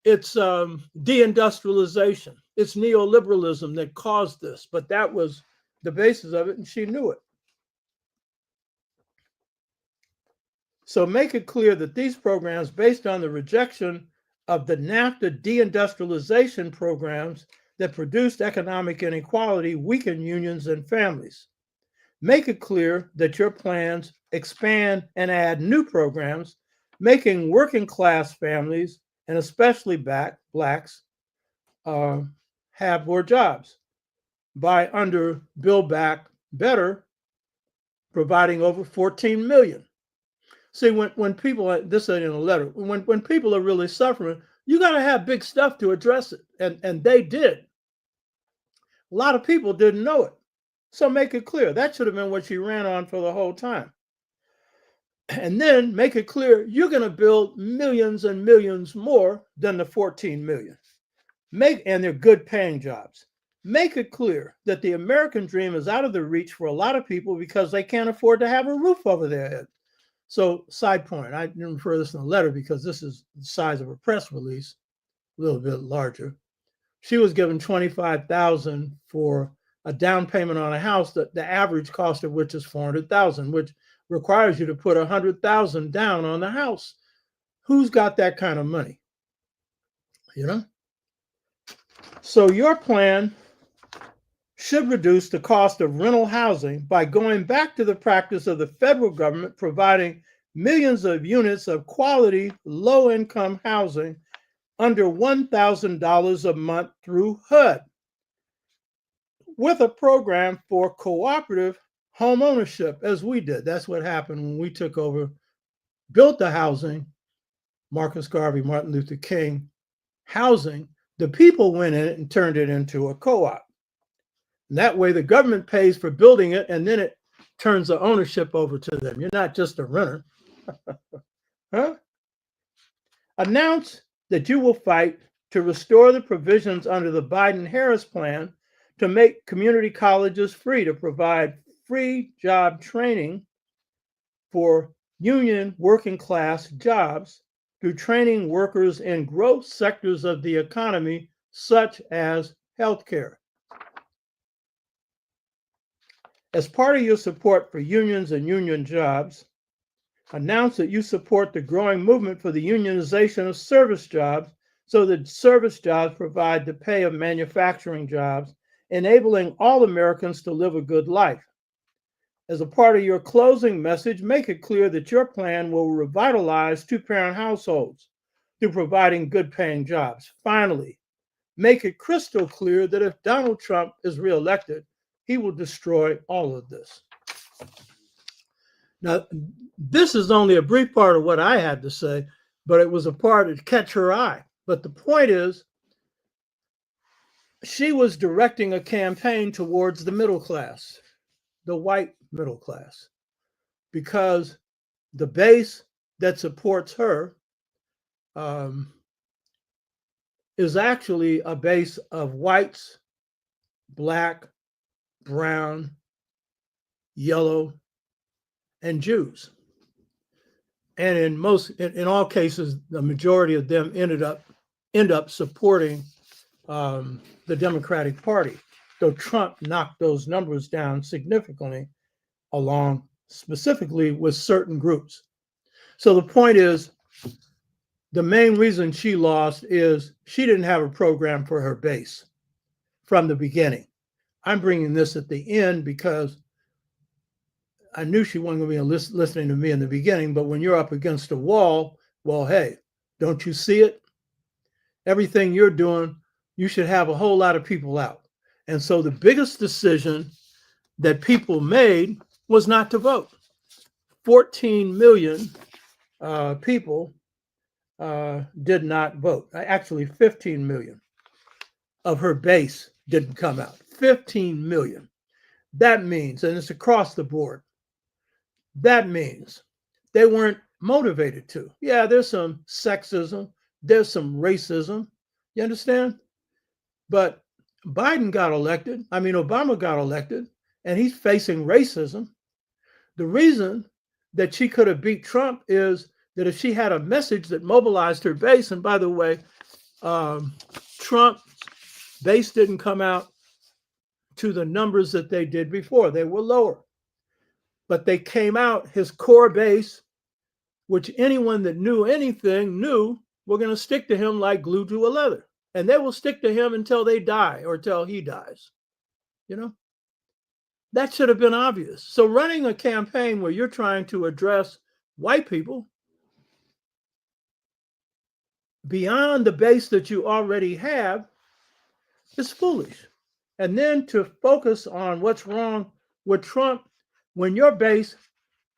it's deindustrialization, it's neoliberalism that caused this, but that was the basis of it, and she knew it. So make it clear that these programs, based on the rejection of the NAFTA deindustrialization programs that produced economic inequality, weakened unions and families. Make it clear that your plans expand and add new programs, making working class families, and especially Blacks, have more jobs by, under Build Back Better, providing over 14 million. See, when people, this ain't in a letter, when people are really suffering, you got to have big stuff to address it. And they did. A lot of people didn't know it. So make it clear. That should have been what she ran on for the whole time. And then make it clear you're going to build millions and millions more than the 14 million. And they're good paying jobs. Make it clear that the American dream is out of the reach for a lot of people because they can't afford to have a roof over their head. So, side point, I didn't refer this in the letter because this is the size of a press release, a little bit larger. She was given $25,000 for a down payment on a house that the average cost of which is $400,000, which requires you to put $100,000 down on the house. Who's got that kind of money? You know? So your plan should reduce the cost of rental housing by going back to the practice of the federal government providing millions of units of quality, low-income housing under $1,000 a month through HUD, with a program for cooperative home ownership, as we did. That's what happened when we took over, built the housing, Marcus Garvey, Martin Luther King housing. The people went in it and turned it into a co-op. And that way the government pays for building it and then it turns the ownership over to them. You're not just a renter. Huh? Announce that you will fight to restore the provisions under the Biden-Harris plan to make community colleges free, to provide free job training for union working class jobs through training workers in growth sectors of the economy, such as healthcare. As part of your support for unions and union jobs, announce that you support the growing movement for the unionization of service jobs so that service jobs provide the pay of manufacturing jobs, enabling all Americans to live a good life. As a part of your closing message, make it clear that your plan will revitalize two-parent households through providing good-paying jobs. Finally, make it crystal clear that if Donald Trump is reelected, he will destroy all of this. Now, this is only a brief part of what I had to say, but it was a part to catch her eye. But the point is, she was directing a campaign towards the middle class, the white middle class, because the base that supports her is actually a base of whites, black, brown, yellow, and Jews. And in all cases, the majority of them end up supporting the Democratic Party, though Trump knocked those numbers down significantly along specifically with certain groups. So the point is, the main reason she lost is she didn't have a program for her base from the beginning. I'm bringing this at the end because I knew she wasn't going to be listening to me in the beginning, but when you're up against a wall, well, hey, don't you see it? Everything you're doing, you should have a whole lot of people out. And so the biggest decision that people made was not to vote. 14 million people did not vote. Actually, 15 million of her base didn't come out. 15 million. That means, and it's across the board, that means they weren't motivated to. Yeah, there's some sexism, there's some racism, you understand? But Biden got elected, Obama got elected, and he's facing racism. The reason that she could have beat Trump is that if she had a message that mobilized her base, and by the way, Trump's base didn't come out to the numbers that they did before. They were lower. But they came out, his core base, which anyone that knew anything knew were going to stick to him like glue to a leather. And they will stick to him until they die or until he dies. You know? That should have been obvious. So running a campaign where you're trying to address white people beyond the base that you already have is foolish. And then to focus on what's wrong with Trump when your base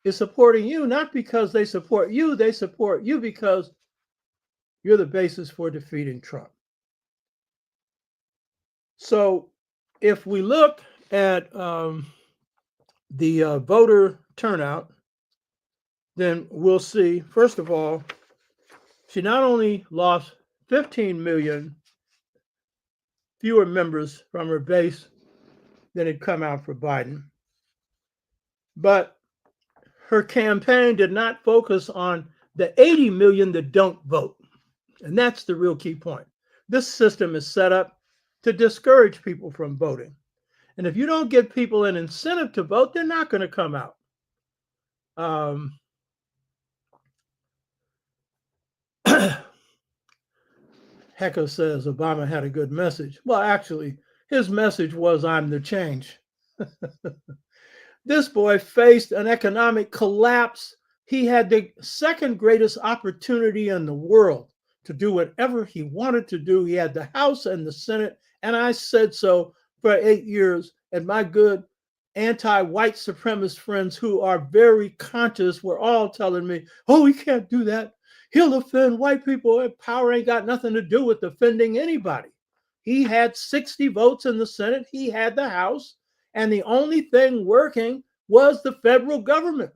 is supporting you, not because they support you because you're the basis for defeating Trump. So if we look at the voter turnout, then we'll see, first of all, she not only lost 15 million fewer members from her base than had come out for Biden, but her campaign did not focus on the 80 million that don't vote. And that's the real key point. This system is set up to discourage people from voting. And if you don't give people an incentive to vote, they're not going to come out. Hecker says Obama had a good message. Well, actually, his message was, I'm the change. This boy faced an economic collapse. He had the second greatest opportunity in the world to do whatever he wanted to do. He had the House and the Senate, and I said so for 8 years. And my good anti-white supremacist friends who are very conscious were all telling me, oh, he can't do that. He'll offend white people. Power ain't got nothing to do with offending anybody. He had 60 votes in the Senate. He had the House. And the only thing working was the federal government.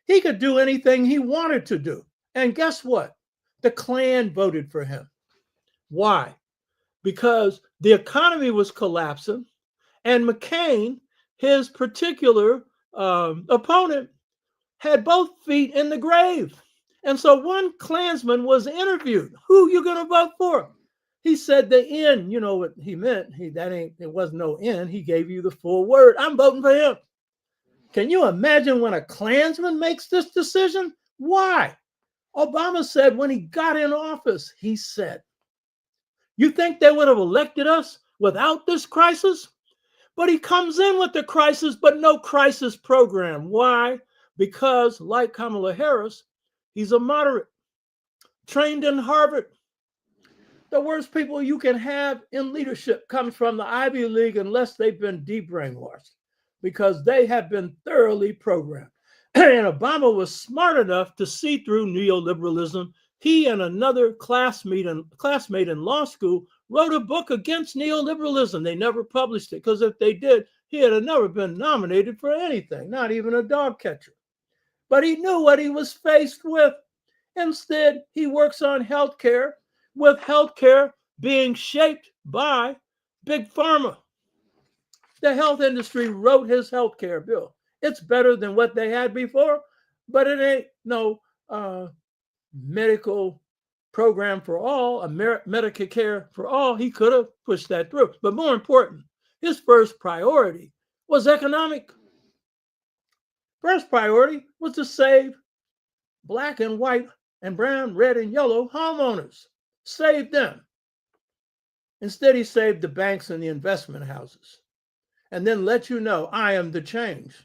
He could do anything he wanted to do. And guess what? The Klan voted for him. Why? Because the economy was collapsing, and McCain, his particular opponent, had both feet in the grave. And so one Klansman was interviewed. Who you going to vote for? He said the end. You know what he meant? It wasn't no end. He gave you the full word. I'm voting for him. Can you imagine when a Klansman makes this decision? Why? Obama said when he got in office, he said, you think they would have elected us without this crisis? But he comes in with the crisis, but no crisis program. Why? Because like Kamala Harris, he's a moderate, trained in Harvard. The worst people you can have in leadership comes from the Ivy League unless they've been debrainwashed, because they have been thoroughly programmed. And Obama was smart enough to see through neoliberalism. He and another classmate in law school wrote a book against neoliberalism. They never published it, because if they did, he had never been nominated for anything, not even a dog catcher. But he knew what he was faced with. Instead, he works on healthcare, with healthcare being shaped by Big Pharma. The health industry wrote his healthcare bill. It's better than what they had before, but it ain't no medical program for all, Medicare care for all. He could have pushed that through. But more important, his first priority was economic. First priority was to save black and white and brown, red and yellow homeowners. Save them. Instead, he saved the banks and the investment houses. And then let you know, I am the change.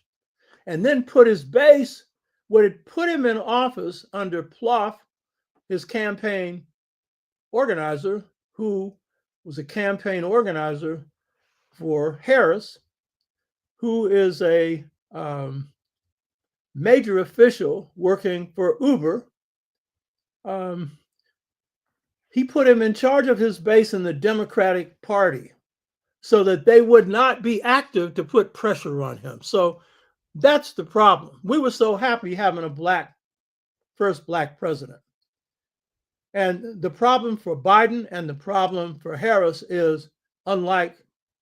And then put his base, what had put him in office under Plouffe, his campaign organizer, who was a campaign organizer for Harris, who is a major official working for Uber. He put him in charge of his base in the Democratic Party so that they would not be active to put pressure on him. So that's the problem. We were so happy having a first black president. And the problem for Biden and the problem for Harris is, unlike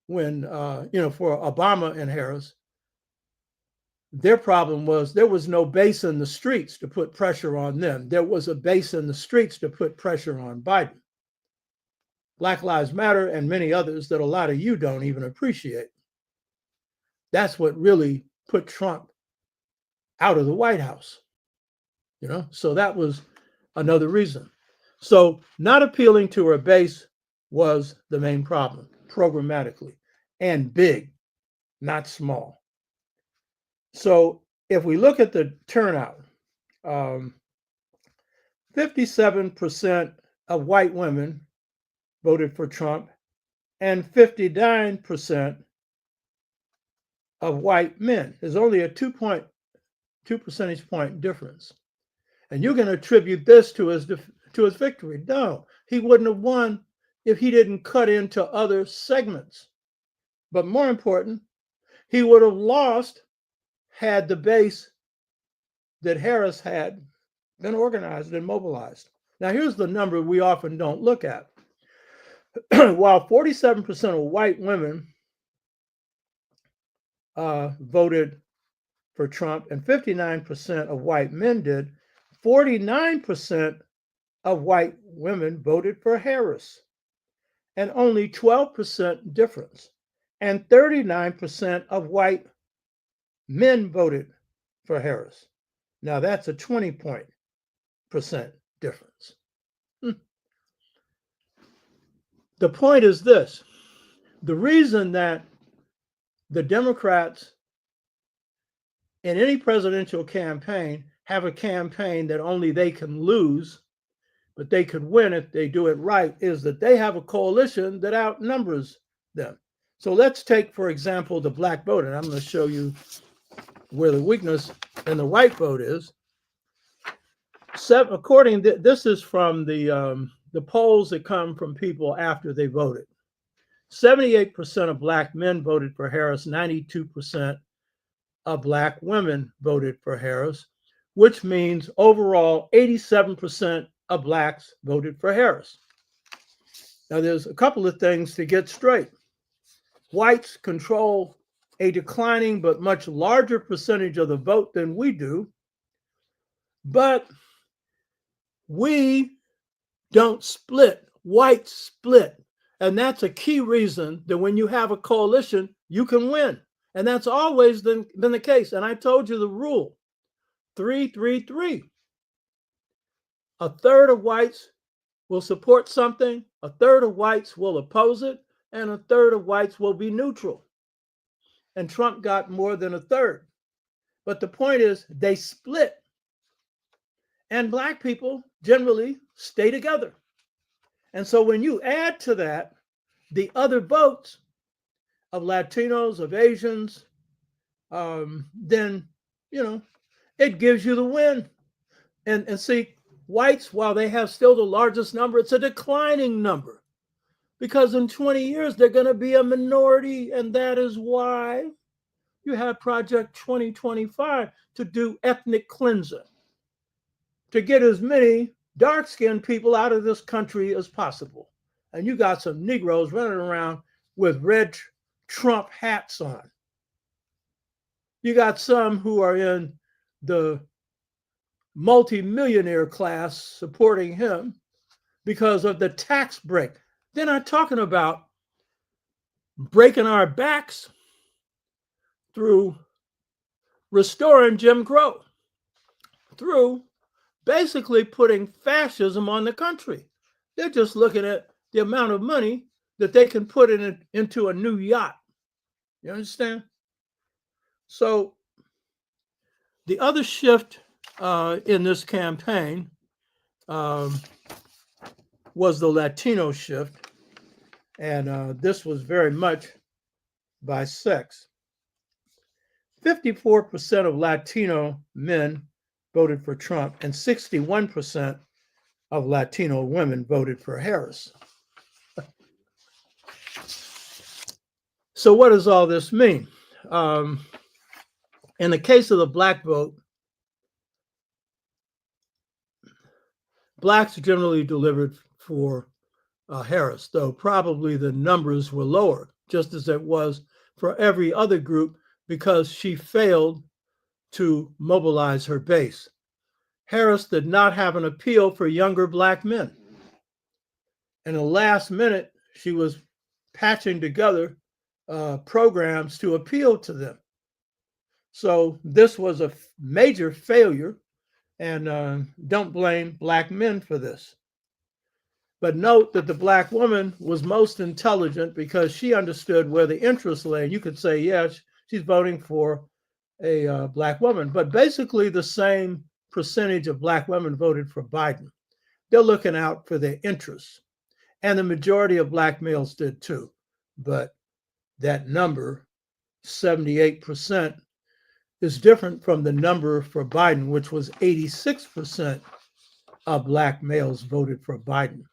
when, for Obama and Harris, their problem was there was no base in the streets to put pressure on them. There was a base in the streets to put pressure on Biden. Black Lives Matter and many others that a lot of you don't even appreciate. That's what really put Trump out of the White House. So that was another reason. So not appealing to her base was the main problem, programmatically, and big, not small. So if we look at the turnout, 57% of white women voted for Trump and 59% of white men. There's only a 2 percentage point difference. And you can attribute this to his victory. No, he wouldn't have won if he didn't cut into other segments. But more important, he would have lost had the base that Harris had been organized and mobilized. Now, here's the number we often don't look at. While 47% of white women voted for Trump and 59% of white men did, 49% of white women voted for Harris, and only 12% difference. And 39% of white men voted for Harris. Now that's a 20% difference. The point is this: the reason that the Democrats in any presidential campaign have a campaign that only they can lose, but they could win if they do it right, is that they have a coalition that outnumbers them. So let's take, for example, the black vote, and I'm going to show you where the weakness in the white vote is. This is from the polls that come from people after they voted. 78% of black men voted for Harris, 92% of black women voted for Harris, which means overall 87% of blacks voted for Harris. Now, there's a couple of things to get straight. Whites control a declining but much larger percentage of the vote than we do, but we don't split. Whites split. And that's a key reason that when you have a coalition, you can win. And that's always been the case. And I told you the rule, 3-3-3. A third of whites will support something, a third of whites will oppose it, and a third of whites will be neutral. And Trump got more than a third. But the point is, they split. And black people generally stay together. And so when you add to that the other votes of Latinos, of Asians, then, it gives you the win. And see, whites, while they have still the largest number, it's a declining number. Because in 20 years, they're going to be a minority. And that is why you have Project 2025 to do ethnic cleansing, to get as many dark-skinned people out of this country as possible. And you got some Negroes running around with red Trump hats on. You got some who are in the multi-millionaire class supporting him because of the tax break. They're not talking about breaking our backs through restoring Jim Crow through basically putting fascism on the country. They're just looking at the amount of money that they can put into a new yacht. You understand? So the other shift in this campaign was the Latino shift, and this was very much by sex. 54% of Latino men voted for Trump, and 61% of Latino women voted for Harris. So what does all this mean? In the case of the Black vote, Blacks generally delivered for Harris, though probably the numbers were lower, just as it was for every other group, because she failed to mobilize her base. Harris did not have an appeal for younger Black men. In the last minute, she was patching together programs to appeal to them. So this was a major failure, and don't blame Black men for this. But note that the Black woman was most intelligent because she understood where the interest lay. You could say, yes, she's voting for a Black woman, but basically the same percentage of Black women voted for Biden. They're looking out for their interests. And the majority of Black males did too. But that number, 78%, is different from the number for Biden, which was 86% of Black males voted for Biden.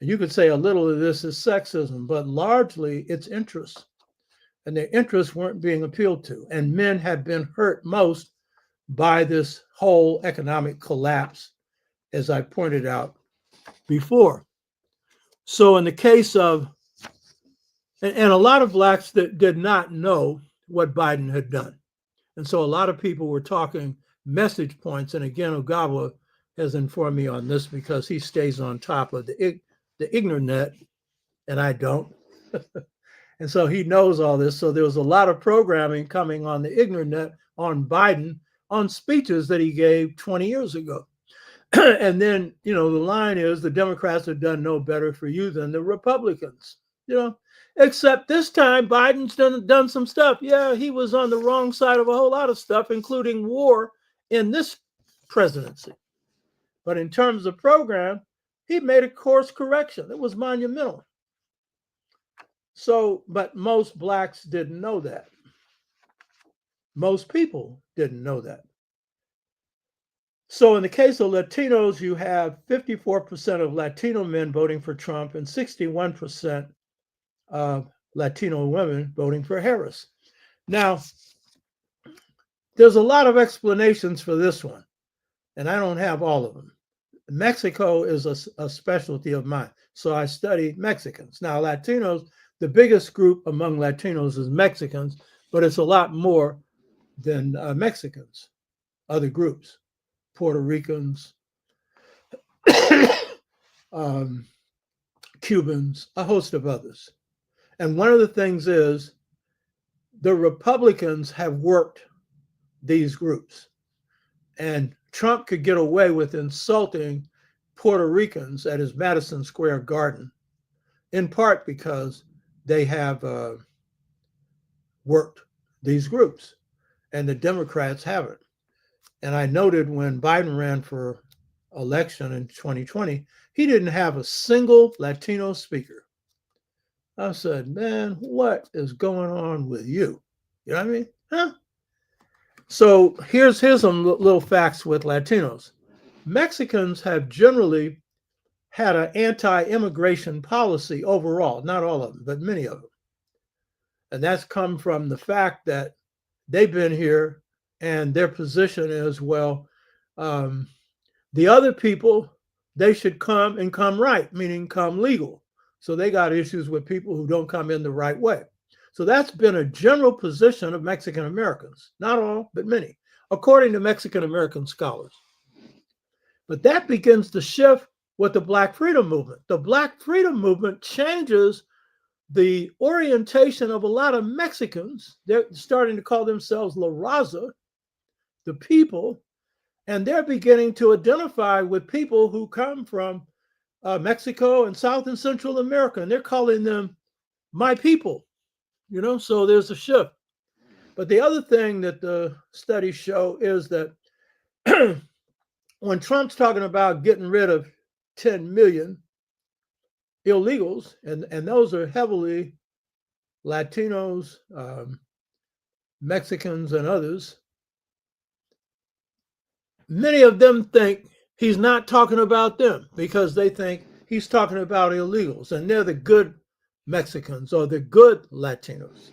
And you could say a little of this is sexism, but largely it's interests. And their interests weren't being appealed to. And men have been hurt most by this whole economic collapse, as I pointed out before. So in the case of, and a lot of Blacks that did not know what Biden had done. And so a lot of people were talking message points. And again, Ogawa has informed me on this because he stays on top of the ignorant, and I don't. And so he knows all this. So there was a lot of programming coming on the ignorant on Biden on speeches that he gave 20 years ago. And then, the line is the Democrats have done no better for you than the Republicans, except this time Biden's done some stuff. Yeah, he was on the wrong side of a whole lot of stuff, including war in this presidency. But in terms of program, he made a course correction. It was monumental. So, but most Blacks didn't know that. Most people didn't know that. So in the case of Latinos, you have 54% of Latino men voting for Trump and 61% of Latino women voting for Harris. Now, there's a lot of explanations for this one, and I don't have all of them. Mexico is a specialty of mine, so I study Mexicans. Now, Latinos, the biggest group among Latinos is Mexicans, but it's a lot more than Mexicans, other groups, Puerto Ricans, Cubans, a host of others. And one of the things is the Republicans have worked these groups. And Trump could get away with insulting Puerto Ricans at his Madison Square Garden, in part because they have worked these groups, and the Democrats haven't. And I noted when Biden ran for election in 2020, he didn't have a single Latino speaker. I said, man, what is going on with you? You know what I mean? Huh? So here's some little facts with Latinos. Mexicans have generally had an anti-immigration policy overall, not all of them, but many of them. And that's come from the fact that they've been here and their position is, well, the other people, they should come and come right, meaning come legal. So they got issues with people who don't come in the right way. So that's been a general position of Mexican Americans, not all, but many, according to Mexican American scholars. But that begins to shift with the Black Freedom Movement. The Black Freedom Movement changes the orientation of a lot of Mexicans. They're starting to call themselves La Raza, the people, and they're beginning to identify with people who come from Mexico and South and Central America, and they're calling them my people, so there's a shift. But the other thing that the studies show is that when Trump's talking about getting rid of 10 million illegals, and those are heavily Latinos, Mexicans, and others, many of them think he's not talking about them because they think he's talking about illegals, and they're the good Mexicans or the good Latinos.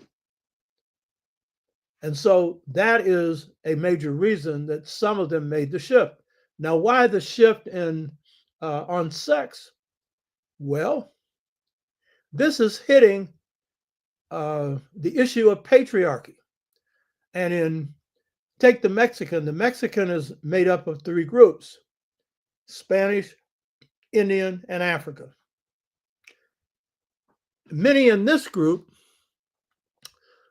And so that is a major reason that some of them made the shift. Now, why the shift on sex? Well, this is hitting the issue of patriarchy. And take the Mexican. The Mexican is made up of three groups: Spanish, Indian, and African. Many in this group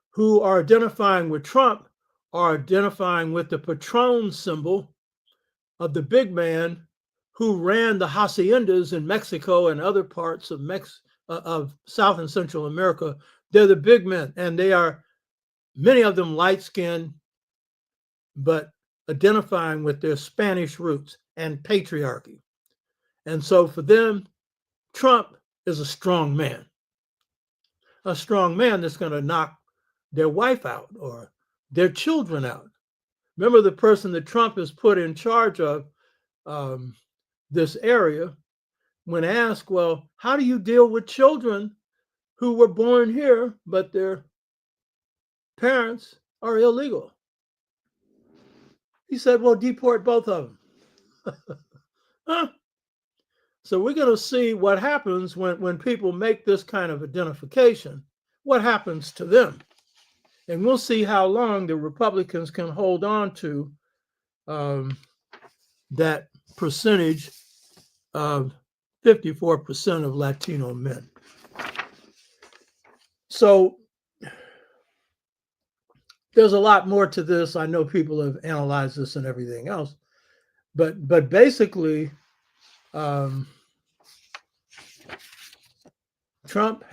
who are identifying with Trump are identifying with the patron symbol of the big man who ran the haciendas in Mexico and other parts of South and Central America. They're the big men, and they are, many of them, light-skinned, but identifying with their Spanish roots and patriarchy. And so for them, Trump is a strong man that's going to knock their wife out or their children out. Remember, the person that Trump has put in charge of this area, when asked, well, how do you deal with children who were born here, but their parents are illegal? He said, well, deport both of them. Huh? So we're going to see what happens when people make this kind of identification, what happens to them. And we'll see how long the Republicans can hold on to that percentage of 54% of Latino men. So there's a lot more to this. I know people have analyzed this and everything else, but basically, Trump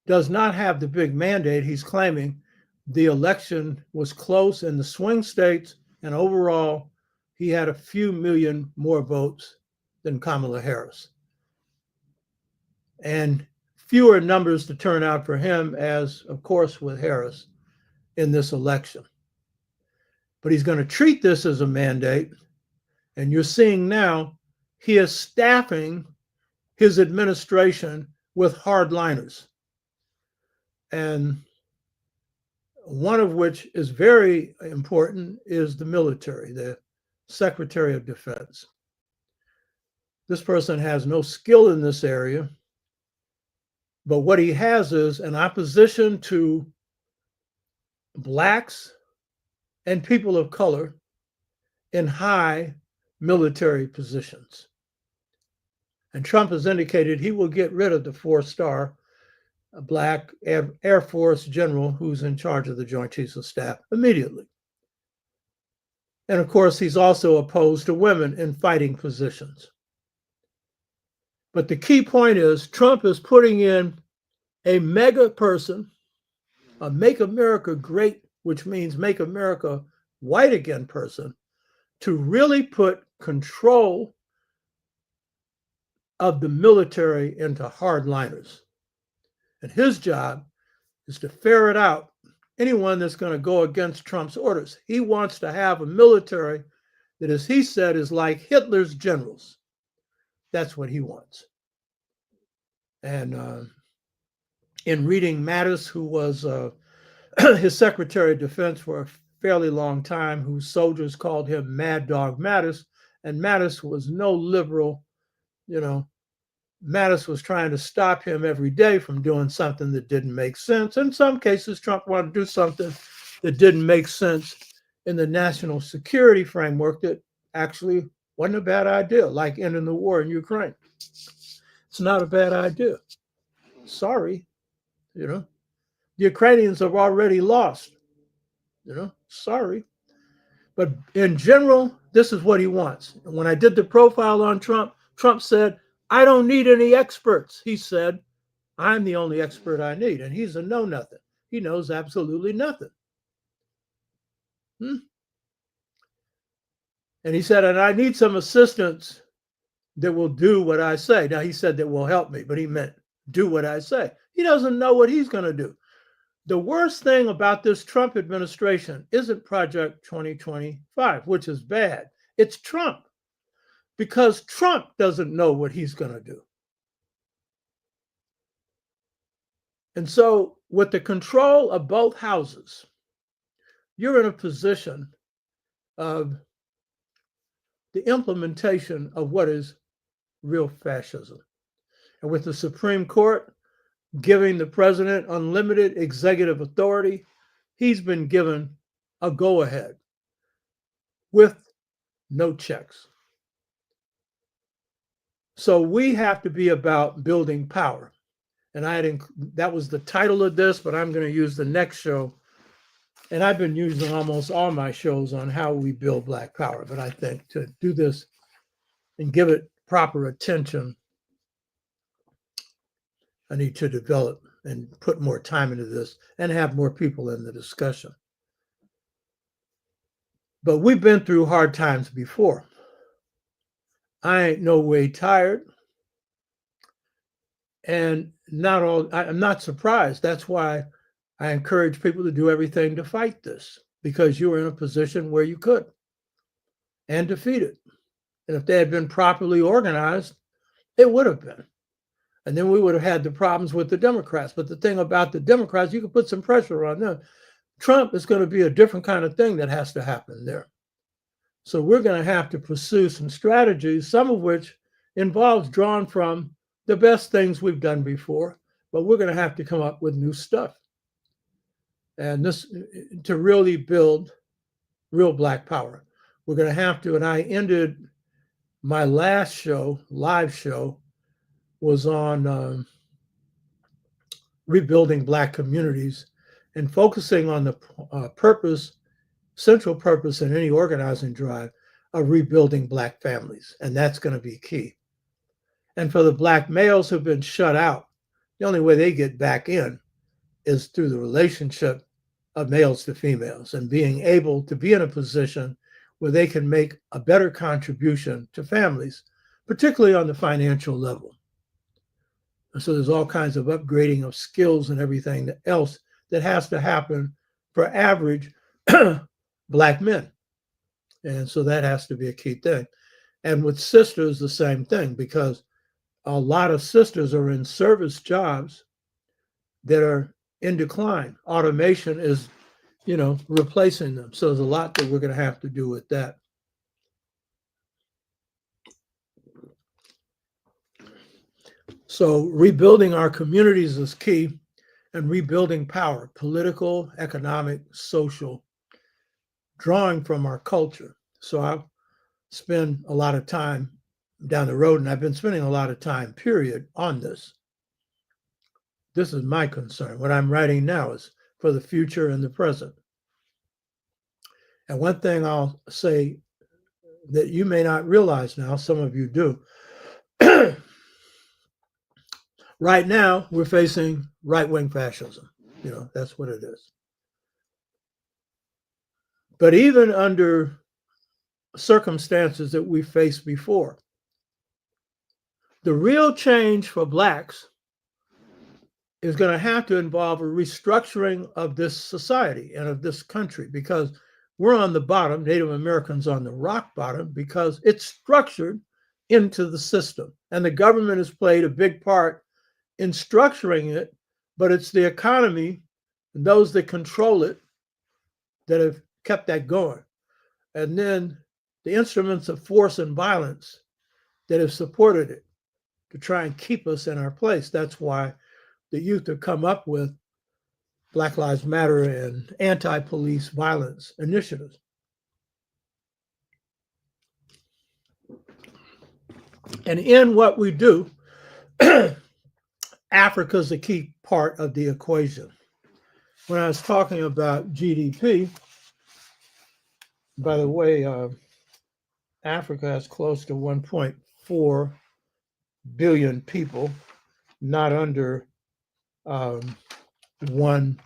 does not have the big mandate. He's claiming the election was close in the swing states, and overall, he had a few million more votes than Kamala Harris, and fewer numbers to turn out for him, as of course with Harris in this election. But he's going to treat this as a mandate, and you're seeing now he is staffing his administration with hardliners, and one of which is very important is the military, the Secretary of Defense. This person has no skill in this area, but what he has is an opposition to Blacks and people of color in high military positions. And Trump has indicated he will get rid of the 4-star Black Air Force general who's in charge of the Joint Chiefs of Staff immediately. And of course, he's also opposed to women in fighting positions. But the key point is Trump is putting in a mega person, a Make America Great, which means Make America White Again person, to really put control of the military into hardliners. And his job is to ferret out anyone that's going to go against Trump's orders. He wants to have a military that, as he said, is like Hitler's generals. That's what he wants. And in reading Mattis, who was his Secretary of Defense for a fairly long time, whose soldiers called him Mad Dog Mattis, and Mattis was no liberal, Mattis was trying to stop him every day from doing something that didn't make sense. In some cases, Trump wanted to do something that didn't make sense in the national security framework that actually wasn't a bad idea, like ending the war in Ukraine. It's not a bad idea. Sorry, you know. The Ukrainians have already lost, sorry. But in general, this is what he wants. And when I did the profile on Trump, Trump said, I don't need any experts. He said, I'm the only expert I need. And he's a know-nothing. He knows absolutely nothing. And he said, and I need some assistants that will do what I say. Now, he said that will help me, but he meant do what I say. He doesn't know what he's going to do. The worst thing about this Trump administration isn't Project 2025, which is bad. It's Trump, because Trump doesn't know what he's going to do. And so with the control of both houses, you're in a position of the implementation of what is real fascism. And with the Supreme Court giving the president unlimited executive authority, he's been given a go-ahead with no checks. So we have to be about building power. And that was the title of this, but I'm going to use the next show. And I've been using almost all my shows on how we build Black power. But I think to do this and give it proper attention, I need to develop and put more time into this and have more people in the discussion. But we've been through hard times before. I ain't no way tired. And I'm not surprised. That's why I encourage people to do everything to fight this, because you were in a position where you could and defeat it. And if they had been properly organized, it would have been. And then we would have had the problems with the Democrats. But the thing about the Democrats, you can put some pressure on them. Trump is going to be a different kind of thing that has to happen there. So we're going to have to pursue some strategies, some of which involves drawn from the best things we've done before, but we're going to have to come up with new stuff. And this, to really build real Black power, we're going to have to, and I ended my last show, live show, was on rebuilding Black communities and focusing on the central purpose in any organizing drive of rebuilding Black families. And that's going to be key. And for the Black males who've been shut out, the only way they get back in is through the relationship of males to females and being able to be in a position where they can make a better contribution to families, particularly on the financial level. And so there's all kinds of upgrading of skills and everything else that has to happen for average Black men. And so that has to be a key thing. And with sisters, the same thing, because a lot of sisters are in service jobs that are in decline. Automation is, replacing them. So there's a lot that we're going to have to do with that. So rebuilding our communities is key, and rebuilding power, political, economic, social, drawing from our culture. So I spend a lot of time down the road, and I've been spending a lot of time, period, on this. This is my concern. What I'm writing now is for the future and the present. And one thing I'll say that you may not realize now, some of you do. Right now, we're facing right-wing fascism. That's what it is. But even under circumstances that we faced before, the real change for Blacks is going to have to involve a restructuring of this society and of this country, because we're on the bottom, Native Americans on the rock bottom, because it's structured into the system. And the government has played a big part in structuring it, but it's the economy and those that control it that have kept that going. And then the instruments of force and violence that have supported it to try and keep us in our place. That's why the youth have come up with Black Lives Matter and anti-police violence initiatives. And in what we do, Africa's a key part of the equation. When I was talking about GDP, by the way, Africa has close to 1.4 billion people, not under one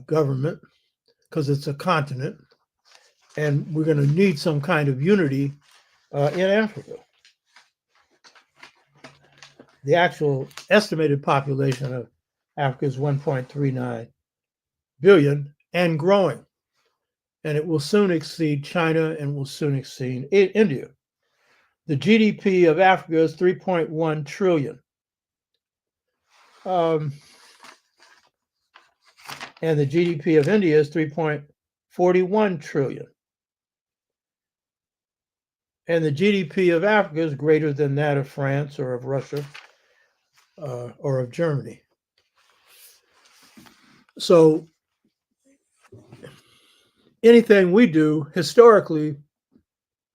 government, because it's a continent, and we're going to need some kind of unity in Africa. The actual estimated population of Africa is 1.39 billion and growing, and it will soon exceed China and will soon exceed India. The GDP of Africa is 3.1 trillion. And the GDP of India is 3.41 trillion. And the GDP of Africa is greater than that of France or of Russia or of Germany. So anything we do historically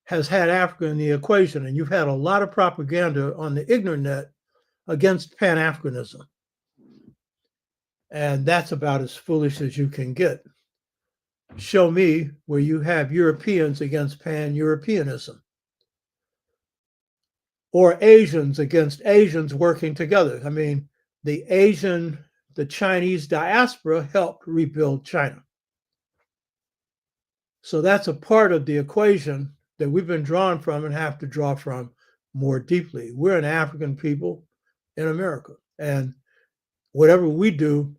has had Africa in the equation, and you've had a lot of propaganda on the internet against Pan-Africanism. And that's about as foolish as you can get. Show me where you have Europeans against Pan-Europeanism, or Asians against Asians working together. I mean, the Chinese diaspora helped rebuild China. So that's a part of the equation that we've been drawn from and have to draw from more deeply. We're an African people in America, and whatever we do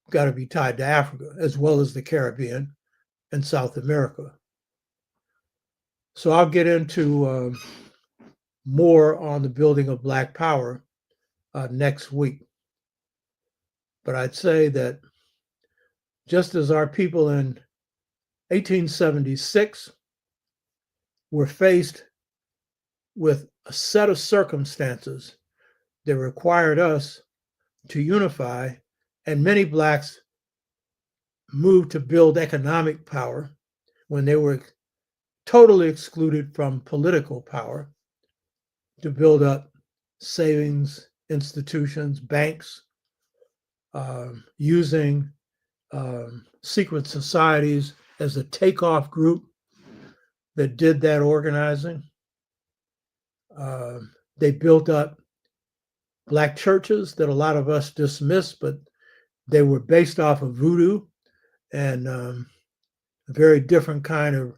got to be tied to Africa, as well as the Caribbean and South America. So I'll get into more on the building of Black power next week. But I'd say that just as our people in 1876 were faced with a set of circumstances that required us to unify, and many Blacks moved to build economic power when they were totally excluded from political power, to build up savings institutions, banks, using secret societies as a takeoff group that did that organizing. They built up Black churches that a lot of us dismiss, but they were based off of voodoo and a very different kind of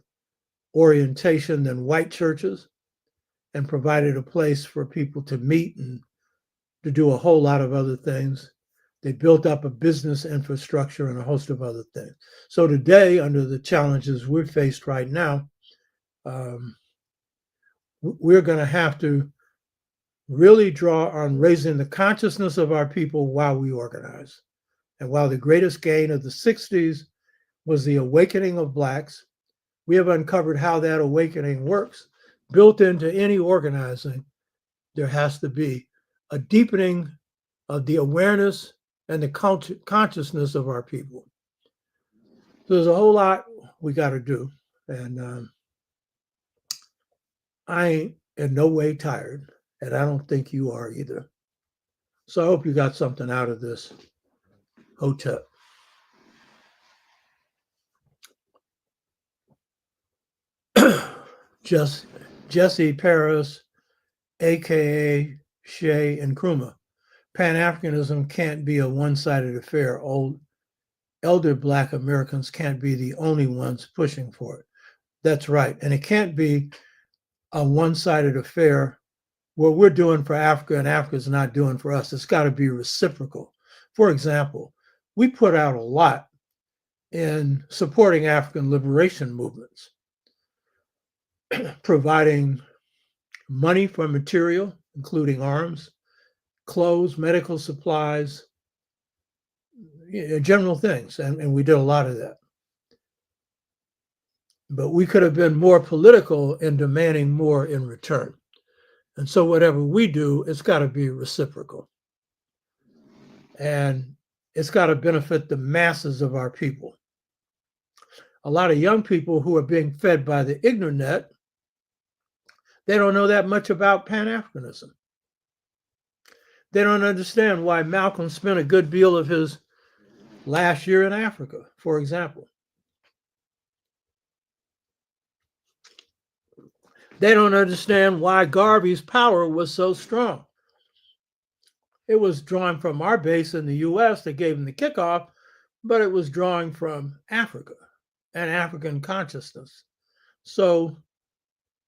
orientation than white churches, and provided a place for people to meet and to do a whole lot of other things. They built up a business infrastructure and a host of other things. So today, under the challenges we're faced right now, we're going to have to really draw on raising the consciousness of our people while we organize. And while the greatest gain of the 60s was the awakening of Blacks, we have uncovered how that awakening works. Built into any organizing, there has to be a deepening of the awareness and the consciousness of our people. So there's a whole lot we got to do. And I ain't in no way tired, and I don't think you are either. So I hope you got something out of this. Hotep. Jesse Paris, aka Shea and Nkrumah. Pan-Africanism can't be a one-sided affair. Elder Black Americans can't be the only ones pushing for it. That's right. And it can't be a one-sided affair. What we're doing for Africa and Africa's not doing for us. It's got to be reciprocal. For example, we put out a lot in supporting African liberation movements, providing money for material, including arms, clothes, medical supplies, general things. And we did a lot of that. But we could have been more political in demanding more in return. And so whatever we do, it's got to be reciprocal. And it's got to benefit the masses of our people. A lot of young people who are being fed by the internet, they don't know that much about Pan-Africanism. They don't understand why Malcolm spent a good deal of his last year in Africa, for example. They don't understand why Garvey's power was so strong. It was drawn from our base in the US that gave him the kickoff, but it was drawing from Africa and African consciousness. So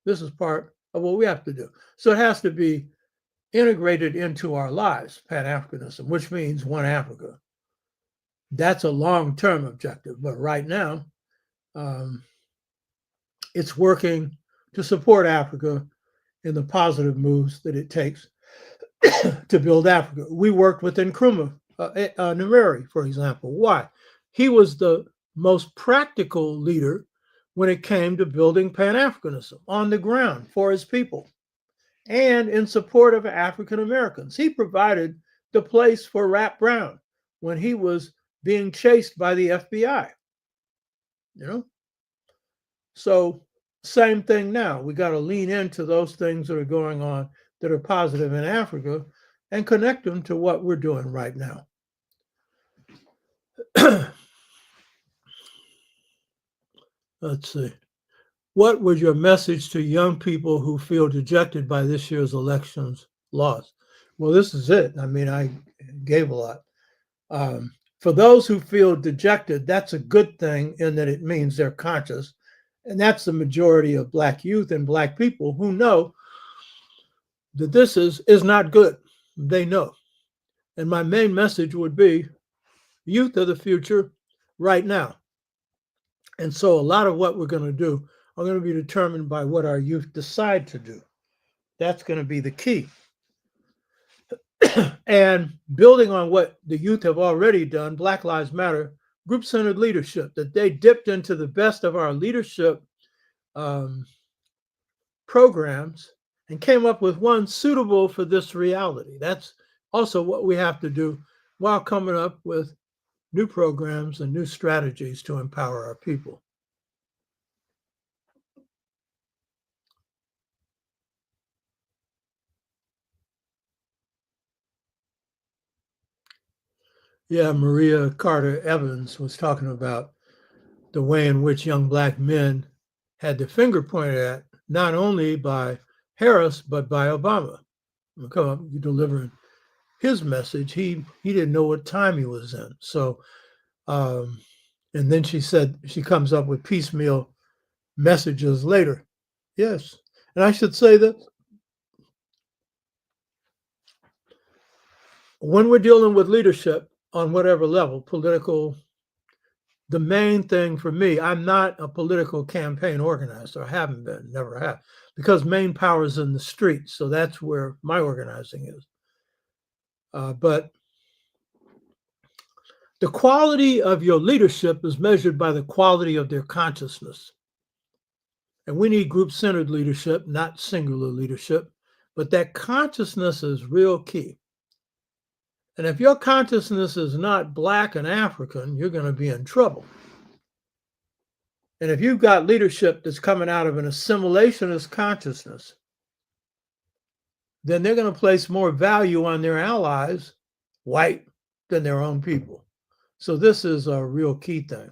this is part of what we have to do. So it has to be integrated into our lives, Pan-Africanism, which means one Africa. That's a long-term objective, but right now, it's working to support Africa in the positive moves that it takes to build Africa. We worked with Nkrumah Nyerere, for example. Why? He was the most practical leader when it came to building Pan-Africanism on the ground for his people and in support of African Americans. He provided the place for Rap Brown when he was being chased by the FBI. So same thing now. We got to lean into those things that are going on that are positive in Africa and connect them to what we're doing right now. Let's see. What was your message to young people who feel dejected by this year's elections loss? Well, this is it. I mean, I gave a lot. For those who feel dejected, that's a good thing in that it means they're conscious. And that's the majority of Black youth and Black people who know that this is not good. They know. And my main message would be youth are the future right now. And so a lot of what we're going to do are going to be determined by what our youth decide to do. That's going to be the key. And building on what the youth have already done, Black Lives Matter, group-centered leadership, that they dipped into the best of our leadership programs and came up with one suitable for this reality. That's also what we have to do while coming up with new programs and new strategies to empower our people. Yeah, Maria Carter Evans was talking about the way in which young Black men had the finger pointed at, not only by Harris, but by Obama. Come up delivering his message. He didn't know what time he was in. So, and then she said she comes up with piecemeal messages later. Yes. And I should say that when we're dealing with leadership on whatever level, political, the main thing for me, I'm not a political campaign organizer. I haven't been, never have, because main power is in the streets. So that's where my organizing is. But the quality of your leadership is measured by the quality of their consciousness. And we need group-centered leadership, not singular leadership. But that consciousness is real key. And if your consciousness is not Black and African, you're going to be in trouble. And if you've got leadership that's coming out of an assimilationist consciousness, then they're going to place more value on their allies, white, than their own people. So this is a real key thing.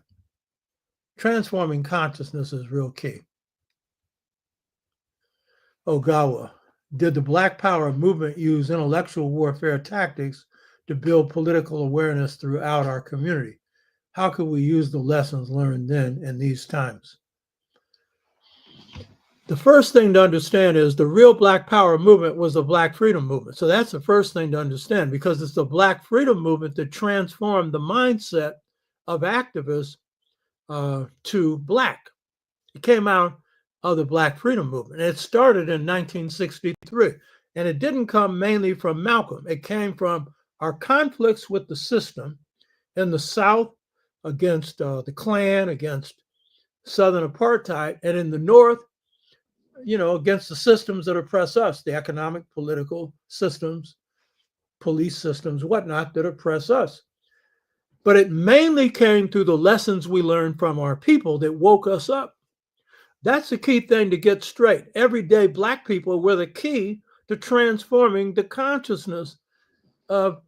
Transforming consciousness is real key. Ogawa, did the Black Power movement use intellectual warfare tactics to build political awareness throughout our community? How could we use the lessons learned then in these times? The first thing to understand is the real Black Power movement was the Black Freedom movement. So that's the first thing to understand, because it's the Black Freedom movement that transformed the mindset of activists to Black. It came out of the Black Freedom movement. And it started in 1963. And it didn't come mainly from Malcolm. It came from our conflicts with the system in the South against the Klan, against Southern apartheid, and in the North, against the systems that oppress us, the economic, political systems, police systems, whatnot, that oppress us. But it mainly came through the lessons we learned from our people that woke us up. That's the key thing to get straight. Everyday Black people were the key to transforming the consciousness of,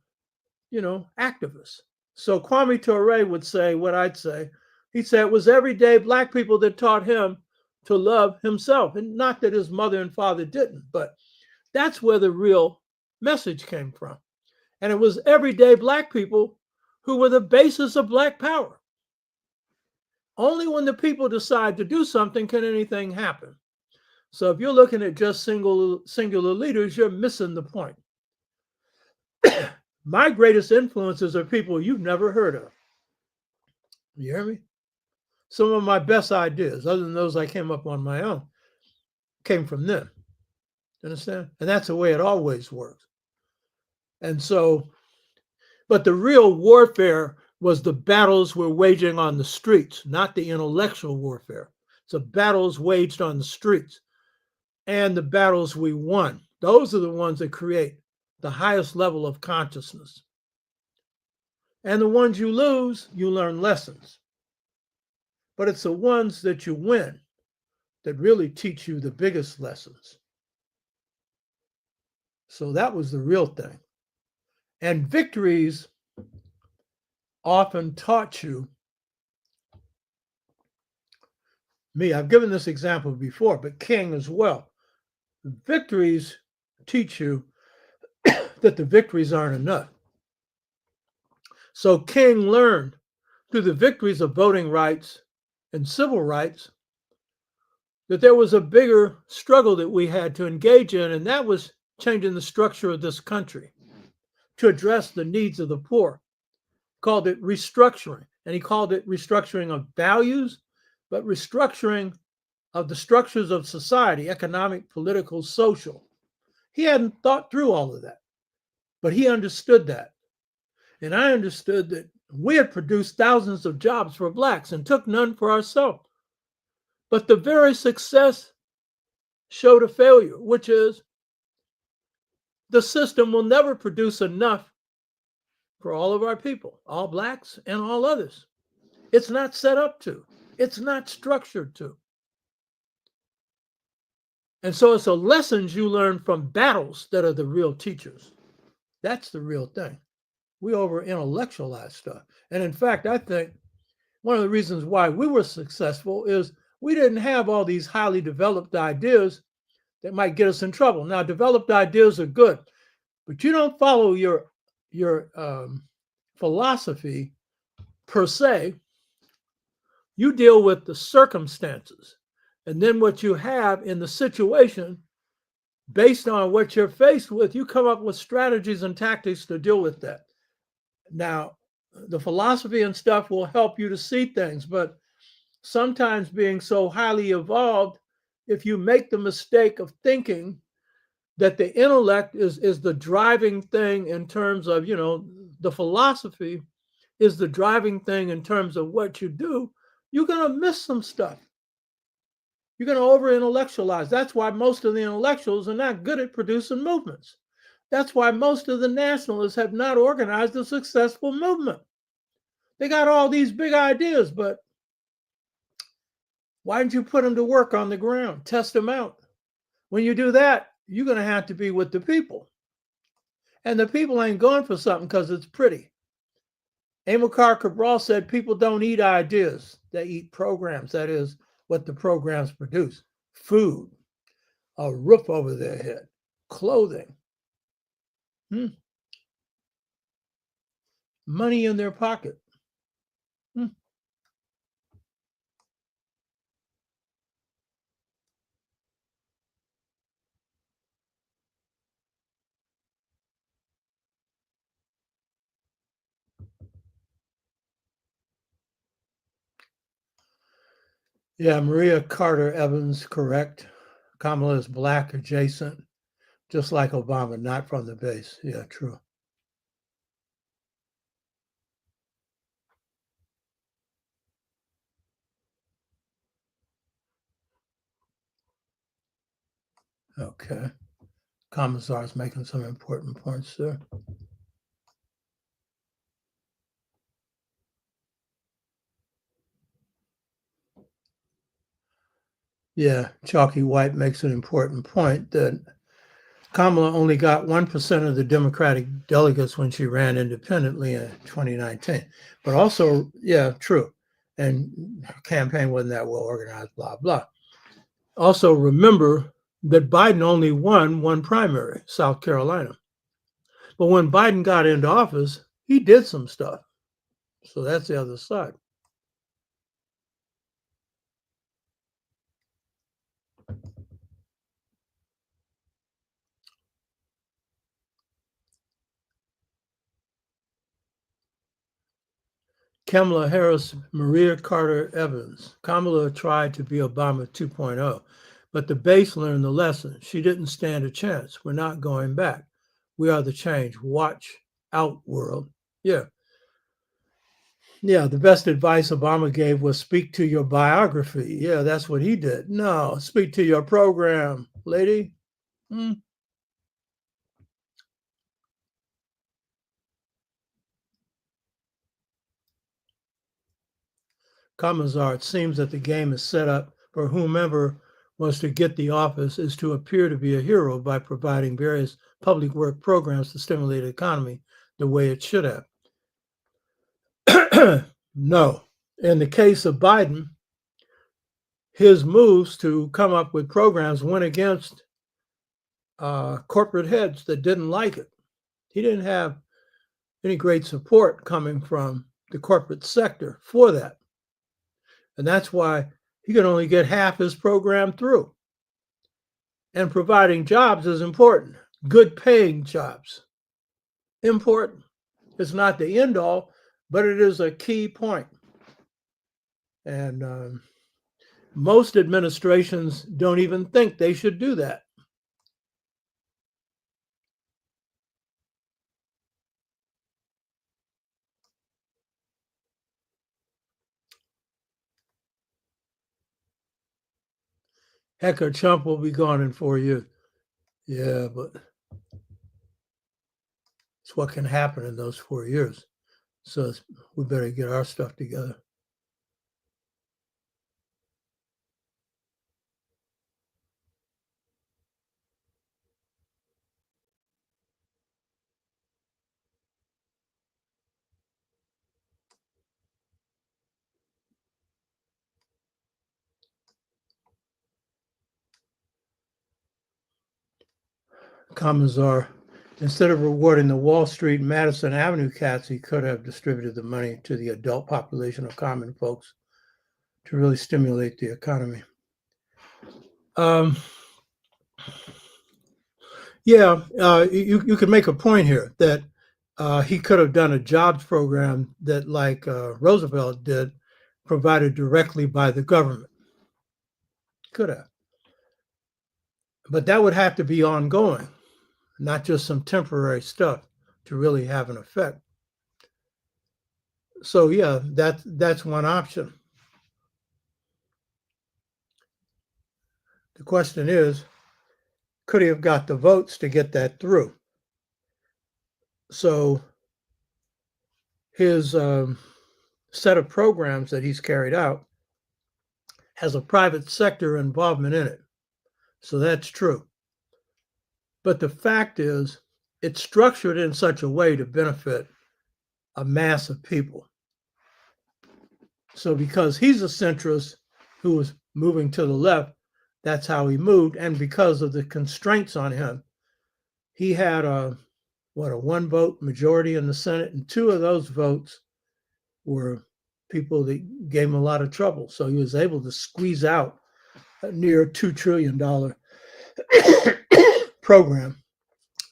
activists. So Kwame Ture would say what I'd say. He said it was everyday Black people that taught him to love himself. And not that his mother and father didn't, but that's where the real message came from. And it was everyday Black people who were the basis of Black power. Only when the people decide to do something can anything happen. So if you're looking at just singular leaders, you're missing the point. My greatest influences are people you've never heard of. You hear me? Some of my best ideas, other than those I came up on my own, came from them. Understand? And that's the way it always works. And so, but the real warfare was the battles we're waging on the streets, not the intellectual warfare. So battles waged on the streets and the battles we won. Those are the ones that create the highest level of consciousness. And the ones you lose, you learn lessons. But it's the ones that you win that really teach you the biggest lessons. So that was the real thing. And victories often taught you, I've given this example before, but King as well. Victories teach you that the victories aren't enough. So King learned through the victories of voting rights and civil rights that there was a bigger struggle that we had to engage in, and that was changing the structure of this country to address the needs of the poor. Called it restructuring, and he called it restructuring of values, but restructuring of the structures of society, economic, political, social. He hadn't thought through all of that, but he understood that. And I understood that we had produced thousands of jobs for Blacks and took none for ourselves. But the very success showed a failure, which is the system will never produce enough for all of our people, all Blacks and all others. It's not set up to. It's not structured to. And so it's the lessons you learn from battles that are the real teachers. That's the real thing. We over-intellectualize stuff. And in fact, I think one of the reasons why we were successful is we didn't have all these highly developed ideas that might get us in trouble. Now, developed ideas are good, but you don't follow your philosophy per se. You deal with the circumstances. And then what you have in the situation, based on what you're faced with, you come up with strategies and tactics to deal with that. Now, the philosophy and stuff will help you to see things, but sometimes being so highly evolved, if you make the mistake of thinking that the intellect is the driving thing in terms of, the philosophy is the driving thing in terms of what you do, you're going to miss some stuff. You're going to over-intellectualize. That's why most of the intellectuals are not good at producing movements. That's why most of the nationalists have not organized a successful movement. They got all these big ideas, but why didn't you put them to work on the ground? Test them out. When you do that, you're going to have to be with the people. And the people ain't going for something because it's pretty. Amilcar Cabral said people don't eat ideas. They eat programs. That is what the programs produce. Food, a roof over their head, clothing, money in their pocket. Yeah, Maria Carter Evans, correct. Kamala is Black adjacent, just like Obama, not from the base. Yeah, true. Okay. Commissar is making some important points there. Yeah, Chalky White makes an important point that Kamala only got 1% of the Democratic delegates when she ran independently in 2019. But also, yeah, true. And her campaign wasn't that well organized, blah, blah. Also, remember that Biden only won one primary, South Carolina. But when Biden got into office, he did some stuff. So that's the other side. Kamala Harris, Maria Carter Evans. Kamala tried to be Obama 2.0, but the base learned the lesson. She didn't stand a chance. We're not going back. We are the change. Watch out, world. Yeah. Yeah, the best advice Obama gave was speak to your biography. Yeah, that's what he did. No, speak to your program, lady. Commissar, it seems that the game is set up for whomever was to get the office is to appear to be a hero by providing various public work programs to stimulate the economy the way it should have. No. In the case of Biden, his moves to come up with programs went against corporate heads that didn't like it. He didn't have any great support coming from the corporate sector for that. And that's why he could only get half his program through. And providing jobs is important. Good paying jobs. Important. It's not the end all, but it is a key point. And most administrations don't even think they should do that. Heck, Trump will be gone in 4 years. Yeah, but it's what can happen in those 4 years. So we better get our stuff together. Commissar, instead of rewarding the Wall Street Madison Avenue cats, he could have distributed the money to the adult population of common folks to really stimulate the economy. You could make a point here that he could have done a jobs program that, like Roosevelt did, provided directly by the government. Could have. But that would have to be ongoing, not just some temporary stuff to really have an effect. So yeah, that's one option. The question is, could he have got the votes to get that through? So his set of programs that he's carried out has a private sector involvement in it. So that's true. But the fact is, it's structured in such a way to benefit a mass of people. So because he's a centrist who was moving to the left, that's how he moved. And because of the constraints on him, he had a one vote majority in the Senate, and two of those votes were people that gave him a lot of trouble. So he was able to squeeze out a near $2 trillion program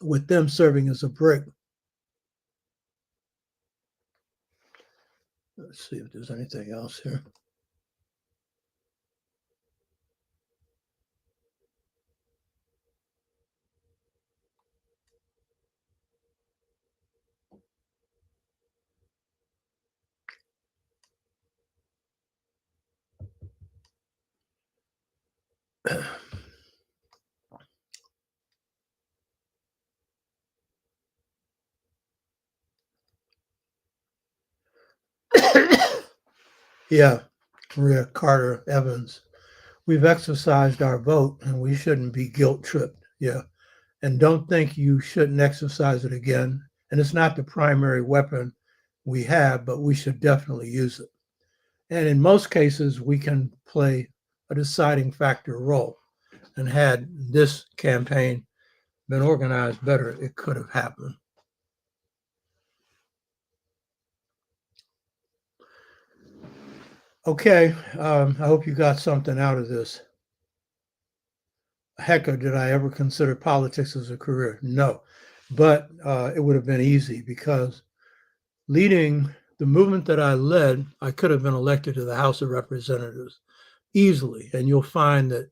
with them serving as a brick. Let's see if there's anything else here. Yeah, Maria Carter Evans. We've exercised our vote and we shouldn't be guilt tripped. Yeah. and don't think you shouldn't exercise it again. And it's not the primary weapon we have, but we should definitely use it. And in most cases, we can play a deciding factor role. And had this campaign been organized better, it could have happened. Okay, I hope you got something out of this. Heck, did I ever consider politics as a career? No, but it would have been easy because leading the movement that I led, I could have been elected to the House of Representatives easily. And you'll find that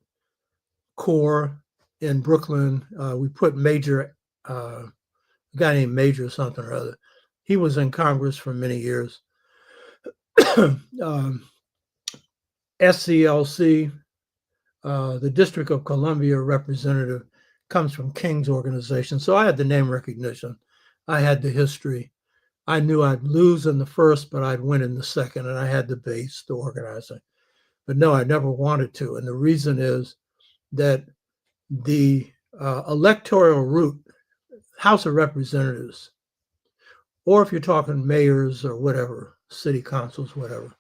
CORE in Brooklyn, we put Major, a guy named Major something or other. He was in Congress for many years. SCLC, the District of Columbia representative, comes from King's organization. So I had the name recognition. I had the history. I knew I'd lose in the first, but I'd win in the second, and I had the base, the organizing. But no, I never wanted to. And the reason is that the electoral route, House of Representatives, or if you're talking mayors or whatever, city councils, whatever,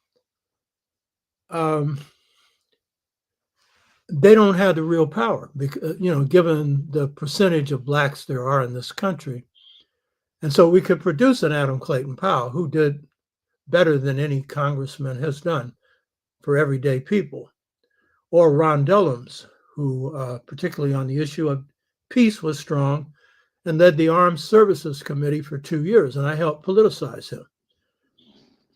they don't have the real power because, given the percentage of blacks there are in this country. And so we could produce an Adam Clayton Powell who did better than any congressman has done for everyday people, or Ron Dellums, who particularly on the issue of peace was strong and led the Armed Services Committee for 2 years, and I helped politicize him.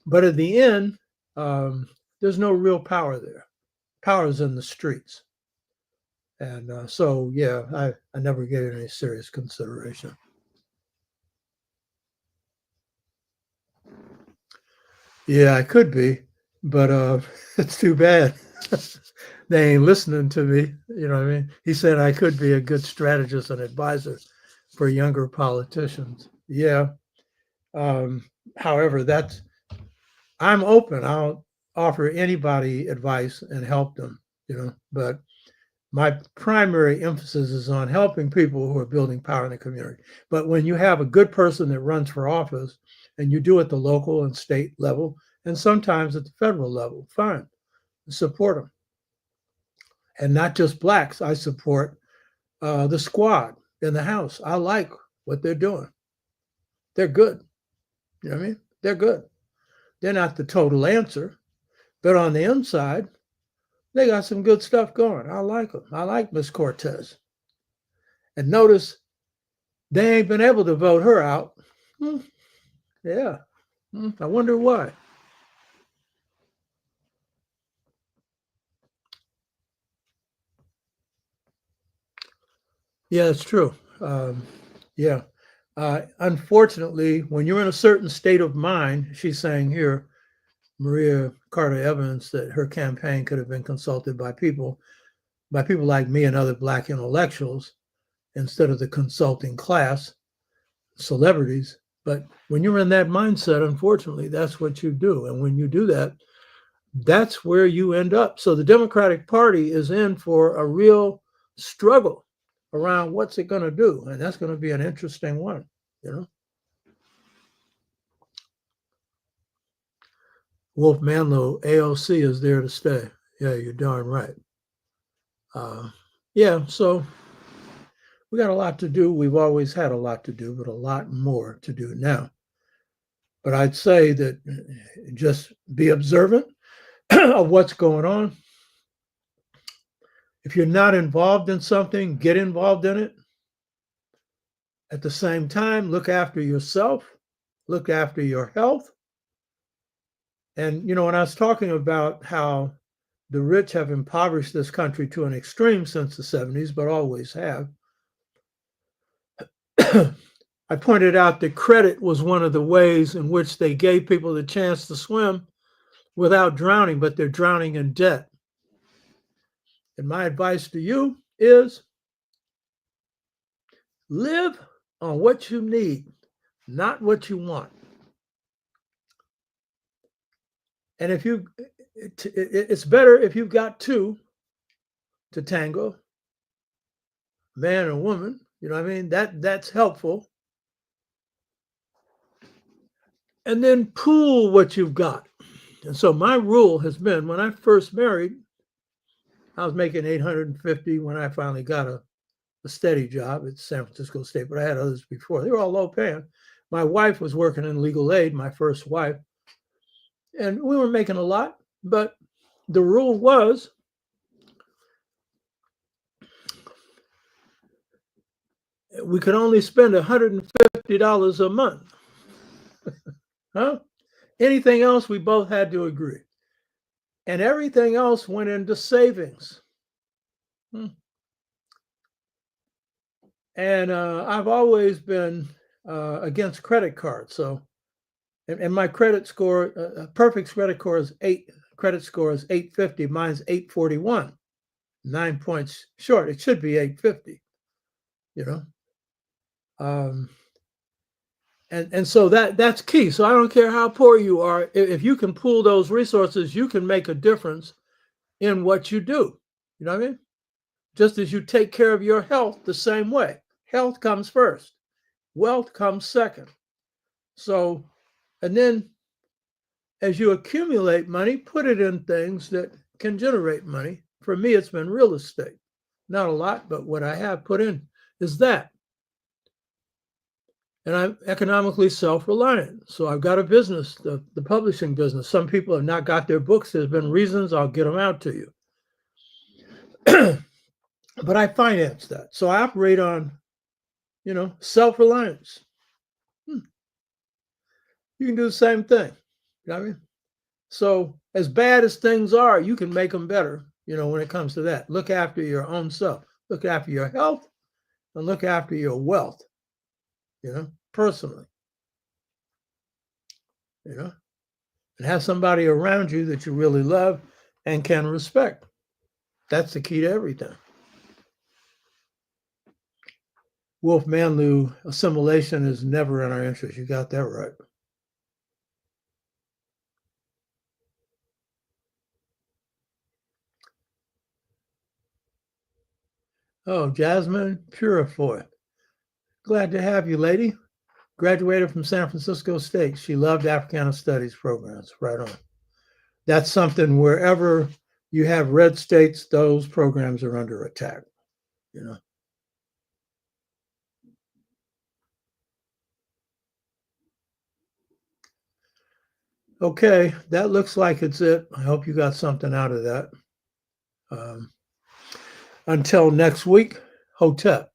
But at the end, there's no real power there. Power is in the streets. And so, yeah, I never gave it any serious consideration. Yeah, I could be, but it's too bad. They ain't listening to me. You know what I mean? He said I could be a good strategist and advisor for younger politicians. Yeah. However, I'm open. I'll offer anybody advice and help them, but my primary emphasis is on helping people who are building power in the community. But when you have a good person that runs for office and you do it at the local and state level, and sometimes at the federal level, fine, support them. And not just blacks. I support the squad in the House. I like what they're doing. They're good. You know what I mean? They're good. They're not the total answer, but on the inside, they got some good stuff going. I like them. I like Miss Cortez. And notice they ain't been able to vote her out. Yeah. I wonder why. Yeah, it's true. Yeah. Unfortunately, when you're in a certain state of mind, she's saying here, Maria Carter Evans, that her campaign could have been consulted by people like me and other black intellectuals instead of the consulting class, celebrities. But when you're in that mindset, unfortunately, that's what you do. And when you do that, that's where you end up. So the Democratic Party is in for a real struggle around what's it going to do. And that's going to be an interesting one, Wolf Manlow, AOC is there to stay. Yeah, you're darn right. Yeah, so we got a lot to do. We've always had a lot to do, but a lot more to do now. But I'd say that just be observant of what's going on. If you're not involved in something, get involved in it. At the same time, look after yourself, look after your health. And, when I was talking about how the rich have impoverished this country to an extreme since the 70s, but always have, I pointed out that credit was one of the ways in which they gave people the chance to swim without drowning, but they're drowning in debt. And my advice to you is live on what you need, not what you want. And it's better if you've got two to tango, man and woman, You know what I mean? That's helpful. And then pool what you've got. And so my rule has been, when I first married, I was making $850 when I finally got a steady job at San Francisco State, but I had others before. They were all low paying. My wife was working in legal aid, my first wife, and we were making a lot, but the rule was we could only spend $150 a month. Huh? Anything else, we both had to agree. And everything else went into savings. And I've always been against credit cards. So, and my credit score, perfect credit score is 850. Mine's 841, 9 points short. It should be 850, you know. And so that's key. So I don't care how poor you are. If you can pool those resources, you can make a difference in what you do. You know what I mean? Just as you take care of your health the same way. Health comes first. Wealth comes second. So, and then as you accumulate money, put it in things that can generate money. For me, it's been real estate. Not a lot, but what I have put in is that. And I'm economically self-reliant. So I've got a business, the publishing business. Some people have not got their books. There's been reasons. I'll get them out to you. But I finance that. So I operate on, self-reliance. You can do the same thing. You know what I mean? So as bad as things are, you can make them better, when it comes to that. Look after your own self. Look after your health and look after your wealth, personally. And have somebody around you that you really love and can respect. That's the key to everything. Wolf Manlew, assimilation is never in our interest. You got that right. Oh, Jasmine Purifoy. Glad to have you, lady. Graduated from San Francisco State. She loved Africana Studies programs. Right on. That's something wherever you have red states, those programs are under attack, Okay, that looks like it's it. I hope you got something out of that. Until next week, Hotep.